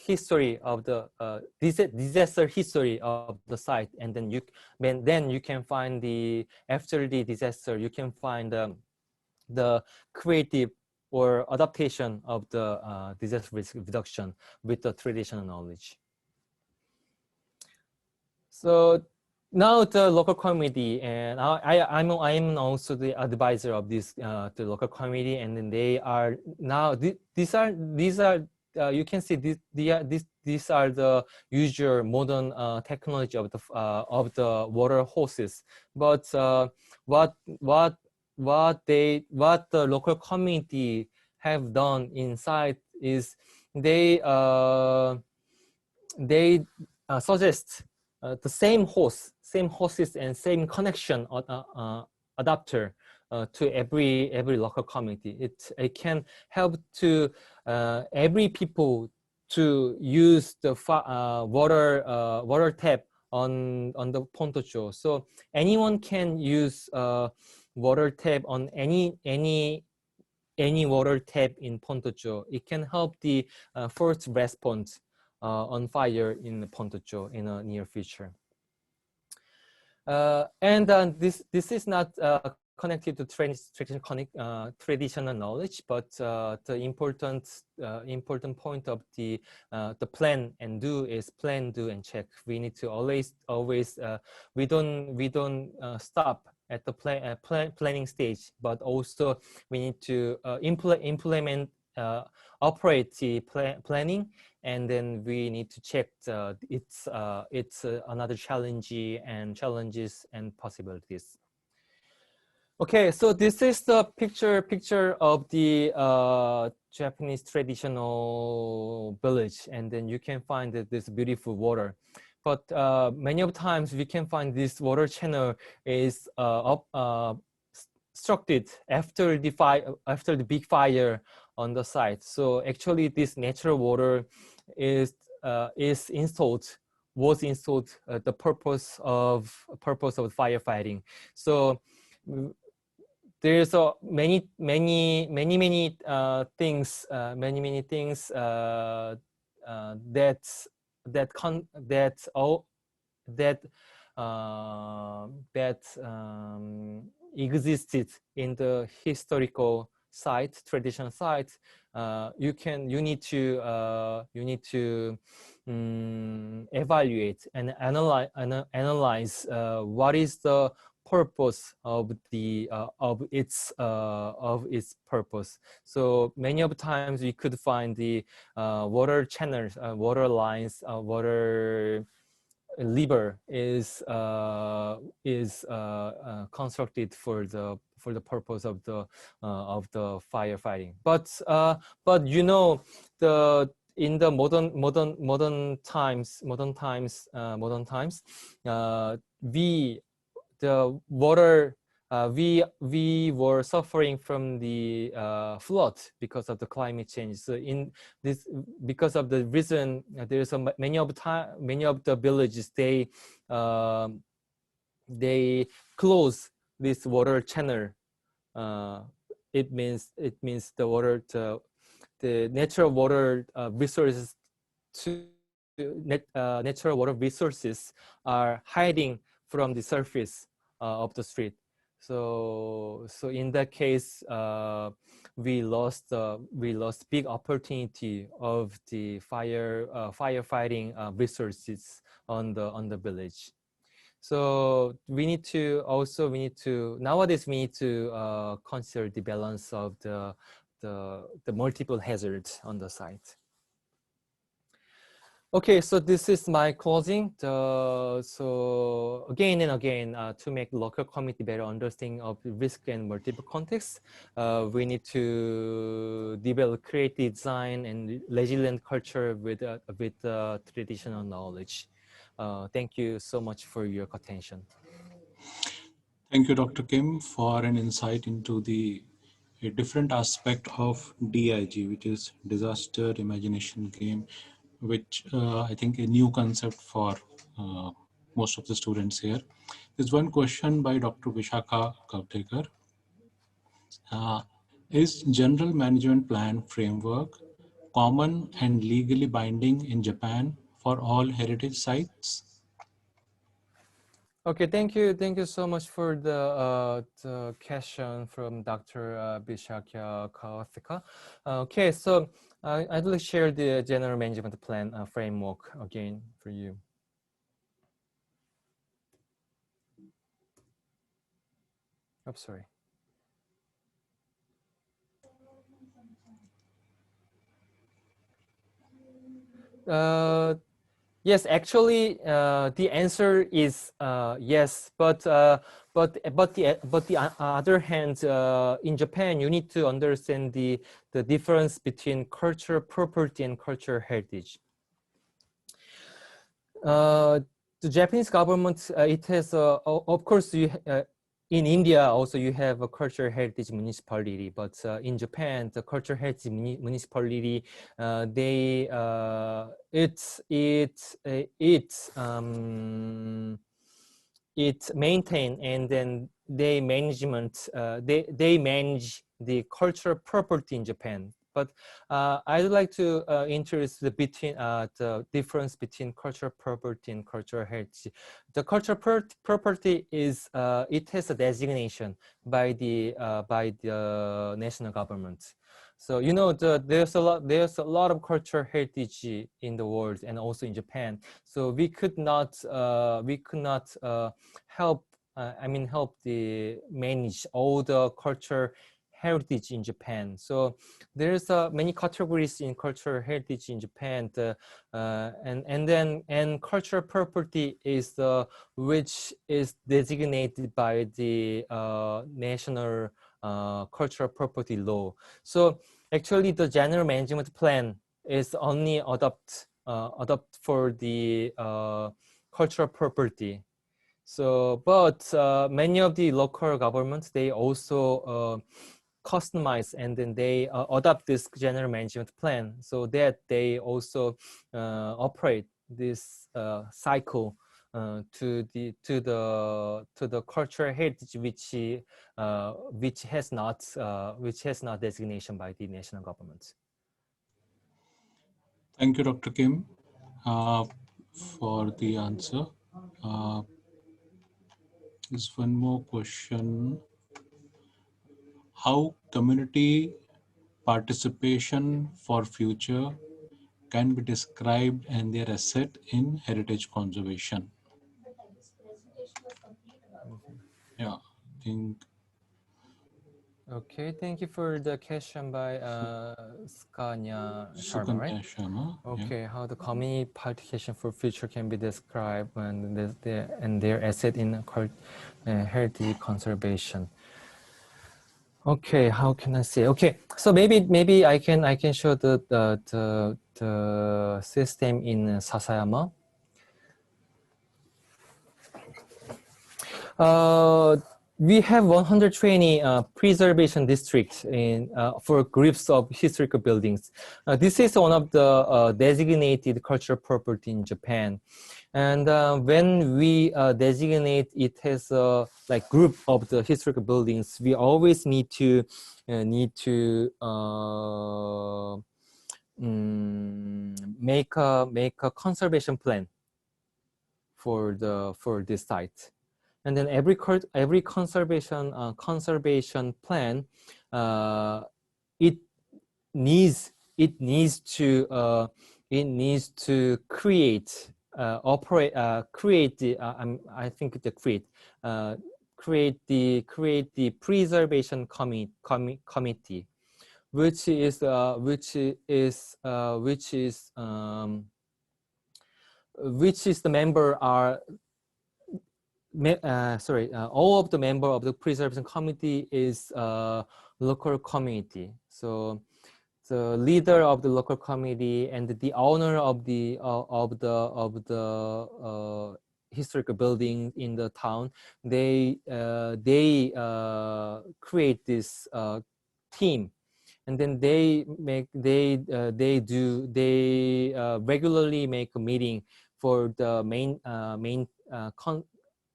history of the disaster history of the site, and then you can find after the disaster, you can find the creative or adaptation of the disaster risk reduction with the traditional knowledge. So now the local committee, and I'm also the advisor of this the local committee, and then they are now these are you can see these are the usual modern technology of the water hoses. But what the local community have done inside is they suggest the same hoses and same connection adapter to every local community. It can help to every people to use the water tap on the Pontocho. So anyone can use water tap on any water tap in Pontocho. It can help the first response on fire in Pontocho in a near future. And this is not connected to traditional knowledge, but the important point of the plan and do is plan, do, and check. We need to always we don't stop at the planning stage, but also we need to implement operate the planning, and then we need to check its another challenges and possibilities. Okay, so this is the picture of the Japanese traditional village, and then you can find this beautiful water. But many of times we can find this water channel is obstructed after the big fire on the site. So actually, this natural water was installed the purpose of firefighting. So there's many things that existed in the historical site, traditional site. You need to evaluate and analyze what is the purpose of its purpose. So many of times we could find the water channels, water lines, water lever is constructed for the purpose of the firefighting. But you know, in the modern times, we were suffering from the flood because of the climate change. So in this, because of the reason, there's many of the villages they close this water channel. It means the natural water resources natural water resources are hiding from the surface of the street. So in that case, we lost big opportunity of the firefighting resources on the village. So nowadays we need to consider the balance of the multiple hazards on the site. Okay, so this is my closing. So again and again, to make local community better understanding of risk and multiple contexts, we need to develop creative design and resilient culture with traditional knowledge. Thank you so much for your attention. Thank you, Dr. Kim, for an insight into a different aspect of DIG, which is Disaster Imagination Game, which I think a new concept for most of the students here. There's one question by Dr. Vishakha Kautekar. Is General Management Plan framework common and legally binding in Japan for all heritage sites? Okay, thank you so much for the question from Dr. Vishakha Kautekar. Okay, so I'd like to share the General Management Plan framework again for you. Oh, sorry. Yes, actually, the answer is yes, but the other hand, in Japan, you need to understand the difference between cultural property and cultural heritage. The Japanese government, it has, of course, in India also you have a cultural heritage municipality, but in Japan the cultural heritage municipality it maintain, and then they manage the cultural property in Japan. But I would like to introduce the difference between cultural property and cultural heritage. The cultural property is it has a designation by the national government. So you know there's a lot of cultural heritage in the world and also in Japan. So we could not help help the manage all the culture heritage in Japan. So there's many categories in cultural heritage in Japan. And cultural property is which is designated by the national cultural property law. So actually the general management plan is only adopt for the cultural property. So, but many of the local governments, they also customize and then they adopt this general management plan so that they also operate this cycle to the cultural heritage which has not designation by the national government. Thank you, Dr. Kim, for the answer. There's one more question. How community participation for future can be described and their asset in heritage conservation? Yeah, I think. Okay, thank you for the question by Skanya Sharma, right? Sukanya Sharma. Okay, Yeah. how the community participation for future can be described and their asset in heritage conservation. Okay, how can I say? Okay, so maybe I can show the system in Sasayama. We have 120 preservation districts for groups of historical buildings. This is one of the designated cultural property in Japan. And when we designate it as a group of the historical buildings, we always need to make a conservation plan for this site. And then every conservation plan, it needs to create create the preservation committee, which is the member are. All of the member of the preservation committee is local community. So the leader of the local committee and the owner of the historical building in the town, they create this team, and then they regularly make a meeting for the main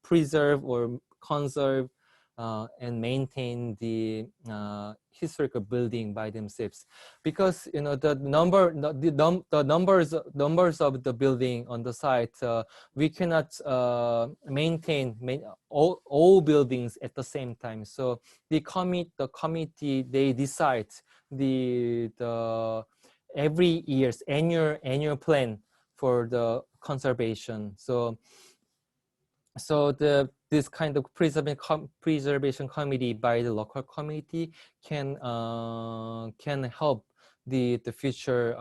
preserve or conserve and maintain the historical building by themselves, because the numbers of the building on the site, we cannot maintain all buildings at the same time. So the committee, they decide the every year's annual plan for the conservation. So this kind of preservation committee by the local community can help the future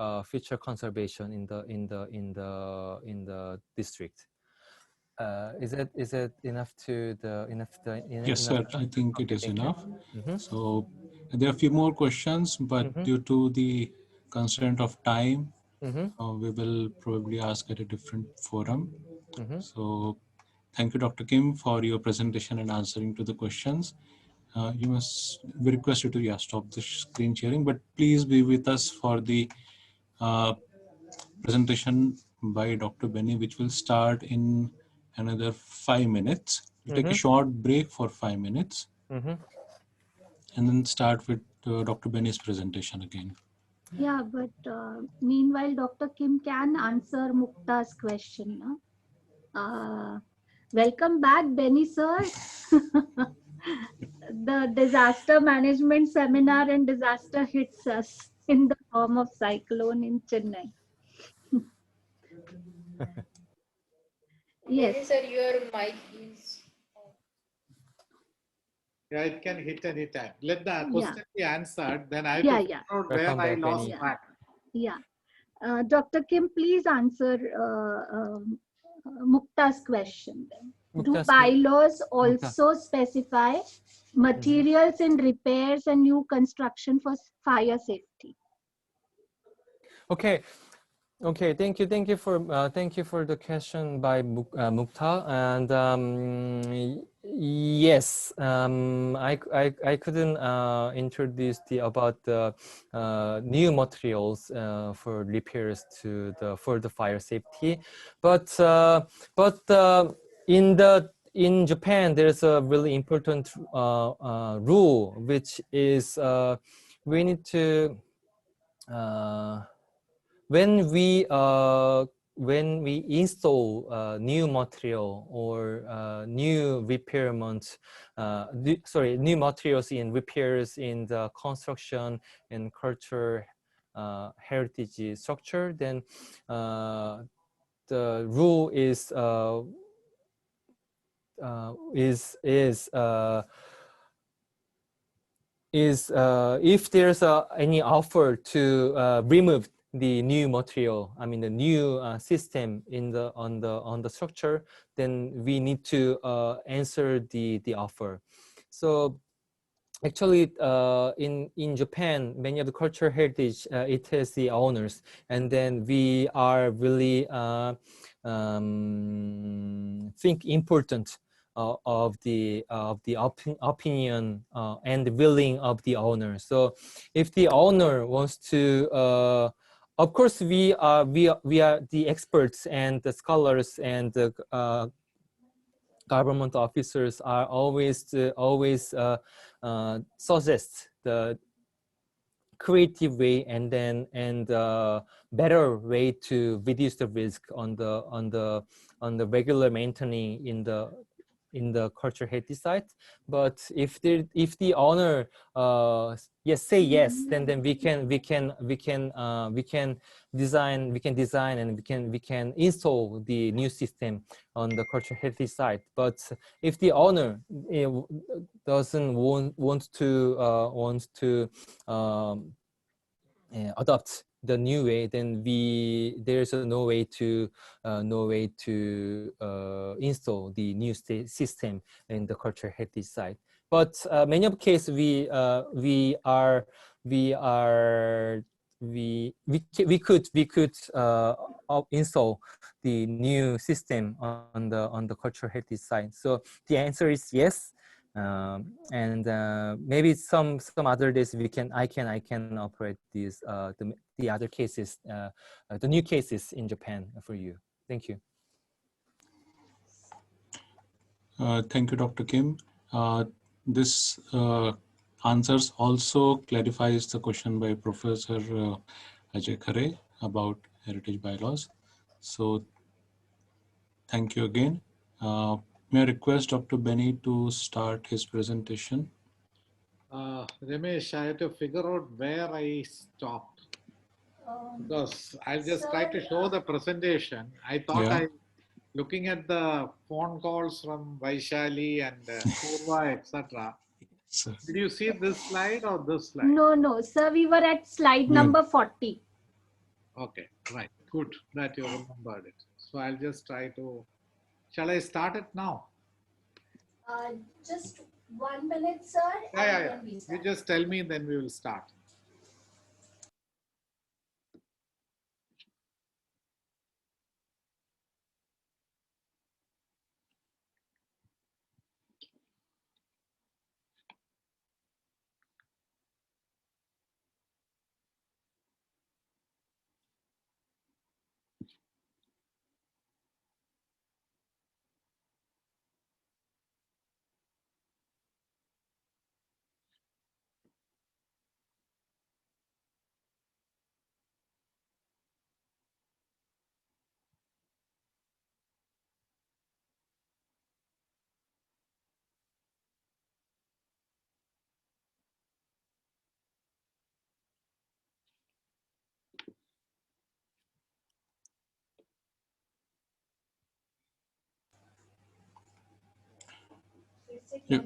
conservation in the district. Is it enough to Yes, sir. I think it is enough. Mm-hmm. So there are a few more questions, but due to the constraint of time, we will probably ask at a different forum. So thank you, Dr. Kim, for your presentation and answering to the questions. We request you to stop the screen sharing, but please be with us for the presentation by Dr. Benny, which will start in another 5 minutes. We'll take a short break for 5 minutes and then start with Dr. Benny's presentation again. Yeah, but meanwhile, Dr. Kim can answer Mukta's question. No? Welcome back, Benny sir. The disaster management seminar and disaster hits us in the form of cyclone in Chennai. Benny Yes. sir, your mic is on. Yeah, it can hit any time. Let the Yeah. question be answered, then I have Yeah, to yeah, figure out where Welcome I back, lost Benny. yeah, track. yeah. Dr. Kim, please answer Mukta's question. Then. Do Mukta's bylaws Mukta. also specify materials in repairs and new construction for fire safety? Okay. Okay, thank you for the question by Mukta, and yes, I couldn't introduce about the new materials for repairs for the fire safety, but in Japan there's a really important rule, which is we need to. When we install new material or new new materials in repairs in the construction and culture heritage structure, then the rule is if there's any offer to remove the new material, I mean the new system on the structure, then we need to answer the offer. So actually, in Japan, many of the cultural heritage it has the owners, and then we are really think important of the opinion and the willing of the owner. So if the owner wants to of course we are the experts and the scholars and the government officers are always suggest the creative way and better way to reduce the risk on the regular maintaining in the culture heritage site. But if the owner say yes, then we can design and we can install the new system on the culture heritage site. But if the owner doesn't want to adopt the new way, then there's no way to install the new system in the cultural heritage site. But many of cases we could install the new system on the cultural heritage site. So the answer is yes. And maybe some other days I can operate these the other cases, the new cases in Japan for you. Thank you. Thank you, Dr. Kim. This answers also clarifies the question by Professor Ajay Khare about heritage bylaws. So thank you again. May I request Dr. Benny to start his presentation? Ramesh, I have to figure out where I stopped, because I'll just try to show the presentation. I thought Yeah. looking at the phone calls from Vaishali and Purva, etc. So, Did you see this slide or this slide? No, sir, we were at slide yeah. number 40. Okay, right. Good that you remembered it. So I'll just try to. Shall I start it now? Just 1 minute, sir. Yeah. You just tell me, then we will start. Yeah.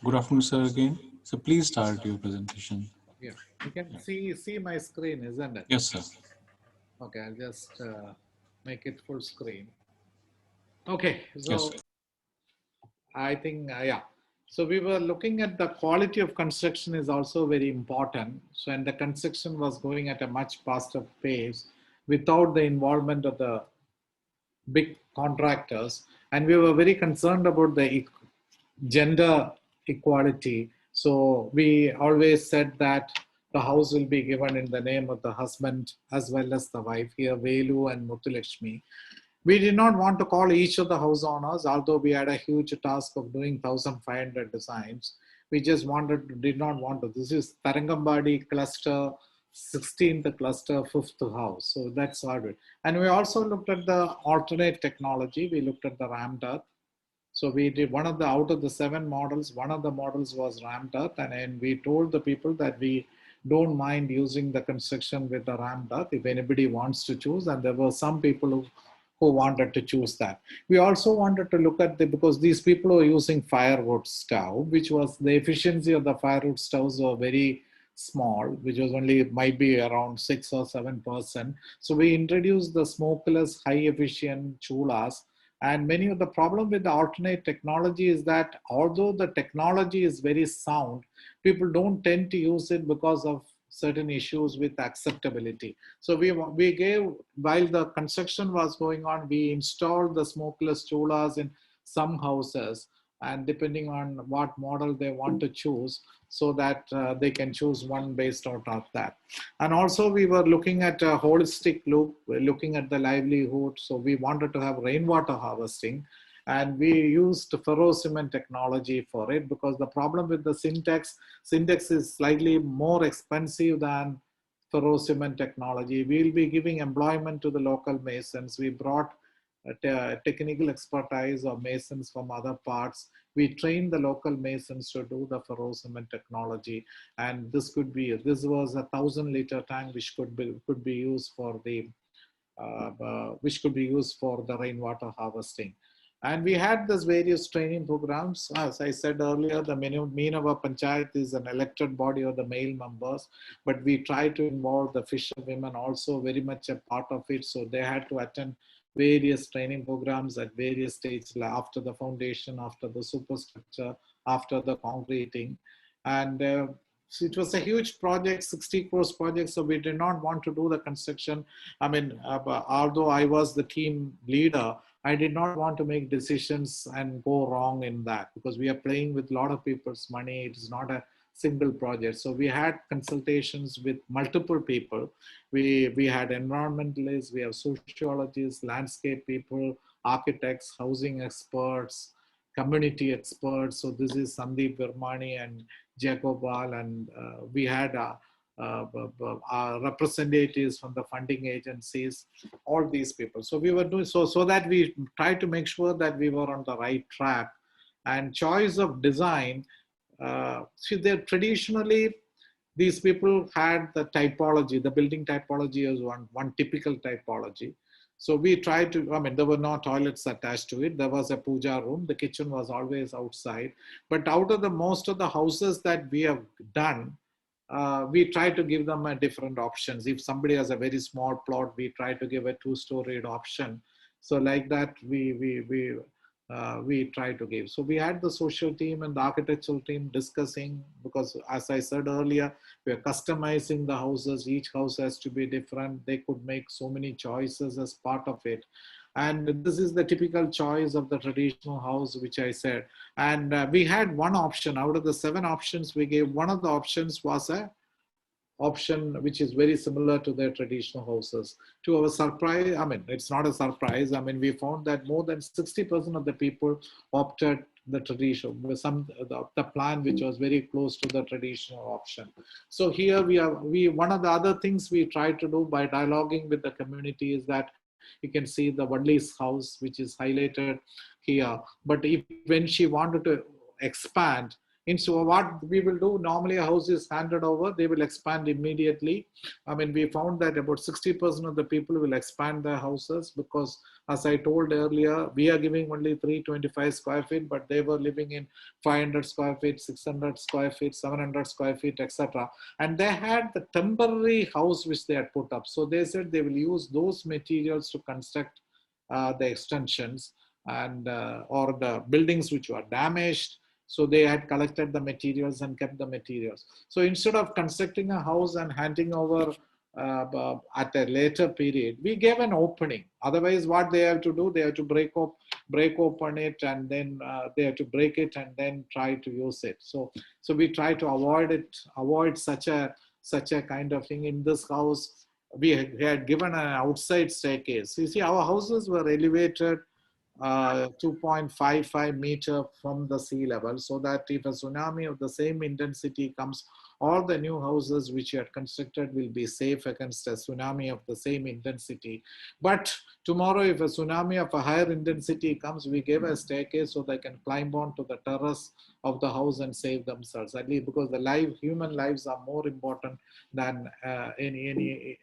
Good afternoon, sir, again. So please start your presentation. Yeah, you can see my screen, isn't it? Yes, sir. Okay, I'll just make it full screen. Okay, Yes, so sir. I think, yeah. So we were looking at the quality of construction is also very important. So, and the construction was going at a much faster pace without the involvement of the big contractors. And we were very concerned about the gender equality. So we always said that the house will be given in the name of the husband as well as the wife, here Velu and Muthulakshmi. We did not want to call each of the house owners, although we had a huge task of doing 1,500 designs. We just did not want to. This is Tarangambadi cluster, 16th cluster, 5th house. So that's hard. And we also looked at the alternate technology. We looked at the rammed earth. So we did one of the, out of the 7 models, one of the models was rammed earth, and then we told the people that we don't mind using the construction with the rammed earth if anybody wants to choose. And there were some people who wanted to choose that. We also wanted to look at because these people were using firewood stove, which was the efficiency of the firewood stoves were very small, which was only might be around 6 or 7%. So we introduced the smokeless high efficient chulas. And many of the problem with the alternate technology is that although the technology is very sound, people don't tend to use it because of certain issues with acceptability. So we gave, while the construction was going on, we installed the smokeless chulas in some houses, and depending on what model they want to choose, so that they can choose one based out of that. And also we were looking at a holistic look, we're looking at the livelihood. So we wanted to have rainwater harvesting, and we used ferrocement technology for it, because the problem with the syntax is slightly more expensive than ferrocement technology. We'll be giving employment to the local masons. We brought technical expertise of masons from other parts. We trained the local masons to do the ferrocement technology, and this was a 1,000-liter tank which could be used for the rainwater harvesting. And we had this various training programs. As I said earlier, the Meenava Panchayat is an elected body of the male members, but we try to involve the fisher women also very much a part of it. So they had to attend various training programs at various stages, after the foundation, after the superstructure, after the concreting. And so it was a huge project, 60 crores project. So we did not want to do the construction. I mean, although I was the team leader, I did not want to make decisions and go wrong in that, because we are playing with a lot of people's money. It is not a single project. So we had consultations with multiple people. We had environmentalists, we have sociologists, landscape people, architects, housing experts, community experts. So this is Sandeep Vermani and Jacobal, and we had representatives from the funding agencies, all these people. So we were doing so that we tried to make sure that we were on the right track. And choice of design, see, there traditionally these people had the typology, the building typology is one typical typology. So we tried to, I mean, there were no toilets attached to it. There was a puja room. The kitchen was always outside. But out of the most of the houses that we have done, we try to give them a different options. If somebody has a very small plot, we try to give a 2-storied option. So like that, we try to give. So we had the social team and the architectural team discussing, because as I said earlier, we are customizing the houses. Each house has to be different. They could make so many choices as part of it. And this is the typical choice of the traditional house, which I said. And we had one option out of the 7 options we gave. One of the options was a option which is very similar to their traditional houses. To our surprise, I mean, it's not a surprise. I mean, we found that more than 60% of the people opted the traditional, the plan which was very close to the traditional option. So here one of the other things we try to do by dialoguing with the community is that you can see the Wadley's house, which is highlighted here. But when she wanted to expand, So what we will do, normally a house is handed over, they will expand immediately. I mean, we found that about 60% of the people will expand their houses because, as I told earlier, we are giving only 325 square feet, but they were living in 500 square feet, 600 square feet, 700 square feet, etc. And they had the temporary house which they had put up. So they said they will use those materials to construct the extensions and or the buildings which were damaged. So they had collected the materials and kept the materials. So instead of constructing a house and handing over at a later period, we gave an opening. Otherwise, what they have to do, they have to break open it, and then they have to break it and then try to use it. So we try to avoid such a kind of thing. In this house, we had given an outside staircase. You see, our houses were elevated 2.55 meter from the sea level, so that if a tsunami of the same intensity comes, all the new houses which you had constructed will be safe against a tsunami of the same intensity. But tomorrow, if a tsunami of a higher intensity comes, we gave a staircase so they can climb on to the terrace of the house and save themselves, at least, because the human lives are more important than any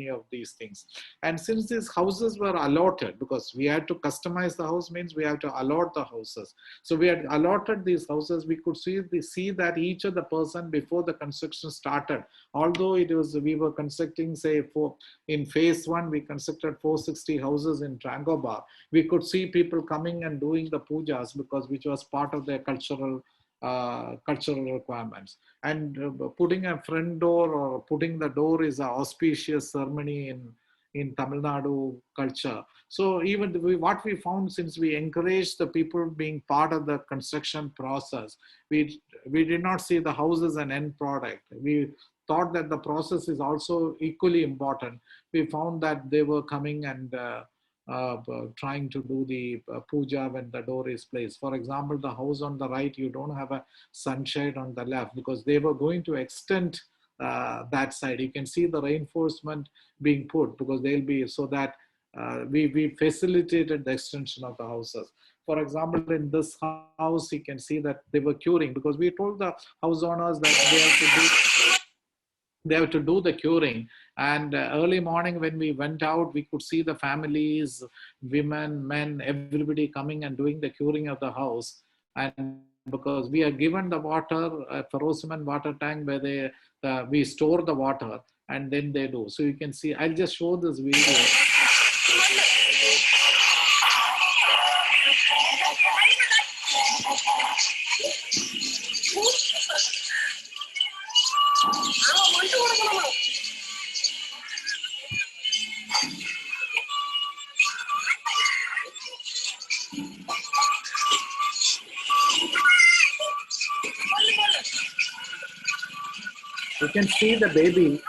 of these things. And since these houses were allotted, because we had to customize the house, means we have to allot the houses. So we had allotted these houses. We could see that each of the person before the construction started, although we were constructing, say, in phase 1, we constructed 460 houses in Trangobar. We could see people coming and doing the pujas, because which was part of their cultural requirements. And putting a front door or putting the door is an auspicious ceremony in Tamil Nadu culture. So even what we found, since we encouraged the people being part of the construction process, we did not see the house as an end product. We thought that the process is also equally important. We found that they were coming and trying to do the puja when the door is placed. For example, the house on the right, you don't have a sunshade on the left, because they were going to extend that side. You can see the reinforcement being put, because they'll be, so that we facilitated the extension of the houses. For example, in this house, you can see that they were curing, because we told the house owners that they have to do the curing. And early morning when we went out, we could see the families, women, men, everybody coming and doing the curing of the house. And because we are given the water, a ferrocement water tank where we store the water, and then they do. So you can see, I'll just show this video. You can see the baby.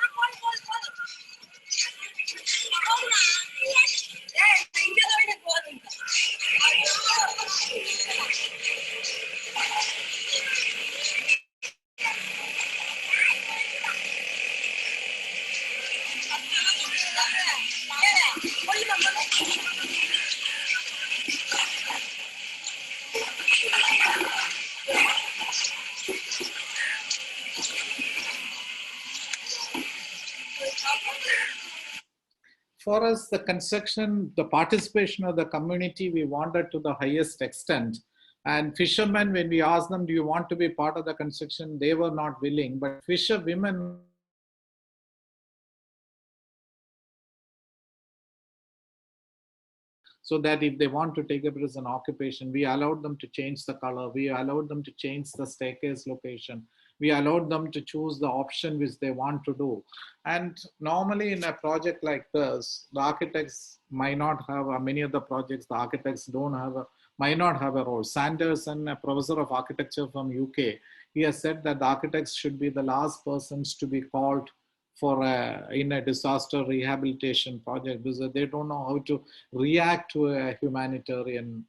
For us, the construction, the participation of the community, we wanted to the highest extent. And fishermen, when we asked them, do you want to be part of the construction? They were not willing, but fisher women so that if they want to take it as an occupation, we allowed them to change the color, we allowed them to change the staircase location, we allowed them to choose the option which they want to do. And normally in a project like this, the architects might not have, many of the projects, the architects might not have a role. Sanderson, a professor of architecture from UK, he has said that the architects should be the last persons to be called in a disaster rehabilitation project, because they don't know how to react to humanitarian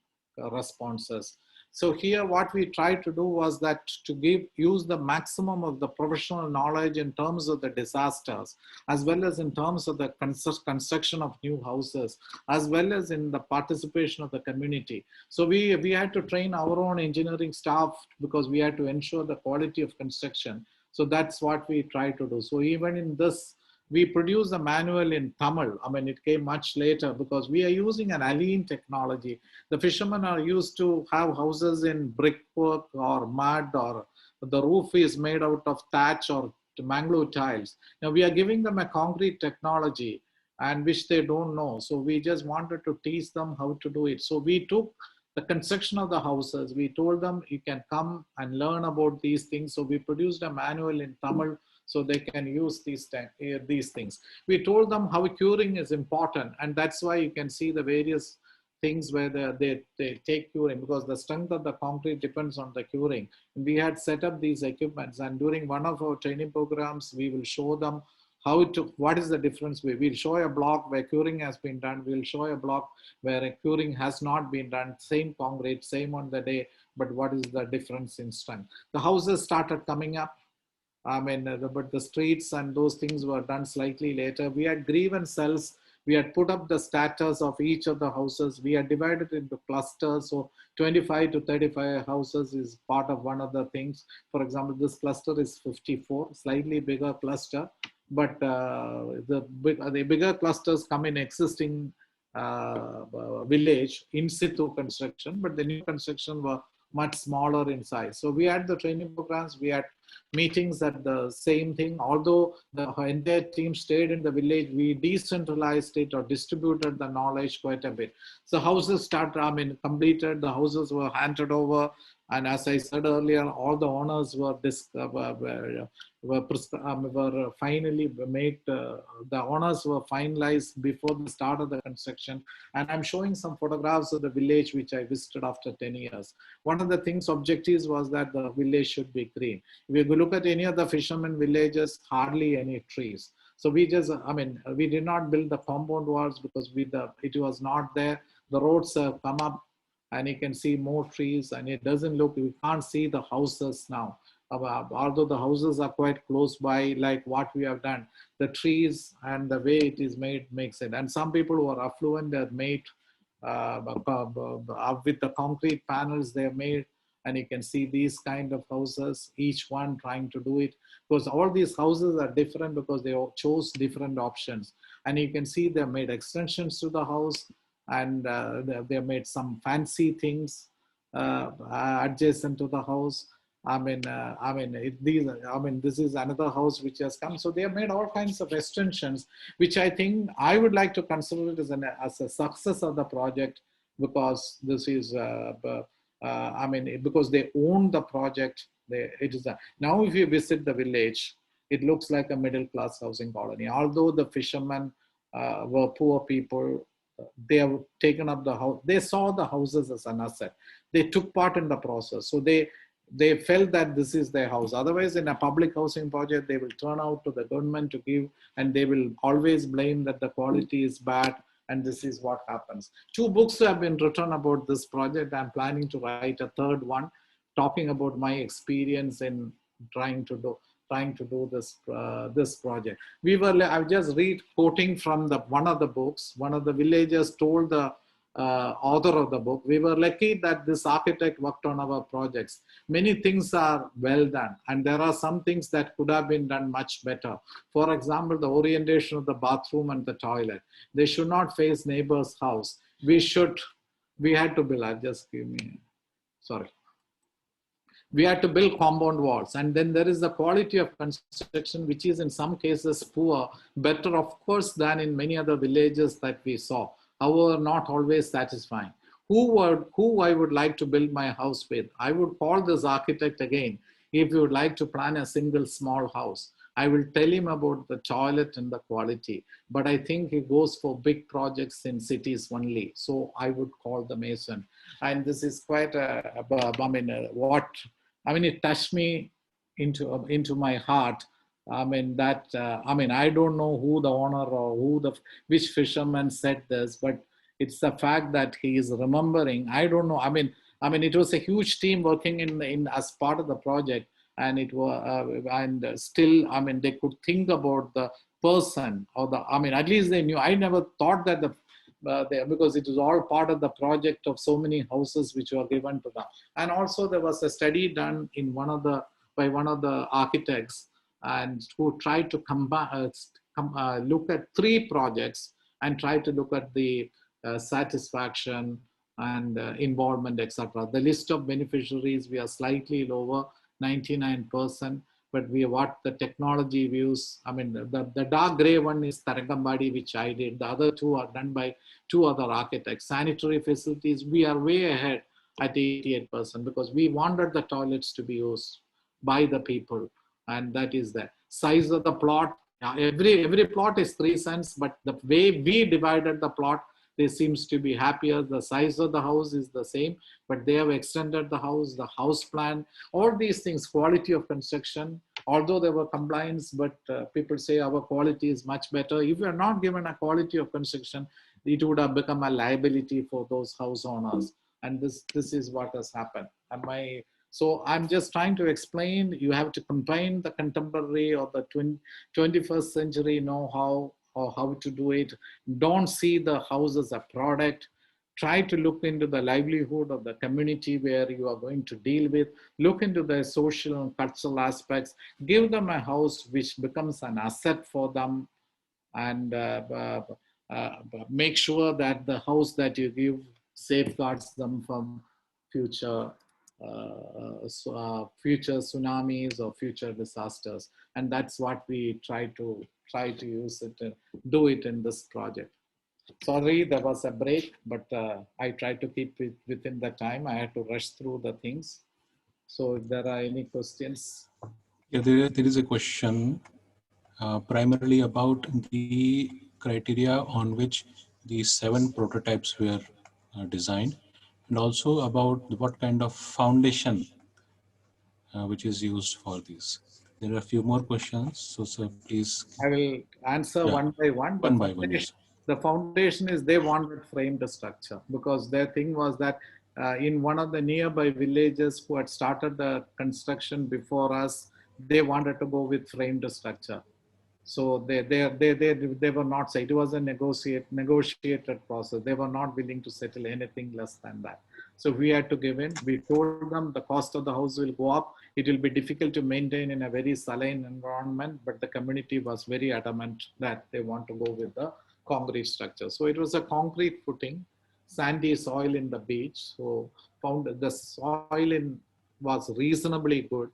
responses. So here what we tried to do was that to use the maximum of the professional knowledge in terms of the disasters, as well as in terms of the construction of new houses, as well as in the participation of the community. So we had to train our own engineering staff because we had to ensure the quality of construction. So that's what we tried to do. So even in this, we produced a manual in Tamil. I mean, it came much later because we are using an alien technology. The fishermen are used to have houses in brickwork or mud, or the roof is made out of thatch or mangrove tiles. Now we are giving them a concrete technology and which they don't know. So we just wanted to teach them how to do it. So we took the construction of the houses. We told them you can come and learn about these things. So we produced a manual in Tamil so they can use these things. We told them how curing is important, and that's why you can see the various things where they take curing, because the strength of the concrete depends on the curing. And we had set up these equipments, and during one of our training programs, we will show them what is the difference. We'll show a block where curing has been done. We'll show a block where a curing has not been done. Same concrete, same on the day, but what is the difference in strength? The houses started coming up. I mean, but the streets and those things were done slightly later. We had grievance cells. We had put up the status of each of the houses. We had divided into clusters. So 25 to 35 houses is part of one of the things. For example, this cluster is 54, slightly bigger cluster. But the bigger clusters come in existing village in situ construction, but the new construction were much smaller in size. So we had the training programs, we had meetings at the same thing. Although the entire team stayed in the village, we decentralized it or distributed the knowledge quite a bit. So houses completed, the houses were handed over. And as I said earlier, all the owners were finally made, the owners were finalized before the start of the construction. And I'm showing some photographs of the village which I visited after 10 years. One of the objectives was that the village should be green. If you look at any of the fishermen villages, hardly any trees. So we just, we did not build the compound walls because it was not there. The roads have come up and you can see more trees, and it doesn't look, you can't see the houses now. Although the houses are quite close by, like what we have done, the trees and the way it is made makes it. And some people who are affluent, they're made with the concrete panels they're made, and you can see these kind of houses, each one trying to do it. Because all these houses are different because they all chose different options. And you can see they made extensions to the house, and they made some fancy things adjacent to the house. This is another house which has come. So they have made all kinds of extensions, which I think I would like to consider it as a success of the project, because this is, because they own the project. Now if you visit the village, it looks like a middle class housing colony. Although the fishermen were poor people, they have taken up the house. They saw the houses as an asset. They took part in the process. So they felt that this is their house. Otherwise, in a public housing project, they will turn out to the government to give, and they will always blame that the quality is bad. And this is what happens. 2 books have been written about this project. I'm planning to write a 3rd one, talking about my experience in trying to do this project. I've just quoting from one of the books. One of the villagers told the author of the book, we were lucky that this architect worked on our projects. Many things are well done, and there are some things that could have been done much better. For example, the orientation of the bathroom and the toilet. They should not face neighbor's house. We had to build, we had to build compound walls. And then there is the quality of construction, which is in some cases poor, better of course than in many other villages that we saw. However, not always satisfying. Who I would like to build my house with? I would call this architect again. If you would like to plan a single small house, I will tell him about the toilet and the quality. But I think he goes for big projects in cities only. So I would call the mason. And this is quite it touched me into my heart. I don't know who the owner or which fisherman said this, but it's the fact that he is remembering. I don't know. I mean, it was a huge team working in as part of the project, and it was still, I mean, they could think about the person or the, I mean, at least they knew. I never thought that because it was all part of the project of so many houses which were given to them. And also there was a study done in by one of the architects, and who tried to look at 3 projects and try to look at the satisfaction and involvement, etc. The list of beneficiaries, we are slightly lower, 99%, but what the technology views, I mean, the dark gray one is Tarangambadi, which I did. The other 2 are done by 2 other architects. Sanitary facilities, we are way ahead at 88% because we wanted the toilets to be used by the people, and that is the size of the plot. Every plot is 3 cents, but the way we divided the plot, they seems to be happier. The size of the house is the same, but they have extended the house plan, all these things, quality of construction, although there were complaints, but people say our quality is much better. If you are not given a quality of construction, it would have become a liability for those house owners. And this is what has happened. So I'm just trying to explain, you have to combine the contemporary or the 21st century know-how or how to do it. Don't see the house as a product. Try to look into the livelihood of the community where you are going to deal with. Look into the social and cultural aspects. Give them a house which becomes an asset for them, and make sure that the house that you give safeguards them from future future tsunamis or future disasters. And that's what we try to use it and do it in this project. Sorry, there was a break, but I tried to keep it within the time. I had to rush through the things. So if there are any questions. Yeah, there is a question primarily about the criteria on which these 7 prototypes were designed, and also about what kind of foundation which is used for these. There are a few more questions, so sir, please. I will answer one by one. One by one, yes. The foundation is they wanted framed structure because their thing was that in one of the nearby villages who had started the construction before us, they wanted to go with framed structure. So they were not, it was a negotiated process. They were not willing to settle anything less than that. So we had to give in. We told them the cost of the house will go up. It will be difficult to maintain in a very saline environment, but the community was very adamant that they want to go with the concrete structure. So it was a concrete footing, sandy soil in the beach. So found the soil was reasonably good.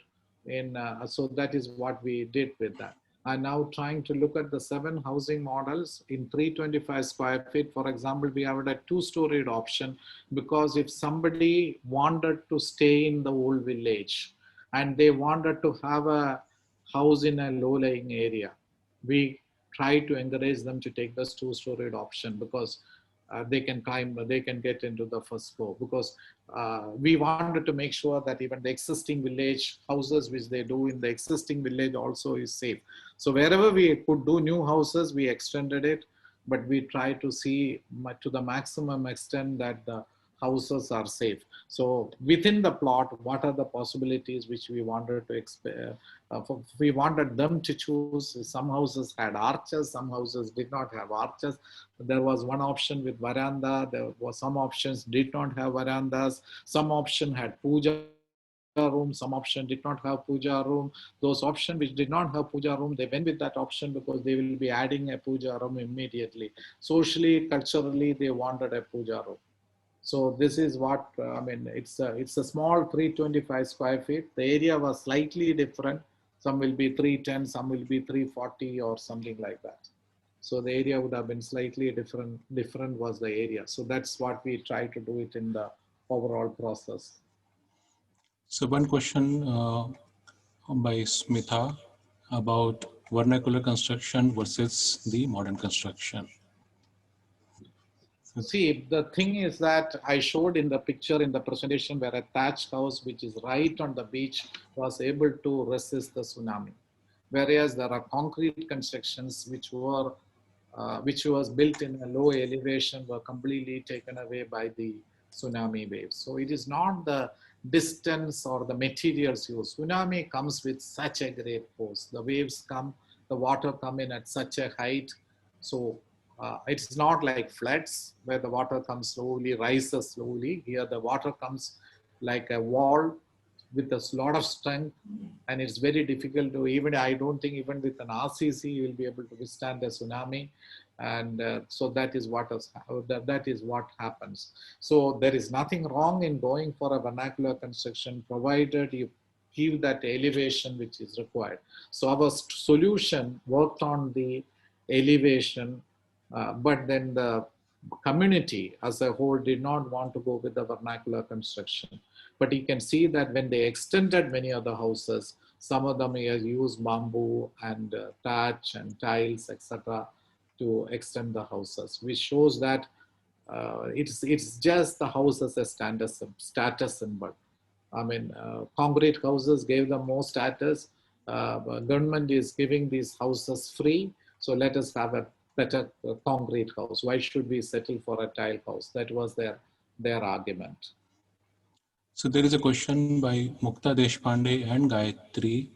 So that is what we did with that. I'm now trying to look at the 7 housing models in 325 square feet. For example, we have a 2-storied option because if somebody wanted to stay in the old village and they wanted to have a house in a low-lying area, we try to encourage them to take this 2-storied option because they can climb, they can get into the first floor, because we wanted to make sure that even the existing village houses which they do in the existing village also is safe. So wherever we could do new houses, we extended it, but we try to see to the maximum extent that the houses are safe. So within the plot, what are the possibilities which we wanted to we wanted them to choose. Some houses had arches, some houses did not have arches. There was one option with veranda. There was some options did not have verandas. Some option had puja room, some option did not have puja room. Those options which did not have puja room, they went with that option because they will be adding a puja room immediately. Socially, culturally, they wanted a puja room. So this is what, I mean, it's a small 325 square feet. The area was slightly different. Some will be 310, some will be 340 or something like that. So the area would have been slightly different was the area. So that's what we try to do it in the overall process. So one question by Smitha about vernacular construction versus the modern construction. See, the thing is that I showed in the picture in the presentation where a thatched house, which is right on the beach, was able to resist the tsunami. Whereas there are concrete constructions which was built in a low elevation, were completely taken away by the tsunami waves. So it is not the distance or the materials used. Tsunami comes with such a great force. The waves come, the water come in at such a height. So it's not like floods where the water comes slowly, rises slowly. Here the water comes like a wall with a lot of strength, and it's very difficult to even, I don't think even with an RCC you will be able to withstand a tsunami. And so that is what that is what happens. So there is nothing wrong in going for a vernacular construction, provided you give that elevation which is required. So our solution worked on the elevation, but then the community as a whole did not want to go with the vernacular construction. But you can see that when they extended many of the houses, some of them used bamboo and thatch and tiles, etc., to extend the houses, which shows that it's just the house as a status symbol. I mean, concrete houses gave them more status. Government is giving these houses free, so let us have a better concrete house. Why should we settle for a tile house? That was their argument. So there is a question by Mukta Deshpande and Gayatri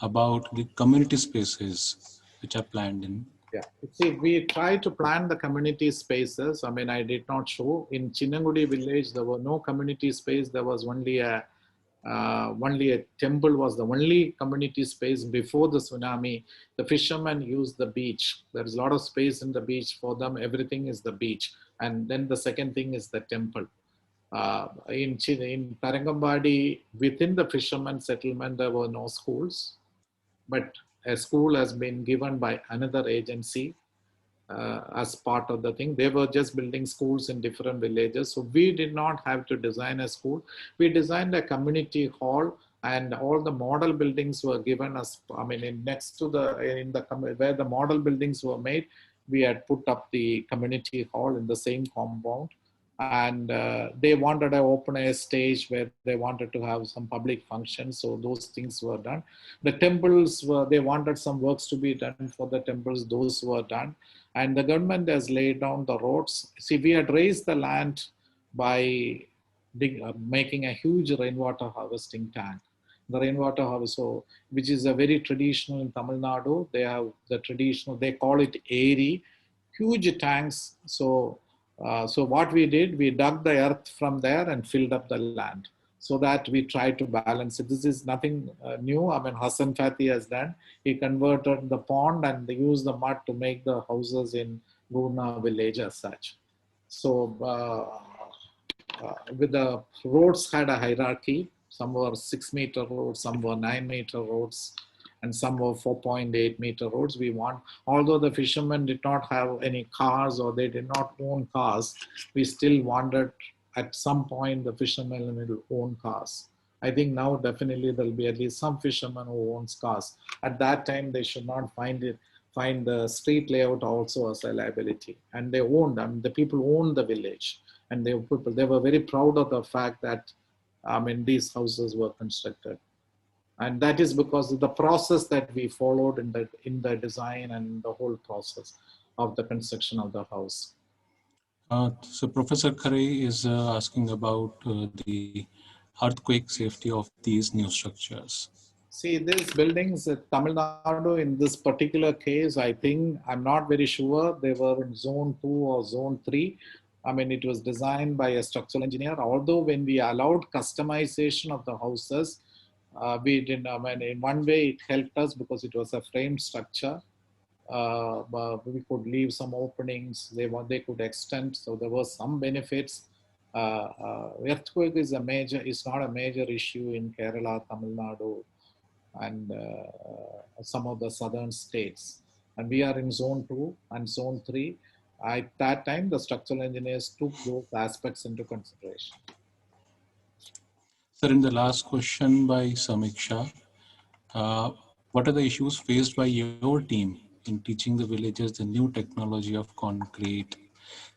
about the community spaces which are planned in. Yeah, see, we tried to plan the community spaces. I mean, I did not show. In Chinnangudi village, there were no community space. There was only a temple was the only community space before the tsunami. The fishermen used the beach. There is a lot of space in the beach for them. Everything is the beach. And then the second thing is the temple. In Tarangambadi, within the fishermen settlement, there were no schools, but a school has been given by another agency as part of the thing. They were just building schools in different villages. So we did not have to design a school. We designed a community hall, and all the model buildings were given us. I mean, next to where the model buildings were made, we had put up the community hall in the same compound. And they wanted to open a stage where they wanted to have some public functions. So those things were done. The temples they wanted some works to be done for the temples. Those were done. And the government has laid down the roads. See, we had raised the land by making a huge rainwater harvesting tank. The rainwater harvest, which is a very traditional in Tamil Nadu. They have the traditional, they call it airy, huge tanks. So what we did, we dug the earth from there and filled up the land, so that we tried to balance it. This is nothing new. I mean, Hassan Fati has done. He converted the pond and they used the mud to make the houses in Gurna village as such. So with the roads had a hierarchy. Some were 6-meter roads, some were 9-meter roads, and some were 4.8-meter roads. Although the fishermen did not have any cars or they did not own cars, we still wanted at some point the fishermen will own cars. I think now definitely there will be at least some fishermen who owns cars. At that time, they should not find the street layout also as a liability. And they owned, I mean, the people owned the village, and they were very proud of the fact that, I mean, these houses were constructed. And that is because of the process that we followed in the design and the whole process of the construction of the house. So Professor Khare is asking about the earthquake safety of these new structures. See, these buildings at Tamil Nadu, in this particular case, I think, I'm not very sure, they were in zone 2 or zone 3. I mean, it was designed by a structural engineer. Although when we allowed customization of the houses, we didn't, I mean, in one way it helped us because it was a framed structure. But we could leave some openings, they could extend, so there were some benefits. Earthquake is not a major issue in Kerala, Tamil Nadu, and some of the southern states. And we are in zone 2 and zone 3. At that time, the structural engineers took those aspects into consideration. Sir, in the last question by Samiksha, what are the issues faced by your team in teaching the villagers the new technology of concrete,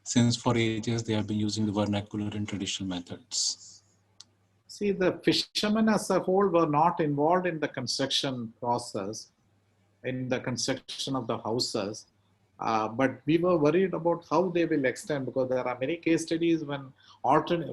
since for ages they have been using the vernacular and traditional methods? See, the fishermen as a whole were not involved in the construction process, in the construction of the houses. But we were worried about how they will extend, because there are many case studies when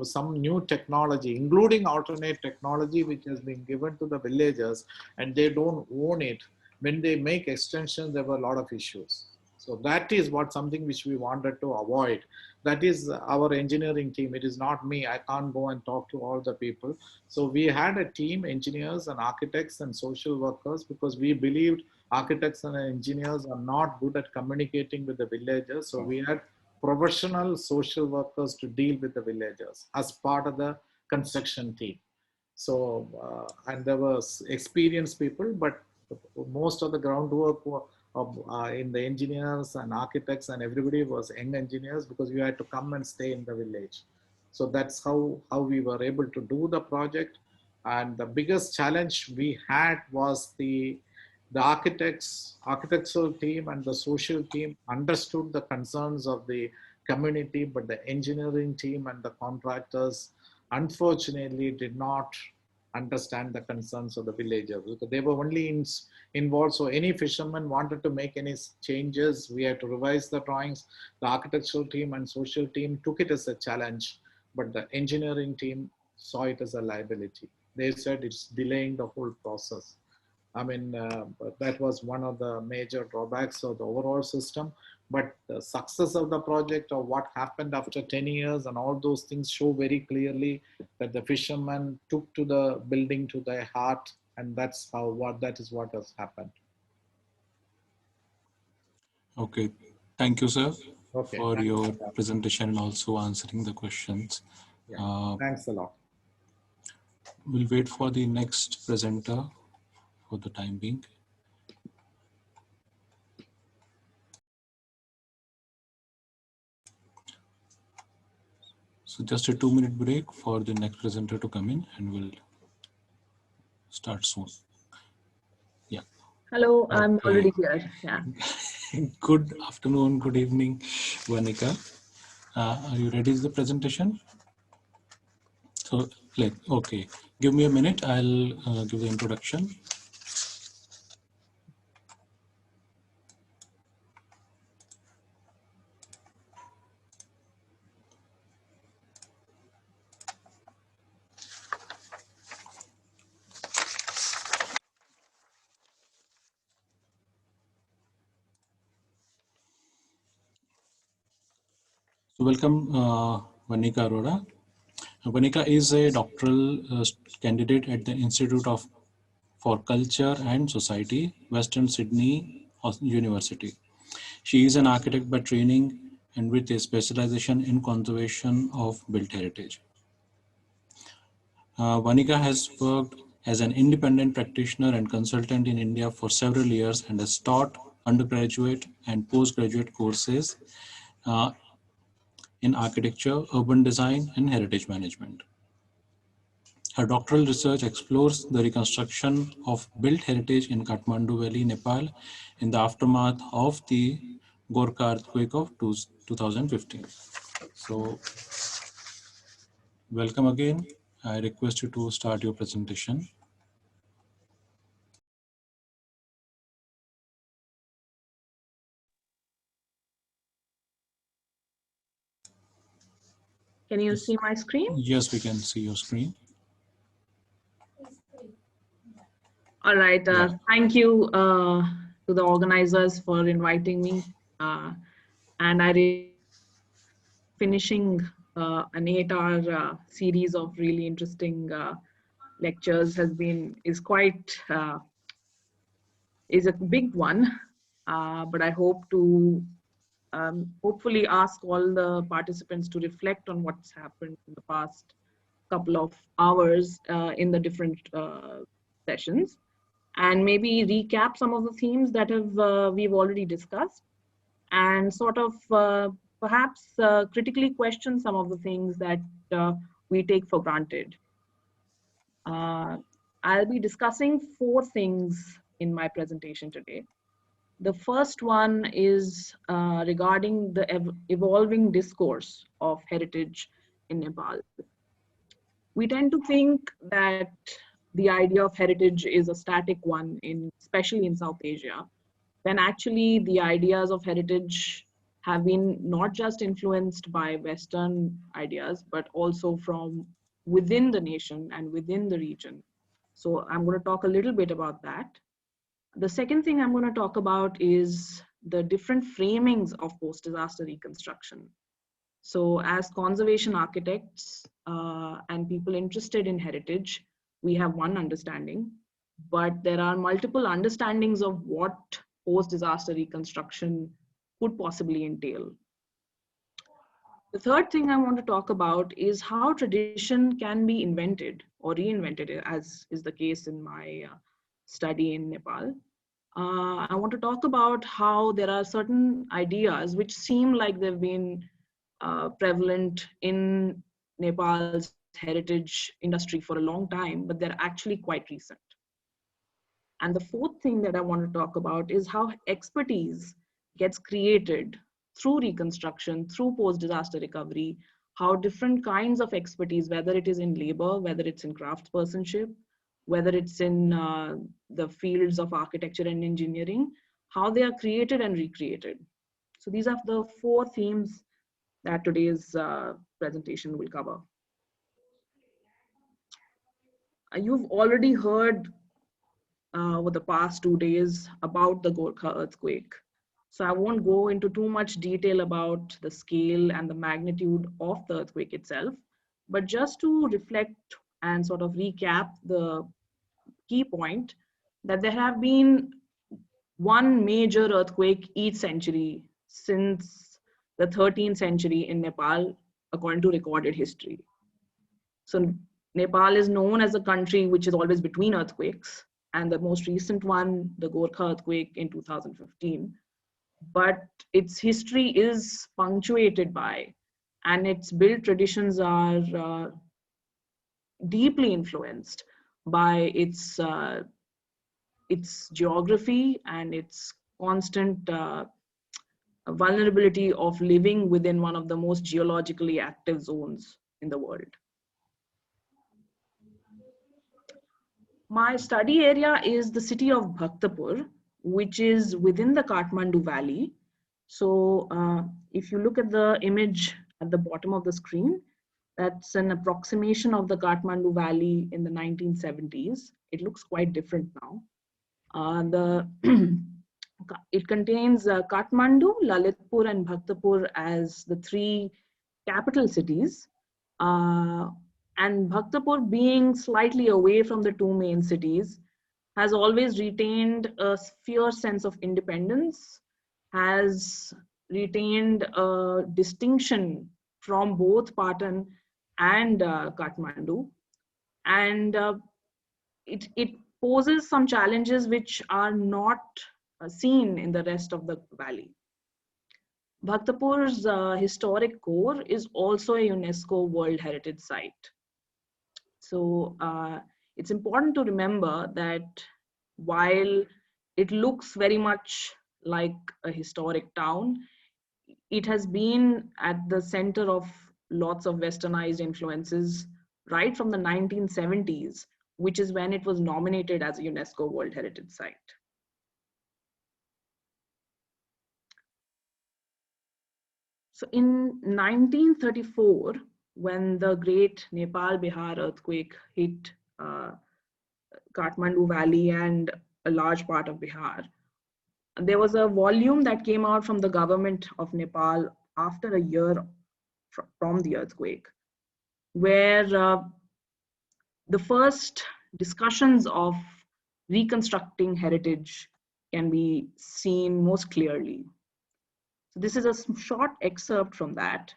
some new technology, including alternate technology, which has been given to the villagers and they don't own it. When they make extensions, there were a lot of issues. So that is something which we wanted to avoid. That is our engineering team. It is not me. I can't go and talk to all the people. So we had a team, engineers and architects and social workers, because we believed architects and engineers are not good at communicating with the villagers. So we had professional social workers to deal with the villagers as part of the construction team. So, and there was experienced people, but most of the groundwork in the engineers and architects and everybody was young engineers, because you had to come and stay in the village. So that's how we were able to do the project. And the biggest challenge we had was the architectural team and the social team understood the concerns of the community, but the engineering team and the contractors unfortunately did not understand the concerns of the villagers, because they were only involved. So any fisherman wanted to make any changes, we had to revise the drawings. The architectural team and social team took it as a challenge, but the engineering team saw it as a liability. They said it's delaying the whole process. I mean, that was one of the major drawbacks of the overall system. But the success of the project, or what happened after 10 years and all those things, show very clearly that the fishermen took to the building to their heart, and that is what has happened. Okay, thank you, sir, Okay, for thanks. your presentation and also answering the questions. Yeah, thanks a lot. We'll wait for the next presenter for the time being. So just a 2-minute break for the next presenter to come in, and we'll start soon. Yeah. Hello, Okay. I'm already here. Yeah. Good afternoon, good evening, Vanika. Are you ready with the presentation? So, okay, give me a minute. I'll give the introduction. So welcome, Vanika Arora. Vanika is a doctoral candidate at the Institute for Culture and Society, Western Sydney University. She is an architect by training and with a specialization in conservation of built heritage. Vanika has worked as an independent practitioner and consultant in India for several years and has taught undergraduate and postgraduate courses in architecture, urban design, and heritage management. Her doctoral research explores the reconstruction of built heritage in Kathmandu Valley, Nepal, in the aftermath of the Gorkha earthquake of 2015. So, welcome again. I request you to start your presentation. Can you see my screen? Yes, we can see your screen. All right. Yeah. Thank you to the organizers for inviting me. And finishing an 8-hour series of really interesting lectures is a big one. But I hope to hopefully ask all the participants to reflect on what's happened in the past couple of hours in the different sessions, and maybe recap some of the themes that we've already discussed, and sort of perhaps critically question some of the things that we take for granted. I'll be discussing 4 things in my presentation today. The first one is regarding the evolving discourse of heritage in Nepal. We tend to think that the idea of heritage is a static one, especially in South Asia. when actually the ideas of heritage have been not just influenced by Western ideas, but also from within the nation and within the region. So I'm going to talk a little bit about that. The second thing I'm going to talk about is the different framings of post-disaster reconstruction. So as conservation architects and people interested in heritage, we have one understanding, but there are multiple understandings of what post-disaster reconstruction could possibly entail. The third thing I want to talk about is how tradition can be invented or reinvented, as is the case in my study in Nepal. I want to talk about how there are certain ideas which seem like they've been prevalent in Nepal's heritage industry for a long time, but they're actually quite recent. And the fourth thing that I want to talk about is how expertise gets created through reconstruction, through post-disaster recovery, how different kinds of expertise, whether it is in labor, whether it's in craftspersonship, whether it's in the fields of architecture and engineering, how they are created and recreated. So these are the four themes that today's presentation will cover. You've already heard over the past 2 days about the Gorkha earthquake. So I won't go into too much detail about the scale and the magnitude of the earthquake itself, but just to reflect and sort of recap the key point that there have been one major earthquake each century since the 13th century in Nepal, according to recorded history. So Nepal is known as a country which is always between earthquakes, and the most recent one, the Gorkha earthquake in 2015. But its history is punctuated by, and its built traditions are deeply influenced by its geography and its constant vulnerability of living within one of the most geologically active zones in the world. My study area is the city of Bhaktapur, which is within the Kathmandu Valley. So if you look at the image at the bottom of the screen, that's an approximation of the Kathmandu Valley in the 1970s. It looks quite different now. It contains Kathmandu, Lalitpur, and Bhaktapur as the three capital cities. And Bhaktapur, being slightly away from the two main cities, has always retained a fierce sense of independence, has retained a distinction from both Patan and Kathmandu. And it poses some challenges which are not seen in the rest of the valley. Bhaktapur's historic core is also a UNESCO World Heritage Site. So it's important to remember that while it looks very much like a historic town, it has been at the center of lots of westernized influences right from the 1970s, which is when it was nominated as a UNESCO World Heritage Site. So in 1934, when the great Nepal-Bihar earthquake hit Kathmandu Valley and a large part of Bihar, there was a volume that came out from the government of Nepal after a year from the earthquake, where the first discussions of reconstructing heritage can be seen most clearly. So this is a short excerpt from that.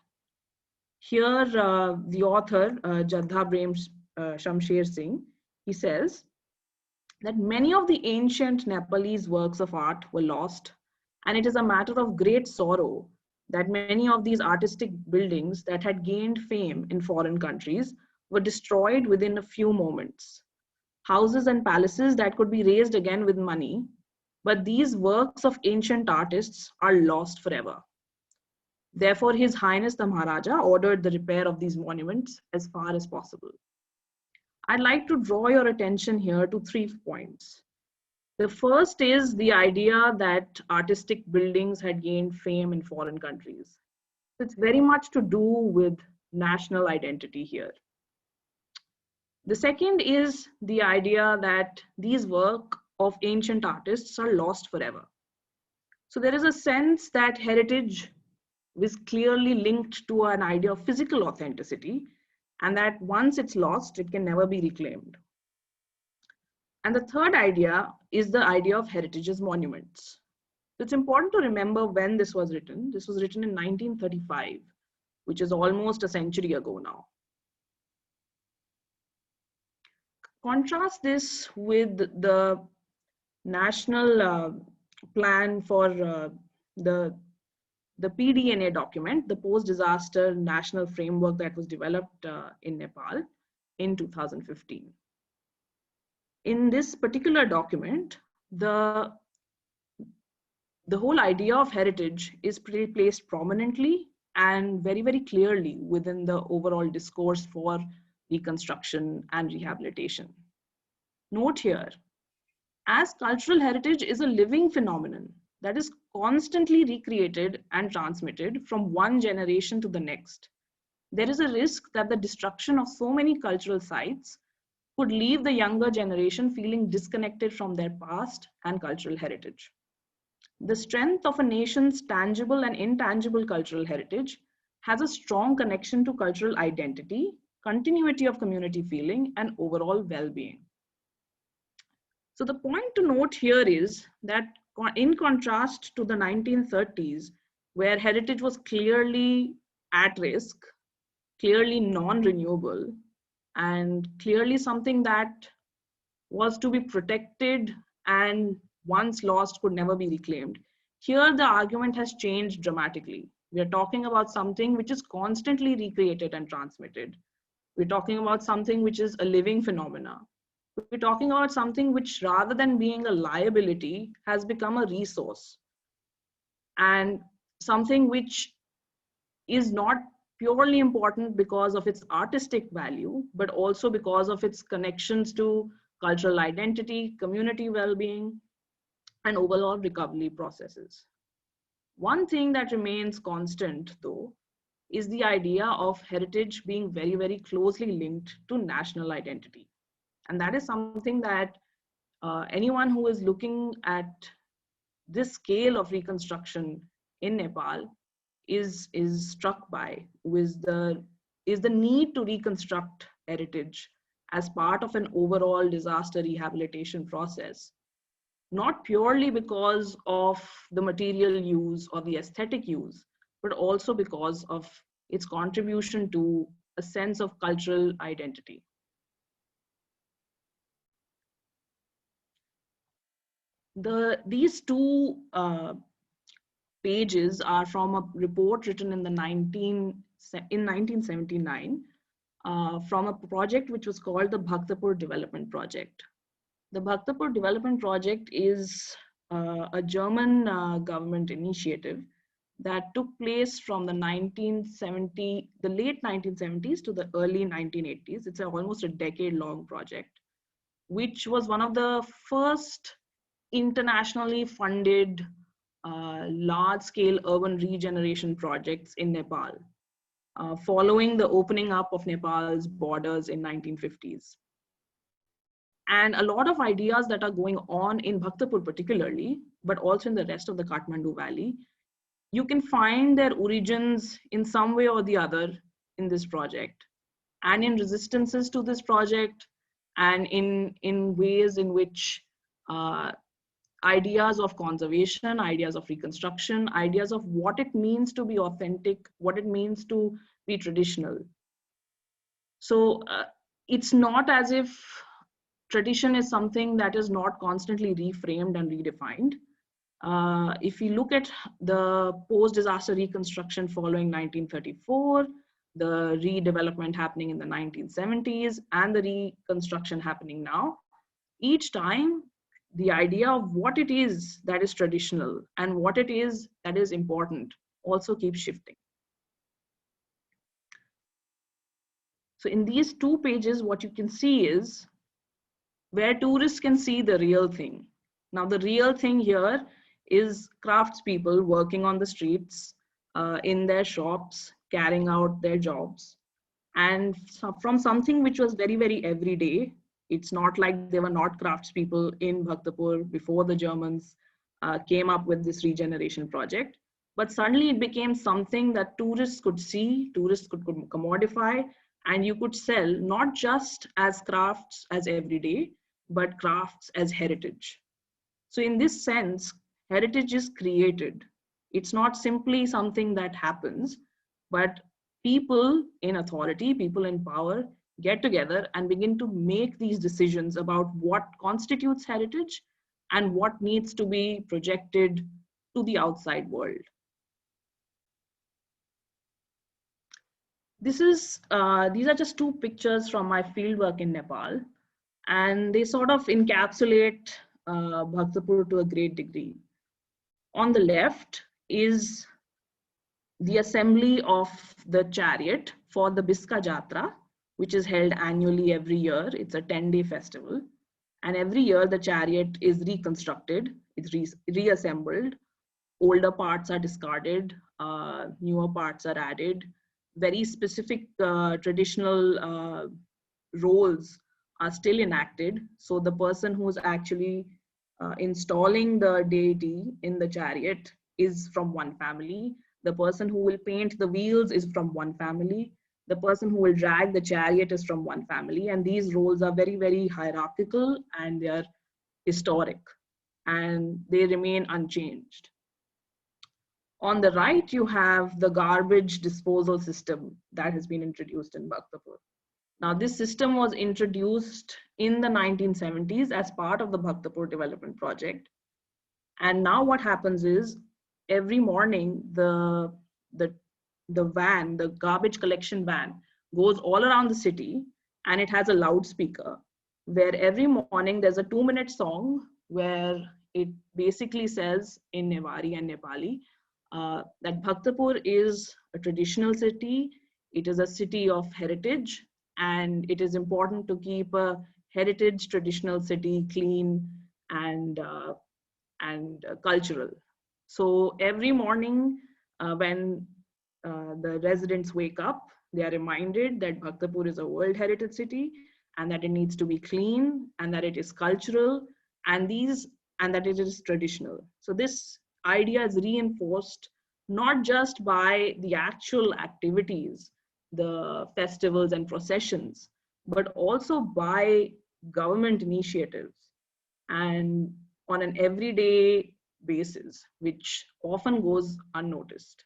Here, the author, Jadha Prem Shamsher Singh, he says that many of the ancient Nepalese works of art were lost, and it is a matter of great sorrow that many of these artistic buildings that had gained fame in foreign countries were destroyed within a few moments. Houses and palaces that could be raised again with money, but these works of ancient artists are lost forever. Therefore, His Highness the Maharaja ordered the repair of these monuments as far as possible. I'd like to draw your attention here to 3 points. The first is the idea that artistic buildings had gained fame in foreign countries. It's very much to do with national identity here. The second is the idea that these work of ancient artists are lost forever. So there is a sense that heritage is clearly linked to an idea of physical authenticity, and that once it's lost, it can never be reclaimed. And the third idea is the idea of heritage as monuments. It's important to remember when this was written. This was written in 1935, which is almost a century ago now. Contrast this with the national plan for the PDNA document, the post-disaster national framework that was developed in Nepal in 2015. In this particular document, the whole idea of heritage is placed prominently and very, very clearly within the overall discourse for reconstruction and rehabilitation. Note here, as cultural heritage is a living phenomenon that is constantly recreated and transmitted from one generation to the next, there is a risk that the destruction of so many cultural sites could leave the younger generation feeling disconnected from their past and cultural heritage. The strength of a nation's tangible and intangible cultural heritage has a strong connection to cultural identity, continuity of community feeling, and overall well-being. So the point to note here is that in contrast to the 1930s, where heritage was clearly at risk, clearly non-renewable, and clearly something that was to be protected and once lost could never be reclaimed. Here, the argument has changed dramatically. We are talking about something which is constantly recreated and transmitted. We're talking about something which is a living phenomena. We're talking about something which, rather than being a liability, has become a resource, and something which is not purely important because of its artistic value, but also because of its connections to cultural identity, community well-being, and overall recovery processes. One thing that remains constant, though, is the idea of heritage being very, very closely linked to national identity. And that is something that anyone who is looking at this scale of reconstruction in Nepal is struck by, is the need to reconstruct heritage as part of an overall disaster rehabilitation process, not purely because of the material use or the aesthetic use, but also because of its contribution to a sense of cultural identity. These two pages are from a report written in 1979 from a project which was called the Bhaktapur Development Project. The Bhaktapur Development Project is a German government initiative that took place from the late 1970s to the early 1980s. It's almost a decade-long project, which was one of the first internationally funded large-scale urban regeneration projects in Nepal, following the opening up of Nepal's borders in 1950s. And a lot of ideas that are going on in Bhaktapur particularly, but also in the rest of the Kathmandu Valley, you can find their origins in some way or the other in this project, and in resistances to this project, and in ways in which ideas of conservation, ideas of reconstruction, ideas of what it means to be authentic, what it means to be traditional. So it's not as if tradition is something that is not constantly reframed and redefined. If you look at the post-disaster reconstruction following 1934, the redevelopment happening in the 1970s, and the reconstruction happening now, each time the idea of what it is that is traditional and what it is that is important also keeps shifting. So in these two pages, what you can see is where tourists can see the real thing. Now, the real thing here is craftspeople working on the streets, in their shops, carrying out their jobs. And from something which was very, very everyday, it's not like there were not craftspeople in Bhaktapur before the Germans came up with this regeneration project. But suddenly it became something that tourists could see, tourists could commodify, and you could sell not just as crafts as everyday, but crafts as heritage. So in this sense, heritage is created. It's not simply something that happens, but people in authority, people in power get together and begin to make these decisions about what constitutes heritage and what needs to be projected to the outside world. These are just two pictures from my fieldwork in Nepal, and they sort of encapsulate Bhaktapur to a great degree. On the left is the assembly of the chariot for the Biska Jatra, which is held annually every year. It's a 10-day festival. And every year the chariot is reconstructed, it's reassembled. Older parts are discarded, newer parts are added. Very specific traditional roles are still enacted. So the person who's actually installing the deity in the chariot is from one family. The person who will paint the wheels is from one family. The person who will drag the chariot is from one family. And these roles are very, very hierarchical, and they are historic, and they remain unchanged. On the right, you have the garbage disposal system that has been introduced in Bhaktapur. Now, this system was introduced in the 1970s as part of the Bhaktapur development project. And now what happens is, every morning, the van, the garbage collection van, goes all around the city, and it has a loudspeaker where every morning there's a 2-minute song where it basically says in Nevari and Nepali that Bhaktapur is a traditional city, it is a city of heritage, and it is important to keep a heritage traditional city clean and cultural. So every morning when the residents wake up, they are reminded that Bhaktapur is a World Heritage City, and that it needs to be clean, and that it is cultural, and that it is traditional. So this idea is reinforced not just by the actual activities, the festivals and processions, but also by government initiatives and on an everyday basis, which often goes unnoticed.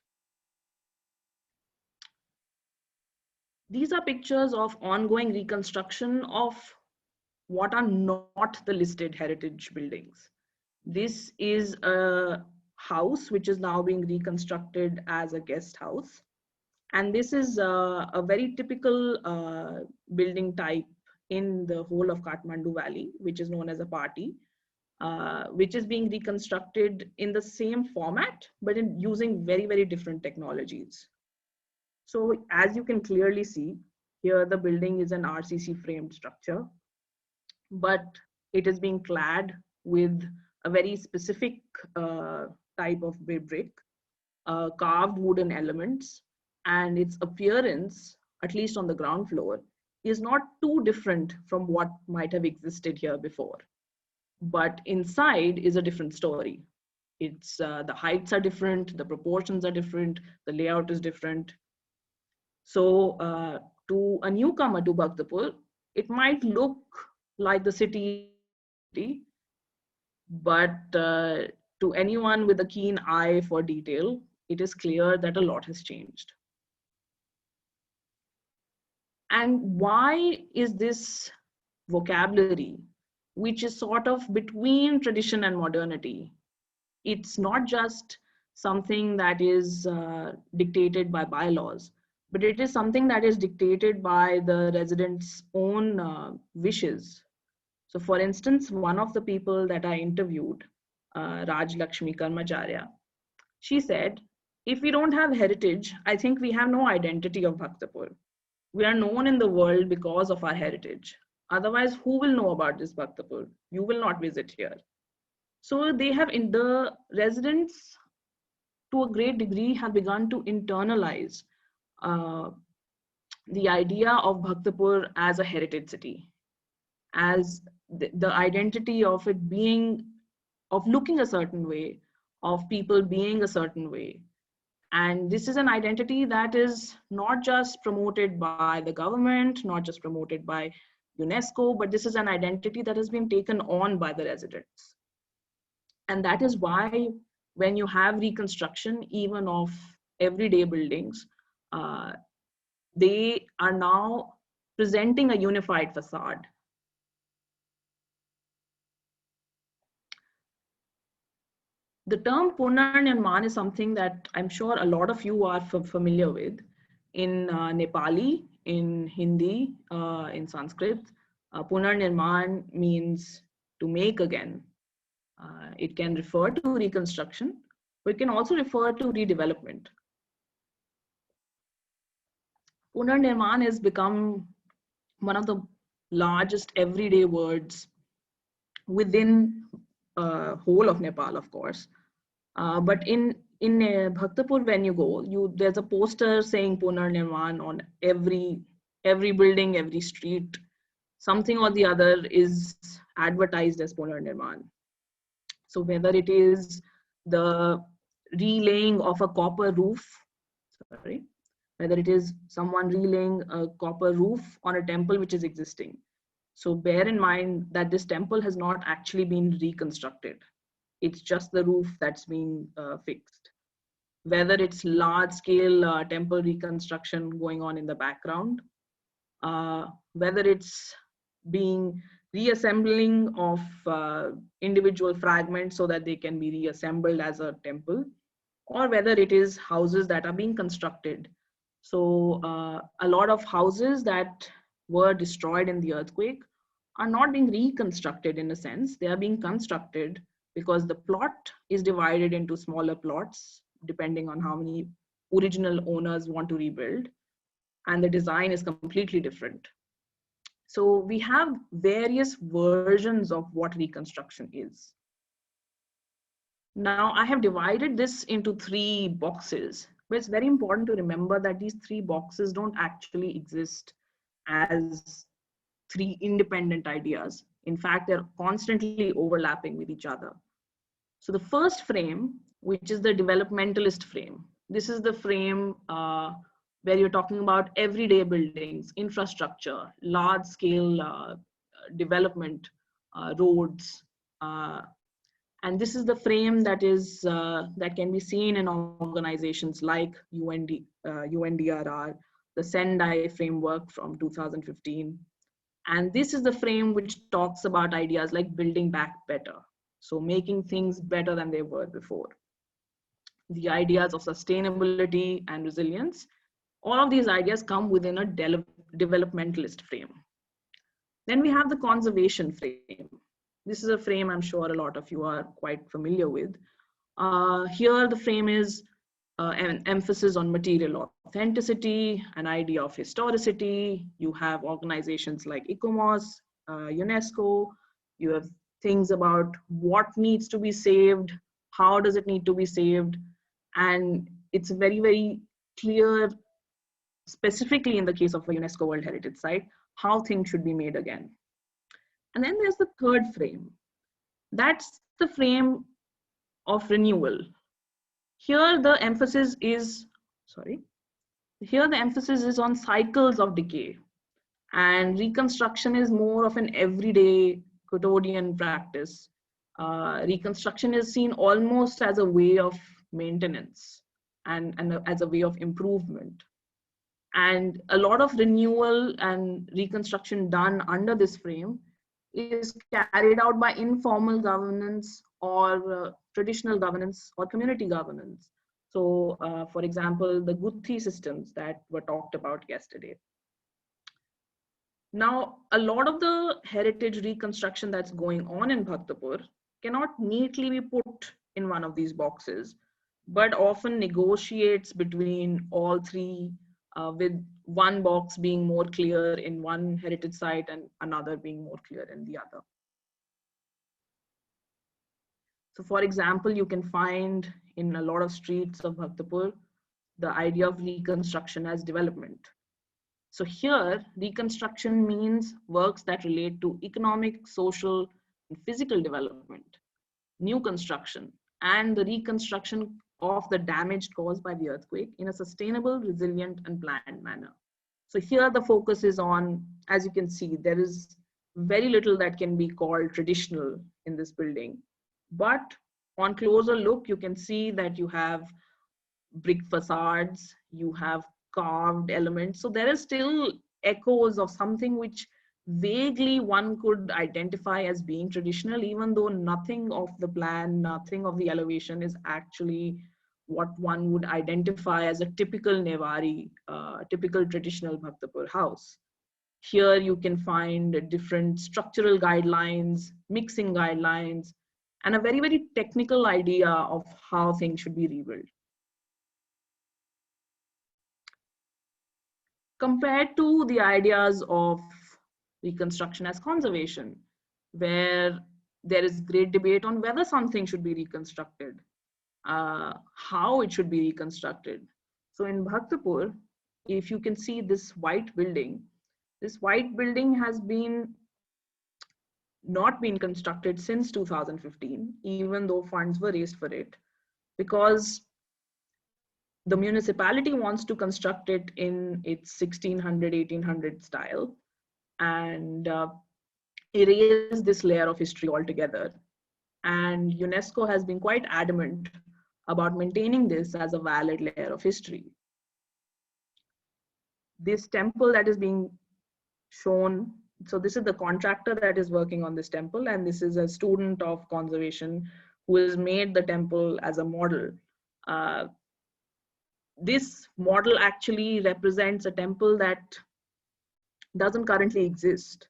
These are pictures of ongoing reconstruction of what are not the listed heritage buildings. This is a house which is now being reconstructed as a guest house. And this is a very typical building type in the whole of Kathmandu Valley, which is known as a party, which is being reconstructed in the same format, but in using very, very different technologies. So as you can clearly see, here the building is an RCC framed structure, but it is being clad with a very specific type of brick, carved wooden elements, and its appearance, at least on the ground floor, is not too different from what might have existed here before. But inside is a different story. It's the heights are different, the proportions are different, the layout is different. So to a newcomer to Bhaktapur, it might look like the city, but to anyone with a keen eye for detail, it is clear that a lot has changed. And why is this vocabulary, which is sort of between tradition and modernity? It's not just something that is dictated by bylaws, but it is something that is dictated by the residents' own wishes. So for instance, one of the people that I interviewed, Raj Lakshmi Karmacharya, she said, if we don't have heritage, I think we have no identity of Bhaktapur. We are known in the world because of our heritage. Otherwise, who will know about this Bhaktapur? You will not visit here. So they have, in the residents to a great degree, have begun to internalize the idea of Bhaktapur as a heritage city, as the identity of it being, of looking a certain way, of people being a certain way. And this is an identity that is not just promoted by the government, not just promoted by UNESCO, but this is an identity that has been taken on by the residents. And that is why when you have reconstruction, even of everyday buildings, they are now presenting a unified facade. The term Punarnirman is something that I'm sure a lot of you are familiar with. In Nepali, in Hindi, in Sanskrit, Punarnirman means to make again. It can refer to reconstruction, but it can also refer to redevelopment. Punarnirman has become one of the largest everyday words within whole of Nepal, of course. But in Bhaktapur, when you go, there's a poster saying Punarnirman on every building, every street. Something or the other is advertised as Punarnirman. So whether it is the relaying of a copper roof, whether it is someone relaying a copper roof on a temple which is existing. So bear in mind that this temple has not actually been reconstructed. It's just the roof that's been fixed. Whether it's large scale temple reconstruction going on in the background, whether it's being reassembling of individual fragments so that they can be reassembled as a temple, or whether it is houses that are being constructed. So a lot of houses that were destroyed in the earthquake are not being reconstructed in a sense. They are being constructed because the plot is divided into smaller plots depending on how many original owners want to rebuild, and the design is completely different. So we have various versions of what reconstruction is. Now I have divided this into 3 boxes, but it's very important to remember that these 3 boxes don't actually exist as 3 independent ideas. In fact, they're constantly overlapping with each other. So the first frame, which is the developmentalist frame, this is the frame where you're talking about everyday buildings, infrastructure, large scale development, roads. And this is the frame that is that can be seen in organizations like UNDRR, the Sendai framework from 2015. And this is the frame which talks about ideas like building back better. So making things better than they were before. The ideas of sustainability and resilience, all of these ideas come within a developmentalist frame. Then we have the conservation frame. This is a frame I'm sure a lot of you are quite familiar with. Here the frame is an emphasis on material authenticity, an idea of historicity. You have organizations like ICOMOS, UNESCO. You have things about what needs to be saved, how does it need to be saved, and it's very, very clear, specifically in the case of a UNESCO World Heritage Site, how things should be made again. And then there's the third frame. That's the frame of renewal. Here the emphasis is, here the emphasis is on cycles of decay, and reconstruction is more of an everyday quotidian practice. Reconstruction is seen almost as a way of maintenance and as a way of improvement. And a lot of renewal and reconstruction done under this frame is carried out by informal governance or traditional governance or community governance. So for example, the Guthi systems that were talked about yesterday. Now, a lot of the heritage reconstruction that's going on in Bhaktapur cannot neatly be put in one of these boxes, but often negotiates between all 3, with one box being more clear in one heritage site and another being more clear in the other. So for example, you can find in a lot of streets of Bhaktapur, the idea of reconstruction as development. So here, reconstruction means works that relate to economic, social, and physical development, new construction, and the reconstruction of the damage caused by the earthquake in a sustainable, resilient, and planned manner. So here the focus is on, as you can see, there is very little that can be called traditional in this building. But on closer look, you can see that you have brick facades, you have carved elements. So there are still echoes of something which vaguely one could identify as being traditional, even though nothing of the plan, nothing of the elevation is actually what one would identify as a typical Nevari, typical traditional Bhaktapur house. Here you can find different structural guidelines, mixing guidelines, and a very, very technical idea of how things should be rebuilt. Compared to the ideas of reconstruction as conservation, where there is great debate on whether something should be reconstructed, how it should be reconstructed. So in Bhaktapur, if you can see this white building has been not been constructed since 2015, even though funds were raised for it, because the municipality wants to construct it in its 1600, 1800 style and erase this layer of history altogether. And UNESCO has been quite adamant about maintaining this as a valid layer of history. This temple that is being shown, so this is the contractor that is working on this temple, and this is a student of conservation who has made the temple as a model. This model actually represents a temple that doesn't currently exist.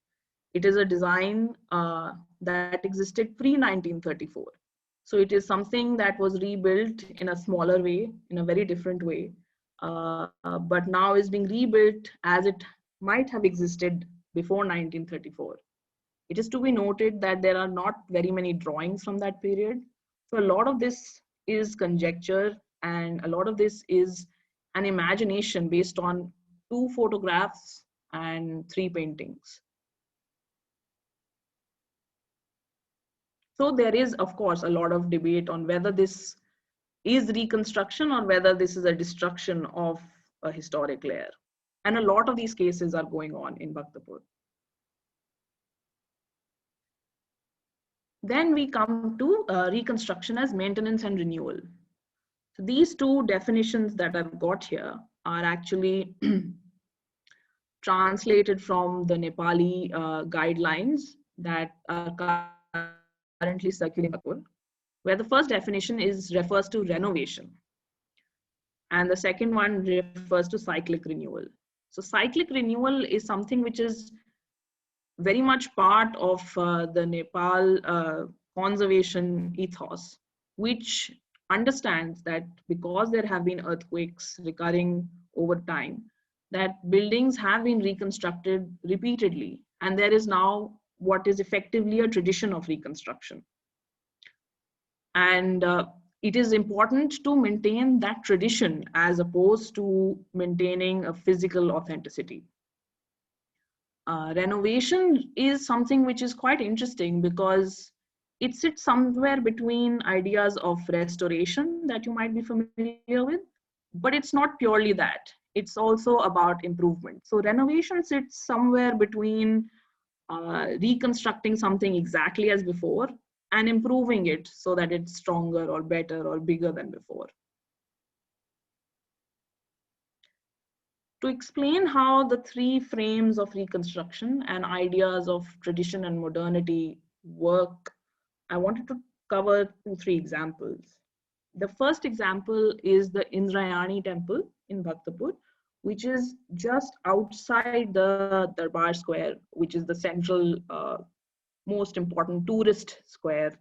It is a design that existed pre-1934. So it is something that was rebuilt in a smaller way, in a very different way, but now is being rebuilt as it might have existed before 1934. It is to be noted that there are not very many drawings from that period. So a lot of this is conjecture, and a lot of this is an imagination based on 2 photographs and 3 paintings. So there is, of course, a lot of debate on whether this is reconstruction or whether this is a destruction of a historic layer. And a lot of these cases are going on in Bhaktapur. Then we come to reconstruction as maintenance and renewal. So these 2 definitions that I've got here are actually translated from the Nepali guidelines that are currently circulating, where the first definition refers to renovation, and the second one refers to cyclic renewal. So cyclic renewal is something which is very much part of the Nepal conservation ethos, which understands that because there have been earthquakes recurring over time, that buildings have been reconstructed repeatedly, and there is now what is effectively a tradition of reconstruction. And it is important to maintain that tradition as opposed to maintaining a physical authenticity. Renovation is something which is quite interesting because it sits somewhere between ideas of restoration that you might be familiar with, but it's not purely that. It's also about improvement. So renovation sits somewhere between reconstructing something exactly as before and improving it so that it's stronger or better or bigger than before. To explain how the 3 frames of reconstruction and ideas of tradition and modernity work, I wanted to cover 2-3 examples. The first example is the Indrayani temple in Bhaktapur, which is just outside the Darbar Square, which is the central, most important tourist square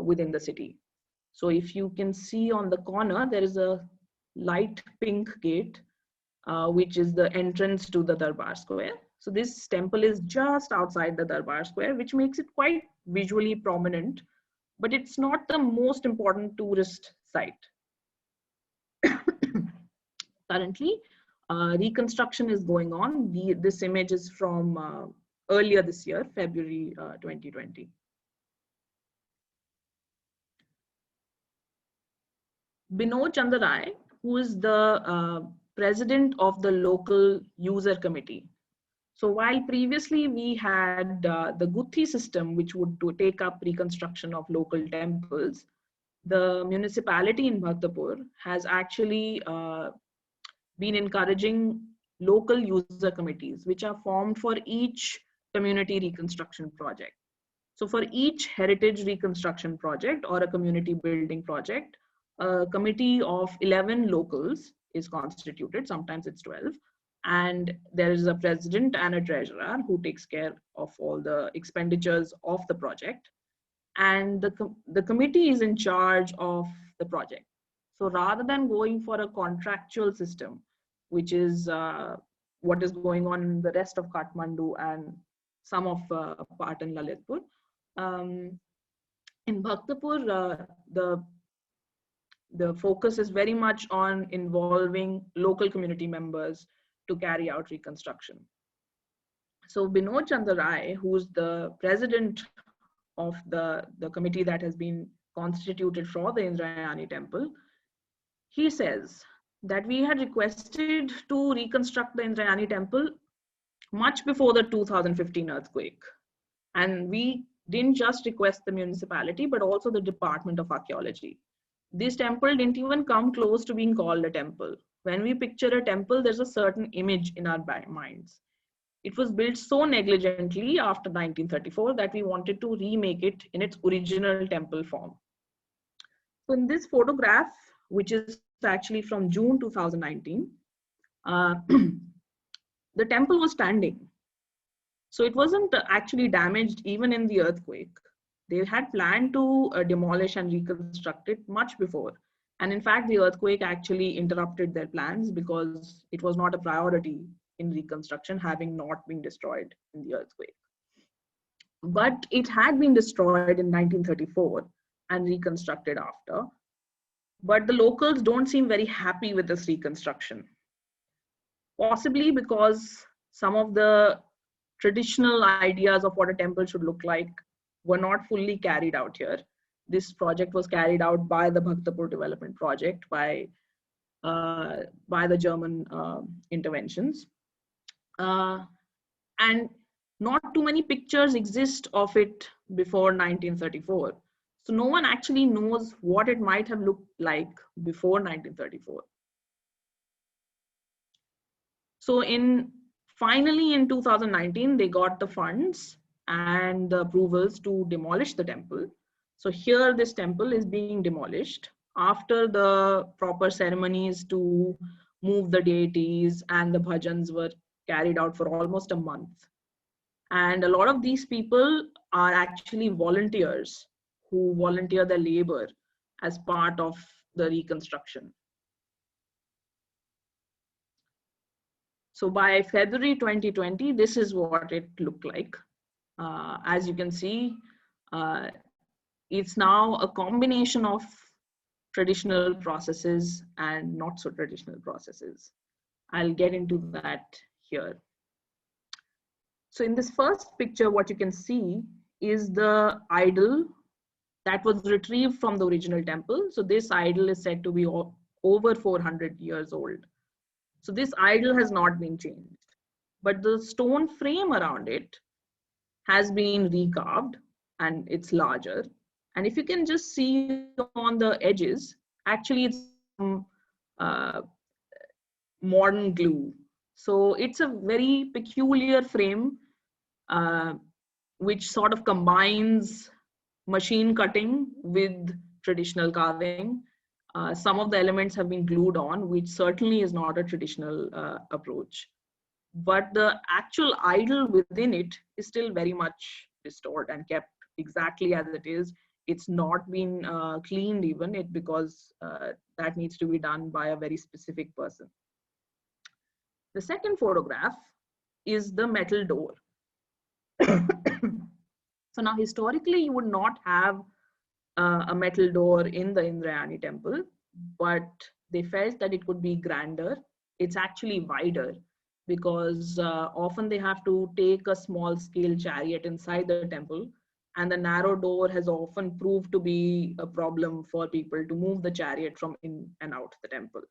within the city. So if you can see on the corner, there is a light pink gate, which is the entrance to the Darbar Square. So this temple is just outside the Darbar Square, which makes it quite visually prominent, but it's not the most important tourist site. Currently, reconstruction is going on. This image is from earlier this year, February 2020. Binod Chandarai, who is the president of the local user committee. So while previously we had the Guthi system, which would take up reconstruction of local temples, the municipality in Bhaktapur has actually been encouraging local user committees, which are formed for each community reconstruction project. So for each heritage reconstruction project or a community building project, a committee of 11 locals is constituted, sometimes it's 12, and there is a president and a treasurer who takes care of all the expenditures of the project, and the committee is in charge of the project. So rather than going for a contractual system, which is what is going on in the rest of Kathmandu and some of part in Lalitpur, in Bhaktapur, the focus is very much on involving local community members to carry out reconstruction. So Binod Chandarai, who's the president of the committee that has been constituted for the Indrayani temple, he says that we had requested to reconstruct the Indrayani temple much before the 2015 earthquake. And we didn't just request the municipality, but also the Department of Archaeology. This temple didn't even come close to being called a temple. When we picture a temple, there's a certain image in our minds. It was built so negligently after 1934 that we wanted to remake it in its original temple form. So in this photograph, which is actually from June 2019, the temple was standing. So it wasn't actually damaged even in the earthquake. They had planned to demolish and reconstruct it much before. And in fact, the earthquake actually interrupted their plans because it was not a priority in reconstruction, having not been destroyed in the earthquake. But it had been destroyed in 1934 and reconstructed after. But the locals don't seem very happy with this reconstruction. Possibly because some of the traditional ideas of what a temple should look like were not fully carried out here. This project was carried out by the Bhaktapur Development Project by the German interventions. And not too many pictures exist of it before 1934. So no one actually knows what it might have looked like before 1934. So finally in 2019, they got the funds and the approvals to demolish the temple. So here this temple is being demolished after the proper ceremonies to move the deities and the bhajans were carried out for almost a month. And a lot of these people are actually volunteers who volunteer their labor as part of the reconstruction. So by February 2020, this is what it looked like. As you can see, it's now a combination of traditional processes and not so traditional processes. I'll get into that here. So in this first picture, what you can see is the idol that was retrieved from the original temple. So this idol is said to be over 400 years old. So this idol has not been changed, but the stone frame around it has been recarved and it's larger. And if you can just see on the edges, actually it's modern glue. So it's a very peculiar frame which sort of combines machine cutting with traditional carving. Some of the elements have been glued on, which certainly is not a traditional approach. But the actual idol within it is still very much restored and kept exactly as it is. It's not been cleaned even because that needs to be done by a very specific person. The second photograph is the metal door. So now historically you would not have a metal door in the Indrayani temple, but they felt that it could be grander. It's actually wider because often they have to take a small scale chariot inside the temple, and the narrow door has often proved to be a problem for people to move the chariot from in and out the temple.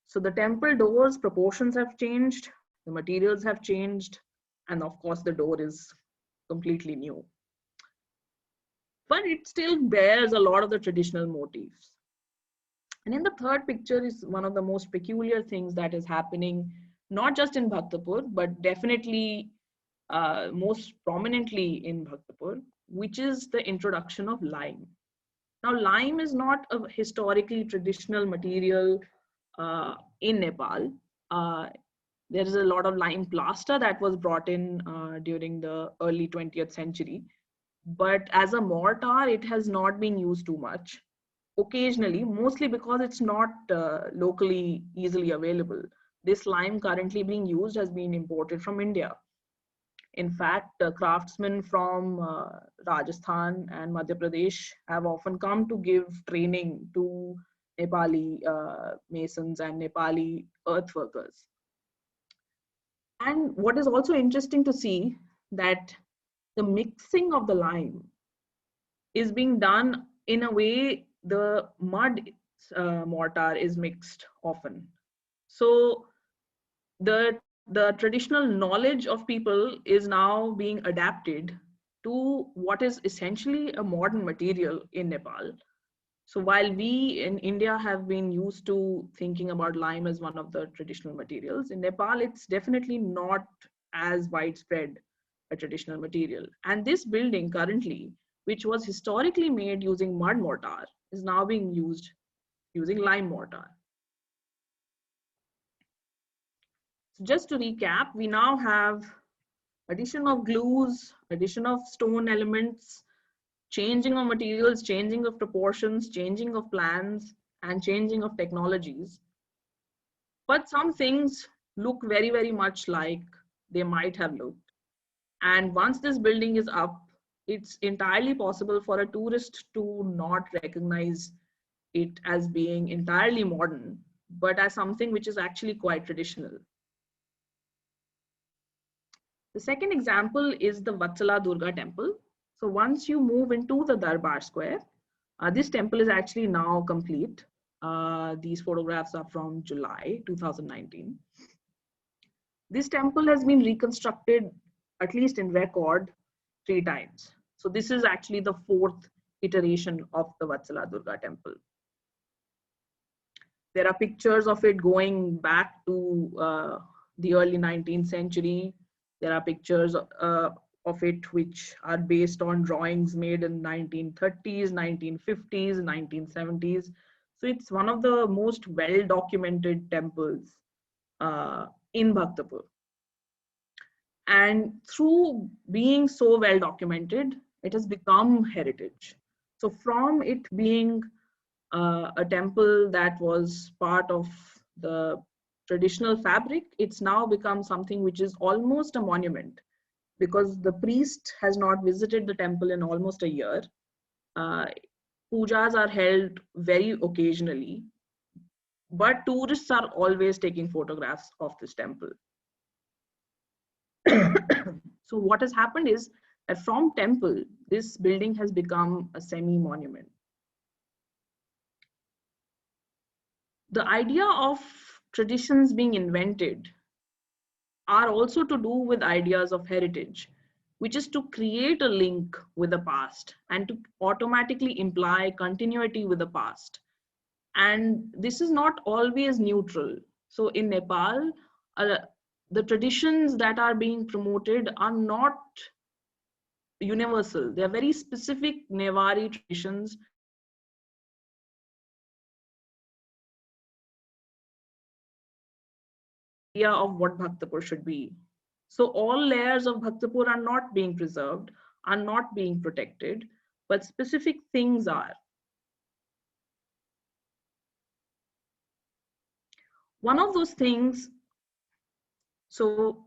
So the temple doors proportions have changed, the materials have changed, and of course the door is completely new. But it still bears a lot of the traditional motifs. And in the third picture is one of the most peculiar things that is happening, not just in Bhaktapur, but definitely most prominently in Bhaktapur, which is the introduction of lime. Now, lime is not a historically traditional material in Nepal. There is a lot of lime plaster that was brought in during the early 20th century. But as a mortar, it has not been used too much. Occasionally, mostly because it's not locally easily available. This lime currently being used has been imported from India. In fact, craftsmen from Rajasthan and Madhya Pradesh have often come to give training to Nepali masons and Nepali earth workers. And what is also interesting to see that the mixing of the lime is being done in a way the mud mortar is mixed often. So the traditional knowledge of people is now being adapted to what is essentially a modern material in Nepal. So while we in India have been used to thinking about lime as one of the traditional materials, in Nepal it's definitely not as widespread a traditional material. And this building currently, which was historically made using mud mortar, is now being used using lime mortar. So just to recap, we now have addition of glues, addition of stone elements, changing of materials, changing of proportions, changing of plans, and changing of technologies. But some things look very, very much like they might have looked. And once this building is up, it's entirely possible for a tourist to not recognize it as being entirely modern, but as something which is actually quite traditional. The second example is the Vatsala Durga temple. So once you move into the Darbar Square, this temple is actually now complete. These photographs are from July 2019. This temple has been reconstructed, at least in record, 3 times. So this is actually the 4th iteration of the Vatsala Durga temple. There are pictures of it going back to the early 19th century. There are pictures of it which are based on drawings made in 1930s, 1950s, 1970s. So it's one of the most well-documented temples in Bhaktapur. And through being so well-documented, it has become heritage. So from it being a temple that was part of the traditional fabric, it's now become something which is almost a monument, because the priest has not visited the temple in almost a year. Pujas are held very occasionally, but tourists are always taking photographs of this temple. So what has happened is that from temple, this building has become a semi-monument. The idea of traditions being invented are also to do with ideas of heritage, which is to create a link with the past and to automatically imply continuity with the past. And this is not always neutral. So in Nepal, the traditions that are being promoted are not universal. They are very specific Newari traditions idea of what Bhaktapur should be. So all layers of Bhaktapur are not being preserved, are not being protected, but specific things are. One of those things, so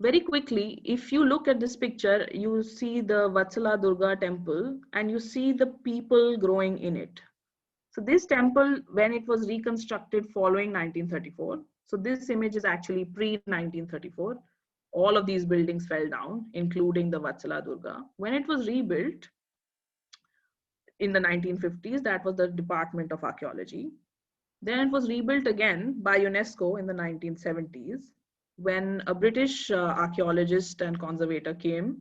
Very quickly, if you look at this picture, you see the Vatsala Durga temple and you see the people growing in it. So this temple, when it was reconstructed following 1934, so this image is actually pre-1934, all of these buildings fell down, including the Vatsala Durga. When it was rebuilt in the 1950s, that was the Department of Archaeology. Then it was rebuilt again by UNESCO in the 1970s, when a British archaeologist and conservator came,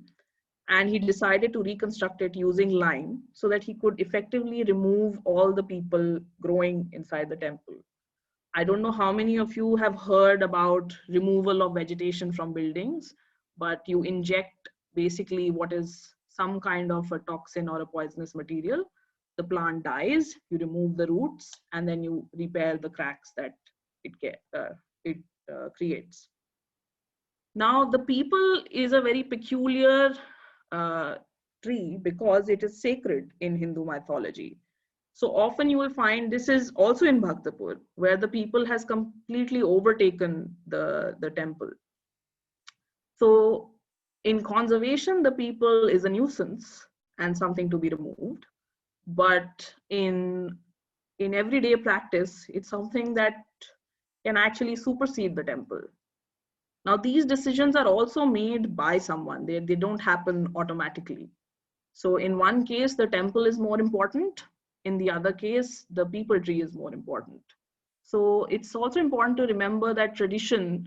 and he decided to reconstruct it using lime so that he could effectively remove all the people growing inside the temple. I don't know how many of you have heard about removal of vegetation from buildings, but you inject basically what is some kind of a toxin or a poisonous material. The plant dies, you remove the roots, and then you repair the cracks that it creates. Now, the peepal is a very peculiar tree because it is sacred in Hindu mythology. So often you will find this is also in Bhaktapur, where the peepal has completely overtaken the temple. So in conservation, the peepal is a nuisance and something to be removed. But in everyday practice, it's something that can actually supersede the temple. Now, these decisions are also made by someone. They don't happen automatically. So in one case, the temple is more important. In the other case, the peepal tree is more important. So it's also important to remember that tradition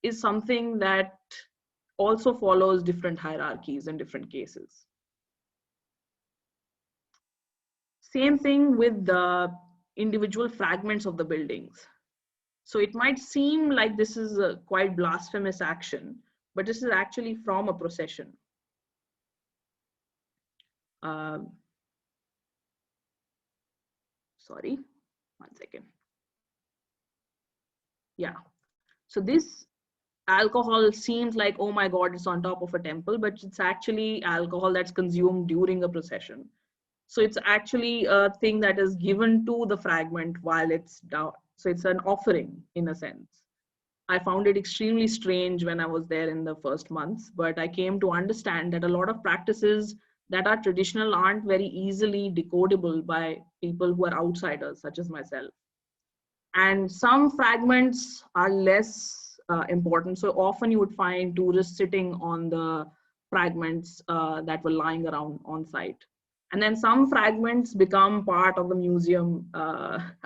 is something that also follows different hierarchies in different cases. Same thing with the individual fragments of the buildings. So it might seem like this is a quite blasphemous action, but this is actually from a procession. Sorry, 1 second. Yeah, so this alcohol seems like, oh my God, it's on top of a temple, but it's actually alcohol that's consumed during a procession. So it's actually a thing that is given to the fragment while it's down. So it's an offering in a sense. I found it extremely strange when I was there in the first months, but I came to understand that a lot of practices that are traditional aren't very easily decodable by people who are outsiders, such as myself. And some fragments are less important. So often you would find tourists sitting on the fragments that were lying around on site. And then some fragments become part of the museum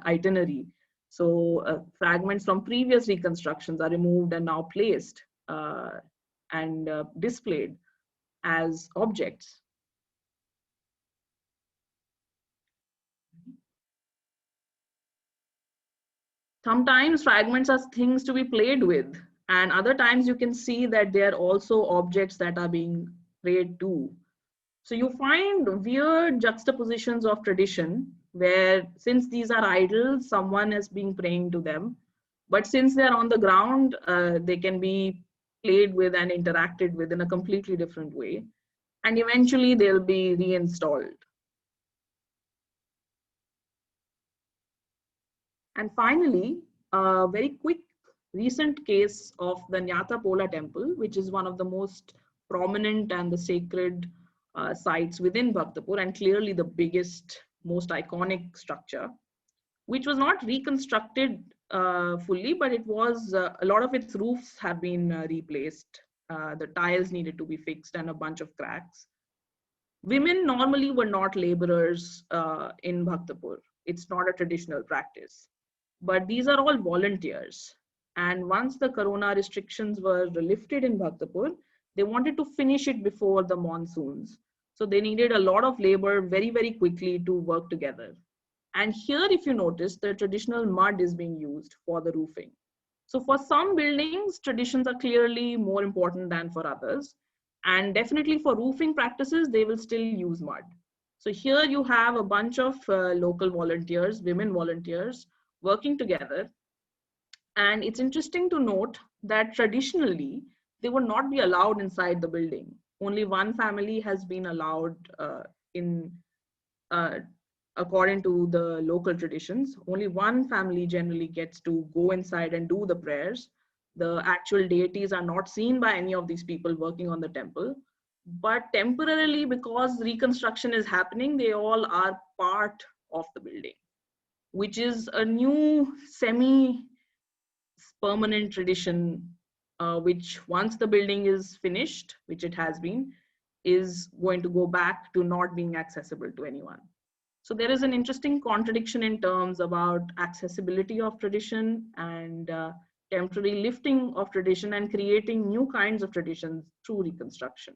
itinerary. So fragments from previous reconstructions are removed and now placed and displayed as objects. Sometimes fragments are things to be played with, and other times you can see that they are also objects that are being prayed to. So you find weird juxtapositions of tradition where, since these are idols, someone is being praying to them. But since they're on the ground, they can be played with and interacted with in a completely different way. And eventually they'll be reinstalled. And finally, a very quick recent case of the Nyata Pola temple, which is one of the most prominent and the sacred sites within Bhaktapur, and clearly the biggest, most iconic structure, which was not reconstructed fully, but it was, a lot of its roofs have been replaced. The tiles needed to be fixed and a bunch of cracks. Women normally were not laborers in Bhaktapur. It's not a traditional practice. But these are all volunteers. And once the corona restrictions were lifted in Bhaktapur, they wanted to finish it before the monsoons. So they needed a lot of labor very, very quickly to work together. And here, if you notice, the traditional mud is being used for the roofing. So for some buildings, traditions are clearly more important than for others. And definitely for roofing practices, they will still use mud. So here you have a bunch of local volunteers, women volunteers, working together. And it's interesting to note that traditionally, they would not be allowed inside the building. Only one family has been allowed according to the local traditions. Only one family generally gets to go inside and do the prayers. The actual deities are not seen by any of these people working on the temple. But temporarily, because reconstruction is happening, they all are part of the building, which is a new semi-permanent tradition, which once the building is finished, which it has been, is going to go back to not being accessible to anyone. So there is an interesting contradiction in terms about accessibility of tradition and temporary lifting of tradition and creating new kinds of traditions through reconstruction.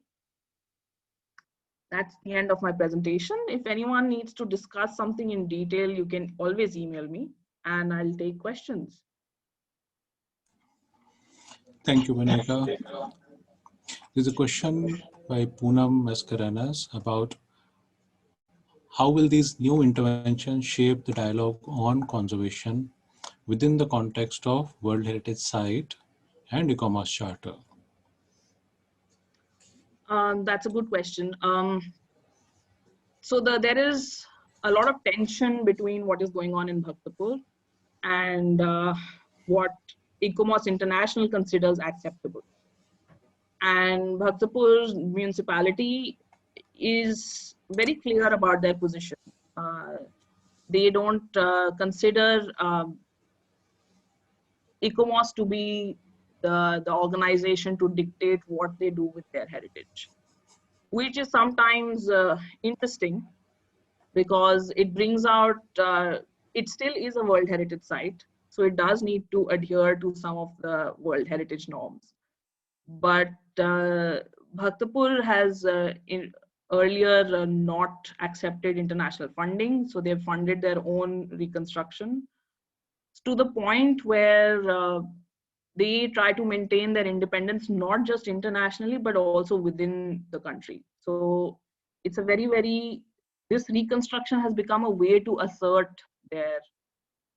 That's the end of my presentation. If anyone needs to discuss something in detail, you can always email me and I'll take questions. Thank you, Vanika. There's a question by Poonam Mascarenas about how will these new interventions shape the dialogue on conservation within the context of World Heritage Site and e-commerce charter? That's a good question. So there is a lot of tension between what is going on in Bhaktapur and what ICOMOS International considers acceptable. And Bhaktapur municipality is very clear about their position. They don't consider ICOMOS to be the organization to dictate what they do with their heritage, which is sometimes interesting because it brings out, it still is a World Heritage Site, so it does need to adhere to some of the World Heritage norms. But Bhaktapur has earlier not accepted international funding, so they've funded their own reconstruction to the point where they try to maintain their independence, not just internationally, but also within the country. So it's a this reconstruction has become a way to assert their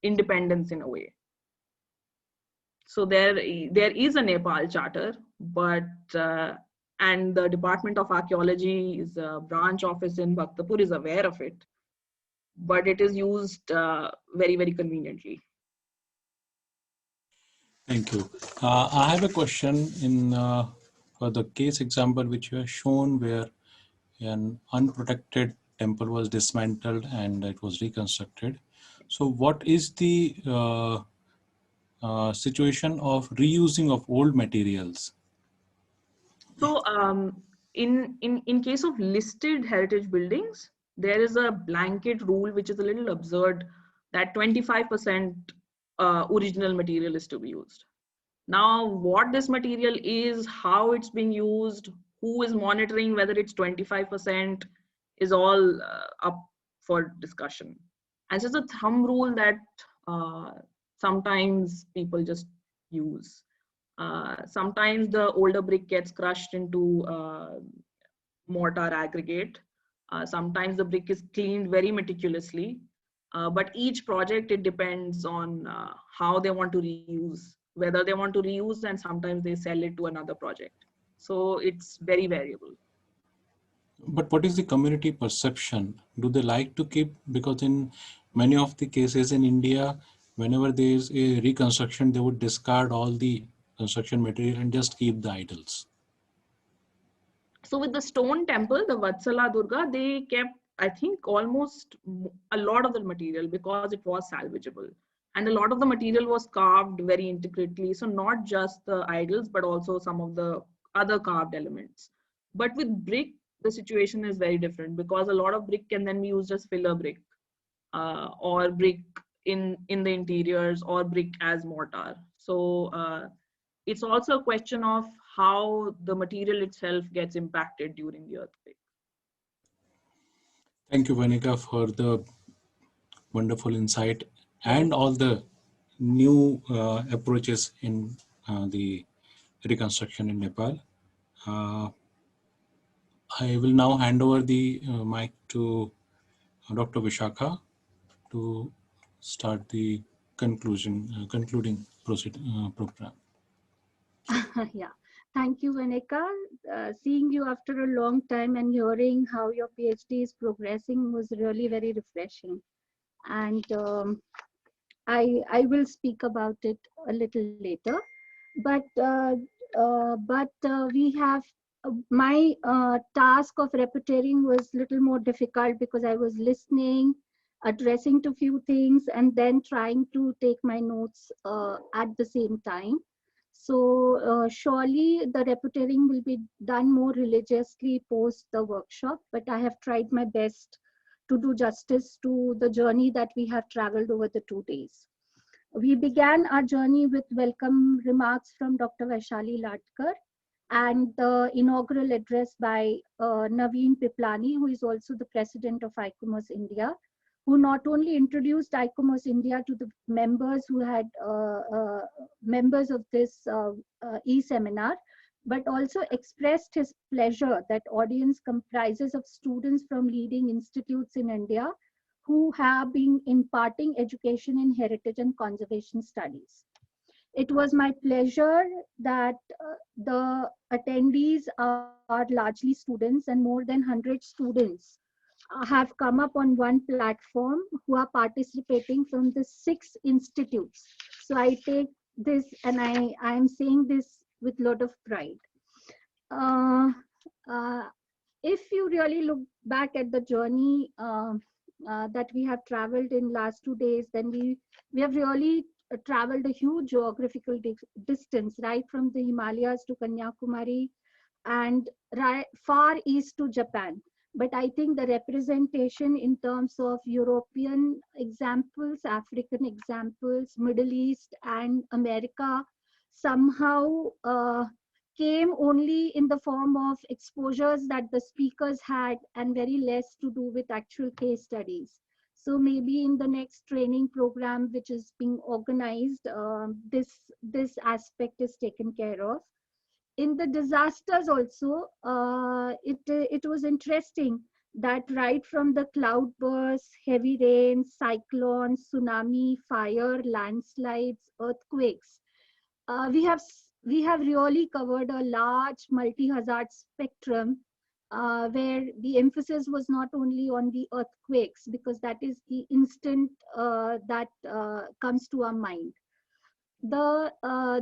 independence in a way. So there is a Nepal charter, but and the Department of Archaeology's branch office in Bhaktapur is aware of it, but it is used very, very conveniently. Thank you. I have a question for the case example which you have shown where an unprotected temple was dismantled and it was reconstructed. So what is the situation of reusing of old materials? So in case of listed heritage buildings, there is a blanket rule which is a little absurd that 25% original material is to be used. Now, what this material is, how it's being used, who is monitoring whether it's 25% is all up for discussion. And so it's a thumb rule that sometimes people just use. Sometimes the older brick gets crushed into mortar aggregate. Sometimes the brick is cleaned very meticulously. But each project, it depends on how they want to reuse, whether they want to reuse, and sometimes they sell it to another project. So it's very variable. But what is the community perception? Do they like to keep, because in many of the cases in India, whenever there is a reconstruction, they would discard all the construction material and just keep the idols. So with the stone temple, the Vatsala Durga, they kept, I think, almost a lot of the material because it was salvageable. And a lot of the material was carved very intricately. So not just the idols, but also some of the other carved elements. But with brick, the situation is very different because a lot of brick can then be used as filler brick or brick in the interiors or brick as mortar. So it's also a question of how the material itself gets impacted during the earthquake. Thank you, Vanika, for the wonderful insight and all the new approaches in the reconstruction in Nepal. I will now hand over the mic to Dr. Vishakha to start the concluding program. Yeah, thank you, Vanika. Seeing you after a long time and hearing how your PhD is progressing was really very refreshing. And I will speak about it a little later. but we have my task of repertorying was little more difficult because I was listening, addressing to few things, and then trying to take my notes at the same time. So surely the repertorying will be done more religiously post the workshop, but I have tried my best to do justice to the journey that we have traveled over the 2 days. We began our journey with welcome remarks from Dr. Vaishali Latkar and the inaugural address by Naveen Piplani, who is also the president of ICOMOS India, who not only introduced ICOMOS India to the members who had members of this e-seminar, but also expressed his pleasure that audience comprises of students from leading institutes in India who have been imparting education in heritage and conservation studies. It was my pleasure that the attendees are largely students, and more than 100 students have come up on one platform who are participating from the 6 institutes. So I take this and I am saying this with a lot of pride. Uh, uh, if you really look back at the journey that we have traveled in last 2 days, then we have really traveled a huge geographical distance, right from the Himalayas to Kanyakumari and far east to Japan. But I think the representation in terms of European examples, African examples, Middle East and America somehow came only in the form of exposures that the speakers had and very less to do with actual case studies. So maybe in the next training program, which is being organized, this aspect is taken care of. In the disasters also, it was interesting that right from the cloudbursts, heavy rains, cyclones, tsunami, fire, landslides, earthquakes, we have really covered a large multi-hazard spectrum where the emphasis was not only on the earthquakes, because that is the instant that comes to our mind.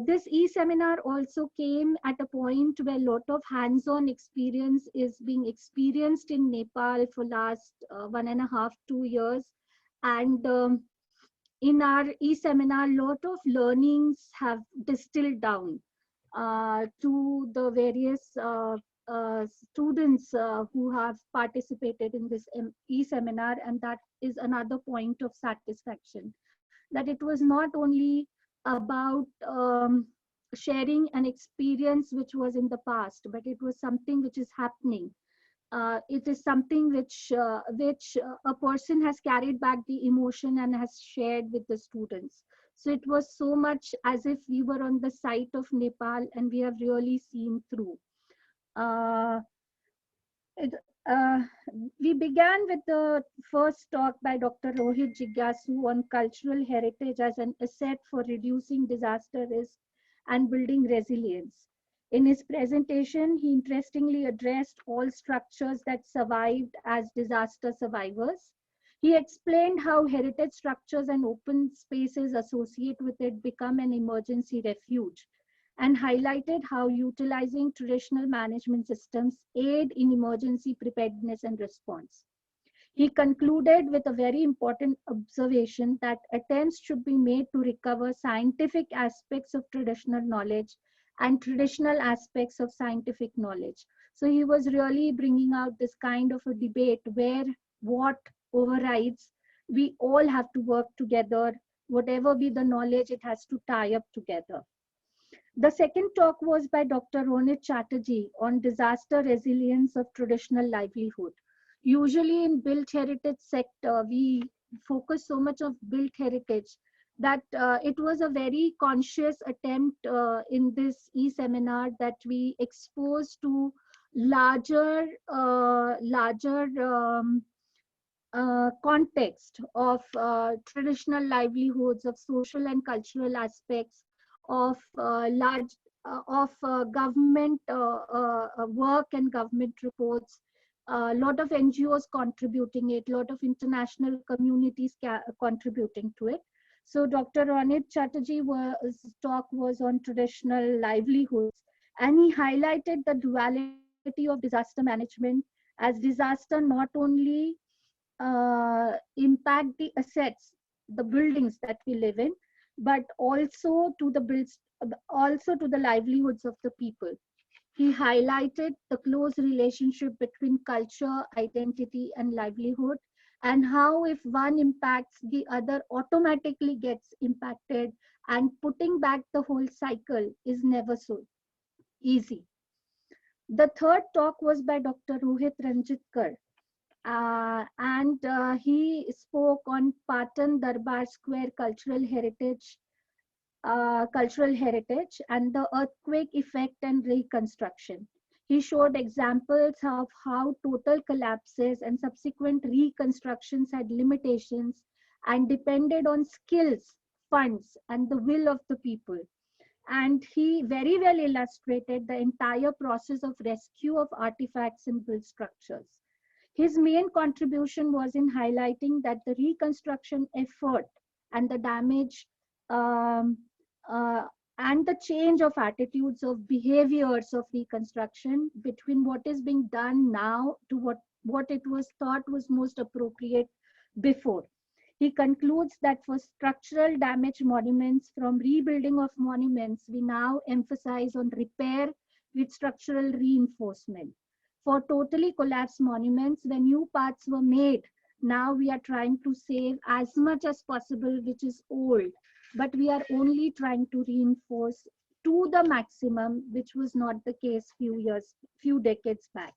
This e-seminar also came at a point where a lot of hands-on experience is being experienced in Nepal for last 1.5, 2 years, and in our e-seminar, lot of learnings have distilled down to the various students who have participated in this e-seminar, and that is another point of satisfaction, that it was not only about sharing an experience which was in the past, but it was something which is happening. It is something which a person has carried back the emotion and has shared with the students. So it was so much as if we were on the site of Nepal and we have really seen through. Uh, it, uh, we began with the first talk by Dr. Rohit Jigyasu on cultural heritage as an asset for reducing disaster risk and building resilience. In his presentation, he interestingly addressed all structures that survived as disaster survivors. He explained how heritage structures and open spaces associated with it become an emergency refuge, and highlighted how utilizing traditional management systems aid in emergency preparedness and response. He concluded with a very important observation that attempts should be made to recover scientific aspects of traditional knowledge and traditional aspects of scientific knowledge. So he was really bringing out this kind of a debate where what overrides, we all have to work together, whatever be the knowledge, it has to tie up together. The second talk was by Dr. Ronit Chatterjee on disaster resilience of traditional livelihood. Usually in built heritage sector, we focus so much of built heritage that it was a very conscious attempt in this e-seminar that we expose to larger context of traditional livelihoods, of social and cultural aspects, of government work and government reports. A lot of NGOs contributing it, a lot of international communities contributing to it. So Dr. Ronit Chatterjee talk was on traditional livelihoods, and he highlighted the duality of disaster management, as disaster not only impact the assets, the buildings that we live in, but also to the livelihoods of the people. He highlighted the close relationship between culture, identity, and livelihood, and how if one impacts, the other automatically gets impacted, and putting back the whole cycle is never so easy. The third talk was by Dr. Rohit Ranjitkar, and he spoke on Patan Darbar Square cultural heritage and the earthquake effect and reconstruction. He showed examples of how total collapses and subsequent reconstructions had limitations and depended on skills, funds, and the will of the people. And he very well illustrated the entire process of rescue of artifacts and built structures. His main contribution was in highlighting that the reconstruction effort and the damage um, uh, and the change of attitudes of behaviors of reconstruction between what is being done now to what it was thought was most appropriate before. He concludes that for structural damage monuments, from rebuilding of monuments, we now emphasize on repair with structural reinforcement. For totally collapsed monuments, when new parts were made, now we are trying to save as much as possible, which is old, but we are only trying to reinforce to the maximum, which was not the case few decades back.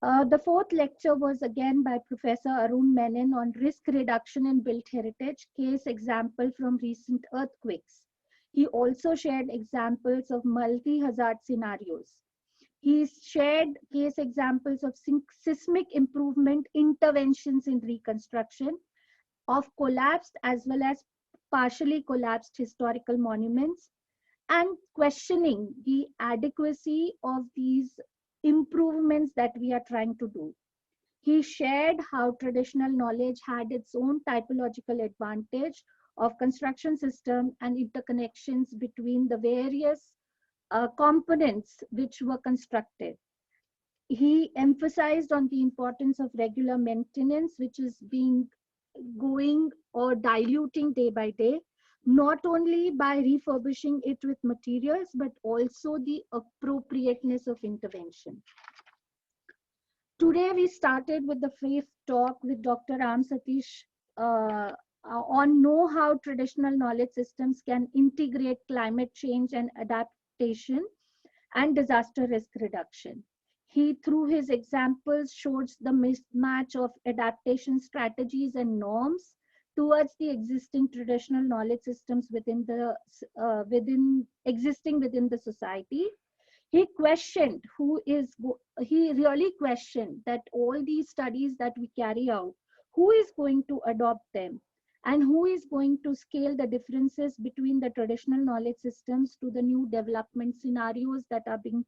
The fourth lecture was again by Professor Arun Menon on risk reduction in built heritage, case example from recent earthquakes. He also shared examples of multi-hazard scenarios. He shared case examples of seismic improvement interventions in reconstruction of collapsed as well as partially collapsed historical monuments, and questioning the adequacy of these improvements that we are trying to do. He shared how traditional knowledge had its own typological advantage of construction system and interconnections between the various components which were constructed. He emphasized on the importance of regular maintenance, which is being going or diluting day by day, not only by refurbishing it with materials, but also the appropriateness of intervention. Today, we started with the fifth talk with Dr. Ram Satish on how traditional knowledge systems can integrate climate change and adaptation and disaster risk reduction. He, through his examples, shows the mismatch of adaptation strategies and norms towards the existing traditional knowledge systems existing within the society. He really questioned that all these studies that we carry out, who is going to adopt them, and who is going to scale the differences between the traditional knowledge systems to the new development scenarios that are being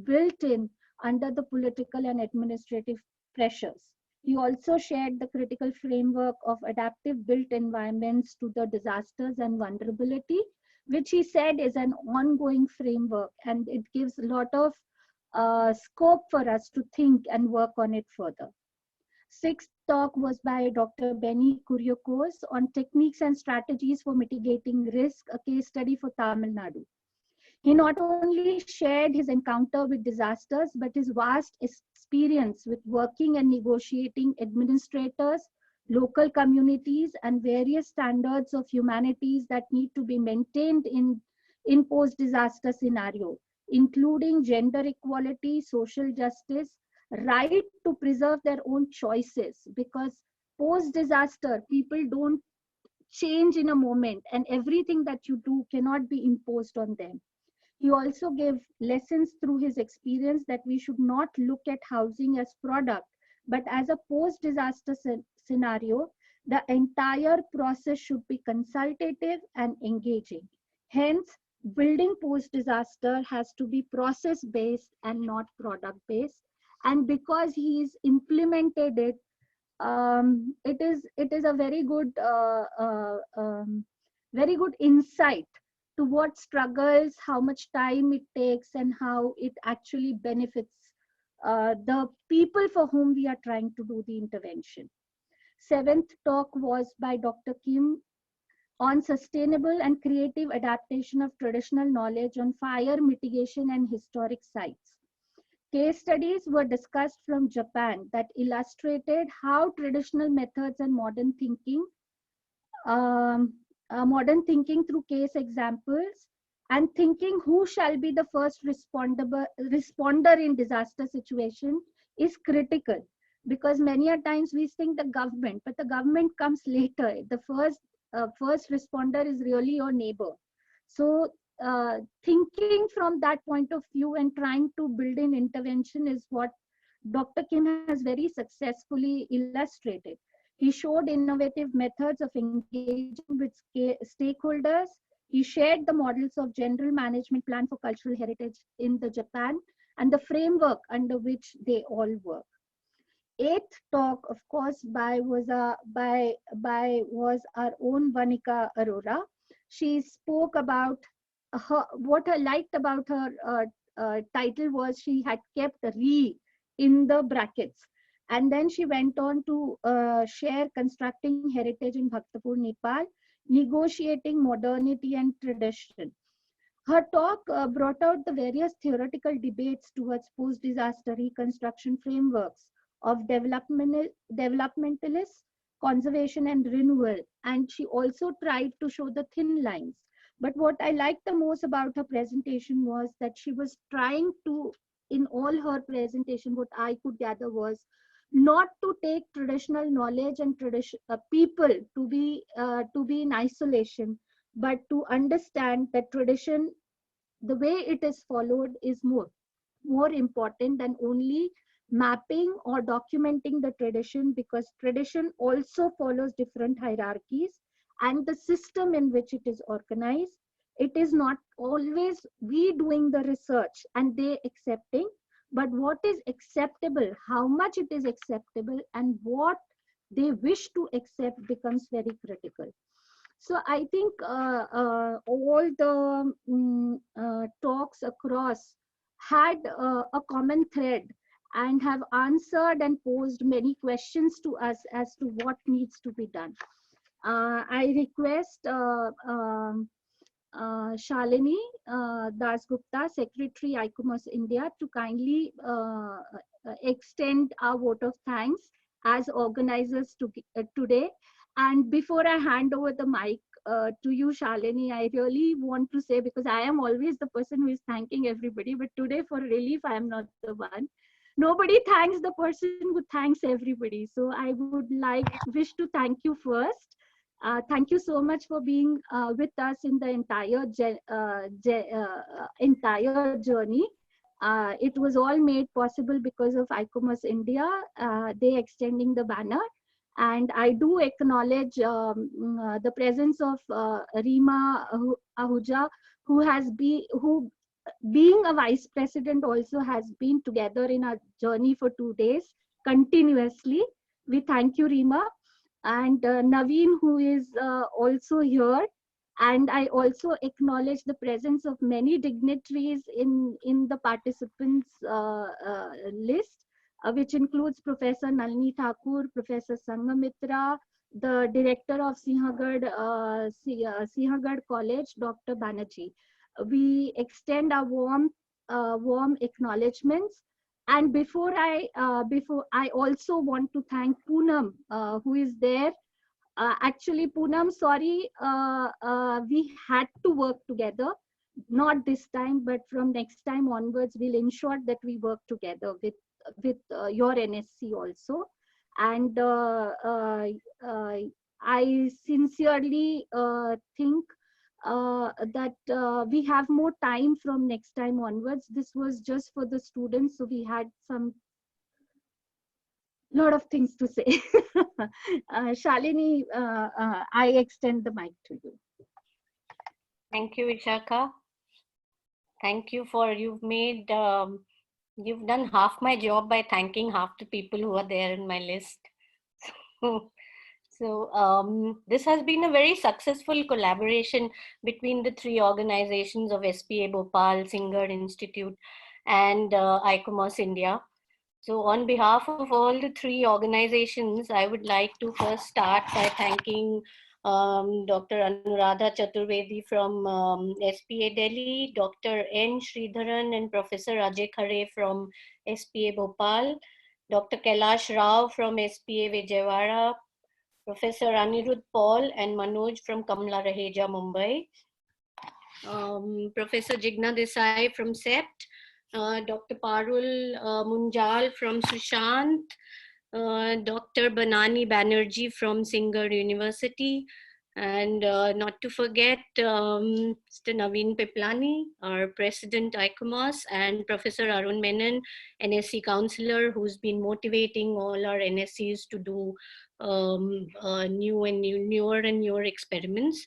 built in under the political and administrative pressures. He also shared the critical framework of adaptive built environments to the disasters and vulnerability, which he said is an ongoing framework, and it gives a lot of scope for us to think and work on it further. Sixth talk was by Dr. Benny Kuriakose on techniques and strategies for mitigating risk, a case study for Tamil Nadu. He not only shared his encounter with disasters, but his vast experience with working and negotiating administrators, local communities, and various standards of humanities that need to be maintained in post-disaster scenario, including gender equality, social justice, right to preserve their own choices, because post-disaster, people don't change in a moment, and everything that you do cannot be imposed on them. He also gave lessons through his experience that we should not look at housing as product, but as a post-disaster scenario. The entire process should be consultative and engaging. Hence, building post-disaster has to be process-based and not product-based. And because he's implemented it it is a very good insight to what struggles, how much time it takes, and how it actually benefits the people for whom we are trying to do the intervention. Seventh talk was by Dr. Kim on sustainable and creative adaptation of traditional knowledge on fire mitigation and historic sites. Case studies were discussed from Japan that illustrated how traditional methods and um, modern thinking through case examples, and thinking who shall be the first responder in disaster situation is critical, because many a times we think the government, but the government comes later. The first responder is really your neighbor. So thinking from that point of view and trying to build in intervention is what Dr. Kim has very successfully illustrated. He showed innovative methods of engaging with stakeholders. He shared the models of general management plan for cultural heritage in the Japan and the framework under which they all work. Eighth talk, of course, was our own Vanika Arora. She spoke about her. What I liked about her title was she had kept re in the brackets, and then she went on to share constructing heritage in Bhaktapur, Nepal, negotiating modernity and tradition. Her talk brought out the various theoretical debates towards post-disaster reconstruction frameworks of developmentalists, conservation and renewal. And she also tried to show the thin lines. But what I liked the most about her presentation was that she was trying to, in all her presentation, what I could gather was not to take traditional knowledge and people to be in isolation, but to understand that tradition, the way it is followed, is more important than only mapping or documenting the tradition, because tradition also follows different hierarchies and the system in which it is organized. It is not always we doing the research and they accepting, but what is acceptable, how much it is acceptable, and what they wish to accept becomes very critical. So I think all the talks across had a common thread and have answered and posed many questions to us as to what needs to be done. I request Shalini Dasgupta, Secretary ICOMOS India, to kindly extend our vote of thanks as organizers today. And before I hand over the mic to you, Shalini, I really want to say, because I am always the person who is thanking everybody, but today for relief, I am not the one. Nobody thanks the person who thanks everybody. So I would wish to thank you first. Thank you so much for being with us in the entire journey. It was all made possible because of ICOMOS India, they extending the banner. And I do acknowledge the presence of Rima Ahuja, who being a vice president also has been together in our journey for 2 days continuously. We thank you, Rima. And Naveen, who is also here. And I also acknowledge the presence of many dignitaries in the participants list, which includes Professor Nalini Thakur, Professor Sanghamitra, the director of Singhbad College, Dr. Banerjee. We extend our warm acknowledgements. And before I also want to thank Poonam, who is there. Actually, Poonam, sorry, we had to work together. Not this time, but from next time onwards, we'll ensure that we work together with your NSC also. And I sincerely think that we have more time from next time onwards. This was just for the students, so we had some lot of things to say. Shalini, I extend the mic to you. Thank you, Vishaka. Thank you for, you've done half my job by thanking half the people who are there in my list. So this has been a very successful collaboration between the three organizations of SPA Bhopal, Singhbad Institute, and ICOMOS India. So on behalf of all the three organizations, I would like to first start by thanking Dr. Anuradha Chaturvedi from SPA Delhi, Dr. N. Sridharan and Professor Ajay Khare from SPA Bhopal, Dr. Kailash Rao from SPA Vijayawada, Professor Anirudh Paul and Manoj from Kamla Raheja, Mumbai, Professor Jigna Desai from SEPT, Dr. Parul Munjal from Sushant, Dr. Banani Banerjee from Singhbad University, and not to forget Mr. Naveen Piplani, our President ICOMOS, and Professor Arun Menon, NSC counselor, who's been motivating all our NSCs to do newer and newer experiments.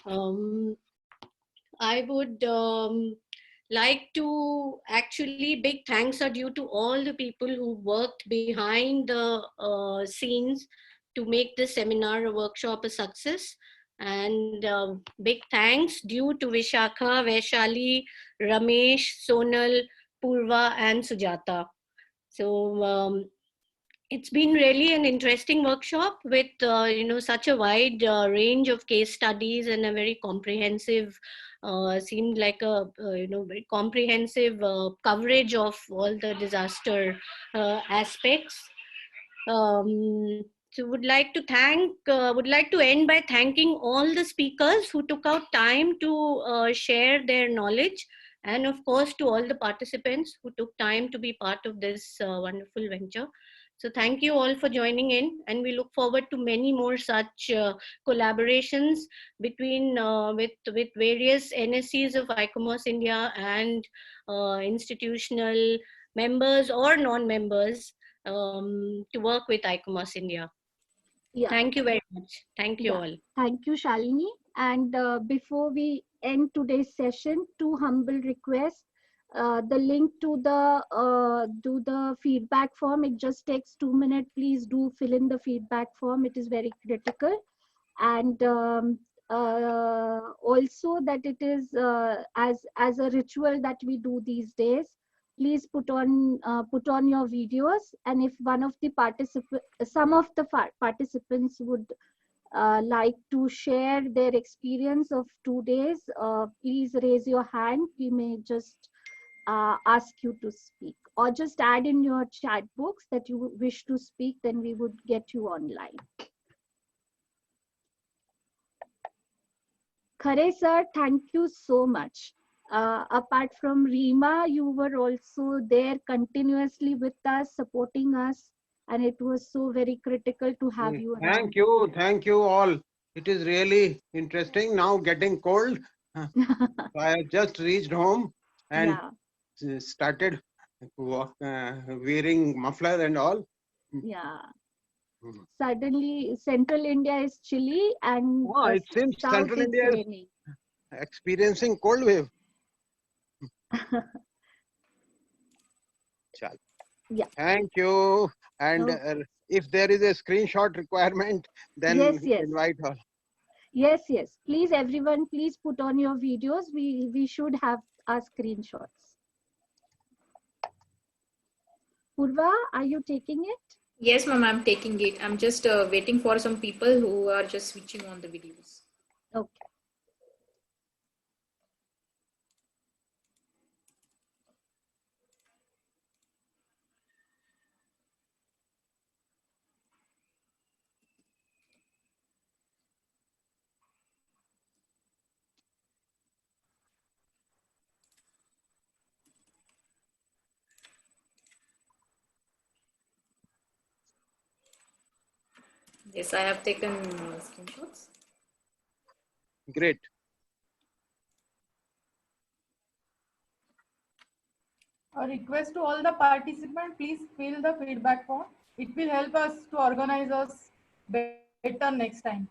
I would like to actually, big thanks are due to all the people who worked behind the scenes to make this seminar or workshop a success. And big thanks due to Vishakha, Vaishali, Ramesh, Sonal, Purva, and Sujata. So it's been really an interesting workshop with such a wide range of case studies and a very comprehensive seemed like a very comprehensive coverage of all the disaster aspects. So would like to end by thanking all the speakers who took out time to share their knowledge, and of course to all the participants who took time to be part of this wonderful venture. So thank you all for joining in, and we look forward to many more such collaborations between with various NSCs of ICOMOS India and institutional members or non-members to work with ICOMOS India. Yeah. Thank you very much. Thank you all. Thank you, Shalini. And before we end today's session, two humble requests. The link to the feedback form, it just takes 2 minutes. Please do fill in the feedback form. It is very critical. And also that it is as a ritual that we do these days. Please put on your videos, and if some of the participants would like to share their experience of 2 days, please raise your hand. We may just ask you to speak, or just add in your chat box that you wish to speak, then we would get you online. Khare sir, thank you so much. Apart from Reema, you were also there continuously with us, supporting us, and it was so very critical to have you around. Thank you all. It is really interesting. Now getting cold. I have just reached home and started wearing muffler and all. Yeah. Suddenly, Central India is chilly, and it seems South Central is India raining. is experiencing cold wave. Yeah. Thank you. And if there is a screenshot requirement, then invite all. Yes. Please, everyone, please put on your videos. We should have our screenshots. Purva, are you taking it? Yes, ma'am, I'm taking it. I'm just waiting for some people who are just switching on the videos. Okay. Yes, I have taken screenshots. Great. A request to all the participants, please fill the feedback form. It will help us to organize us better next time.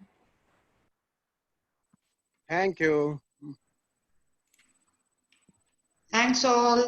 Thank you. Thanks all.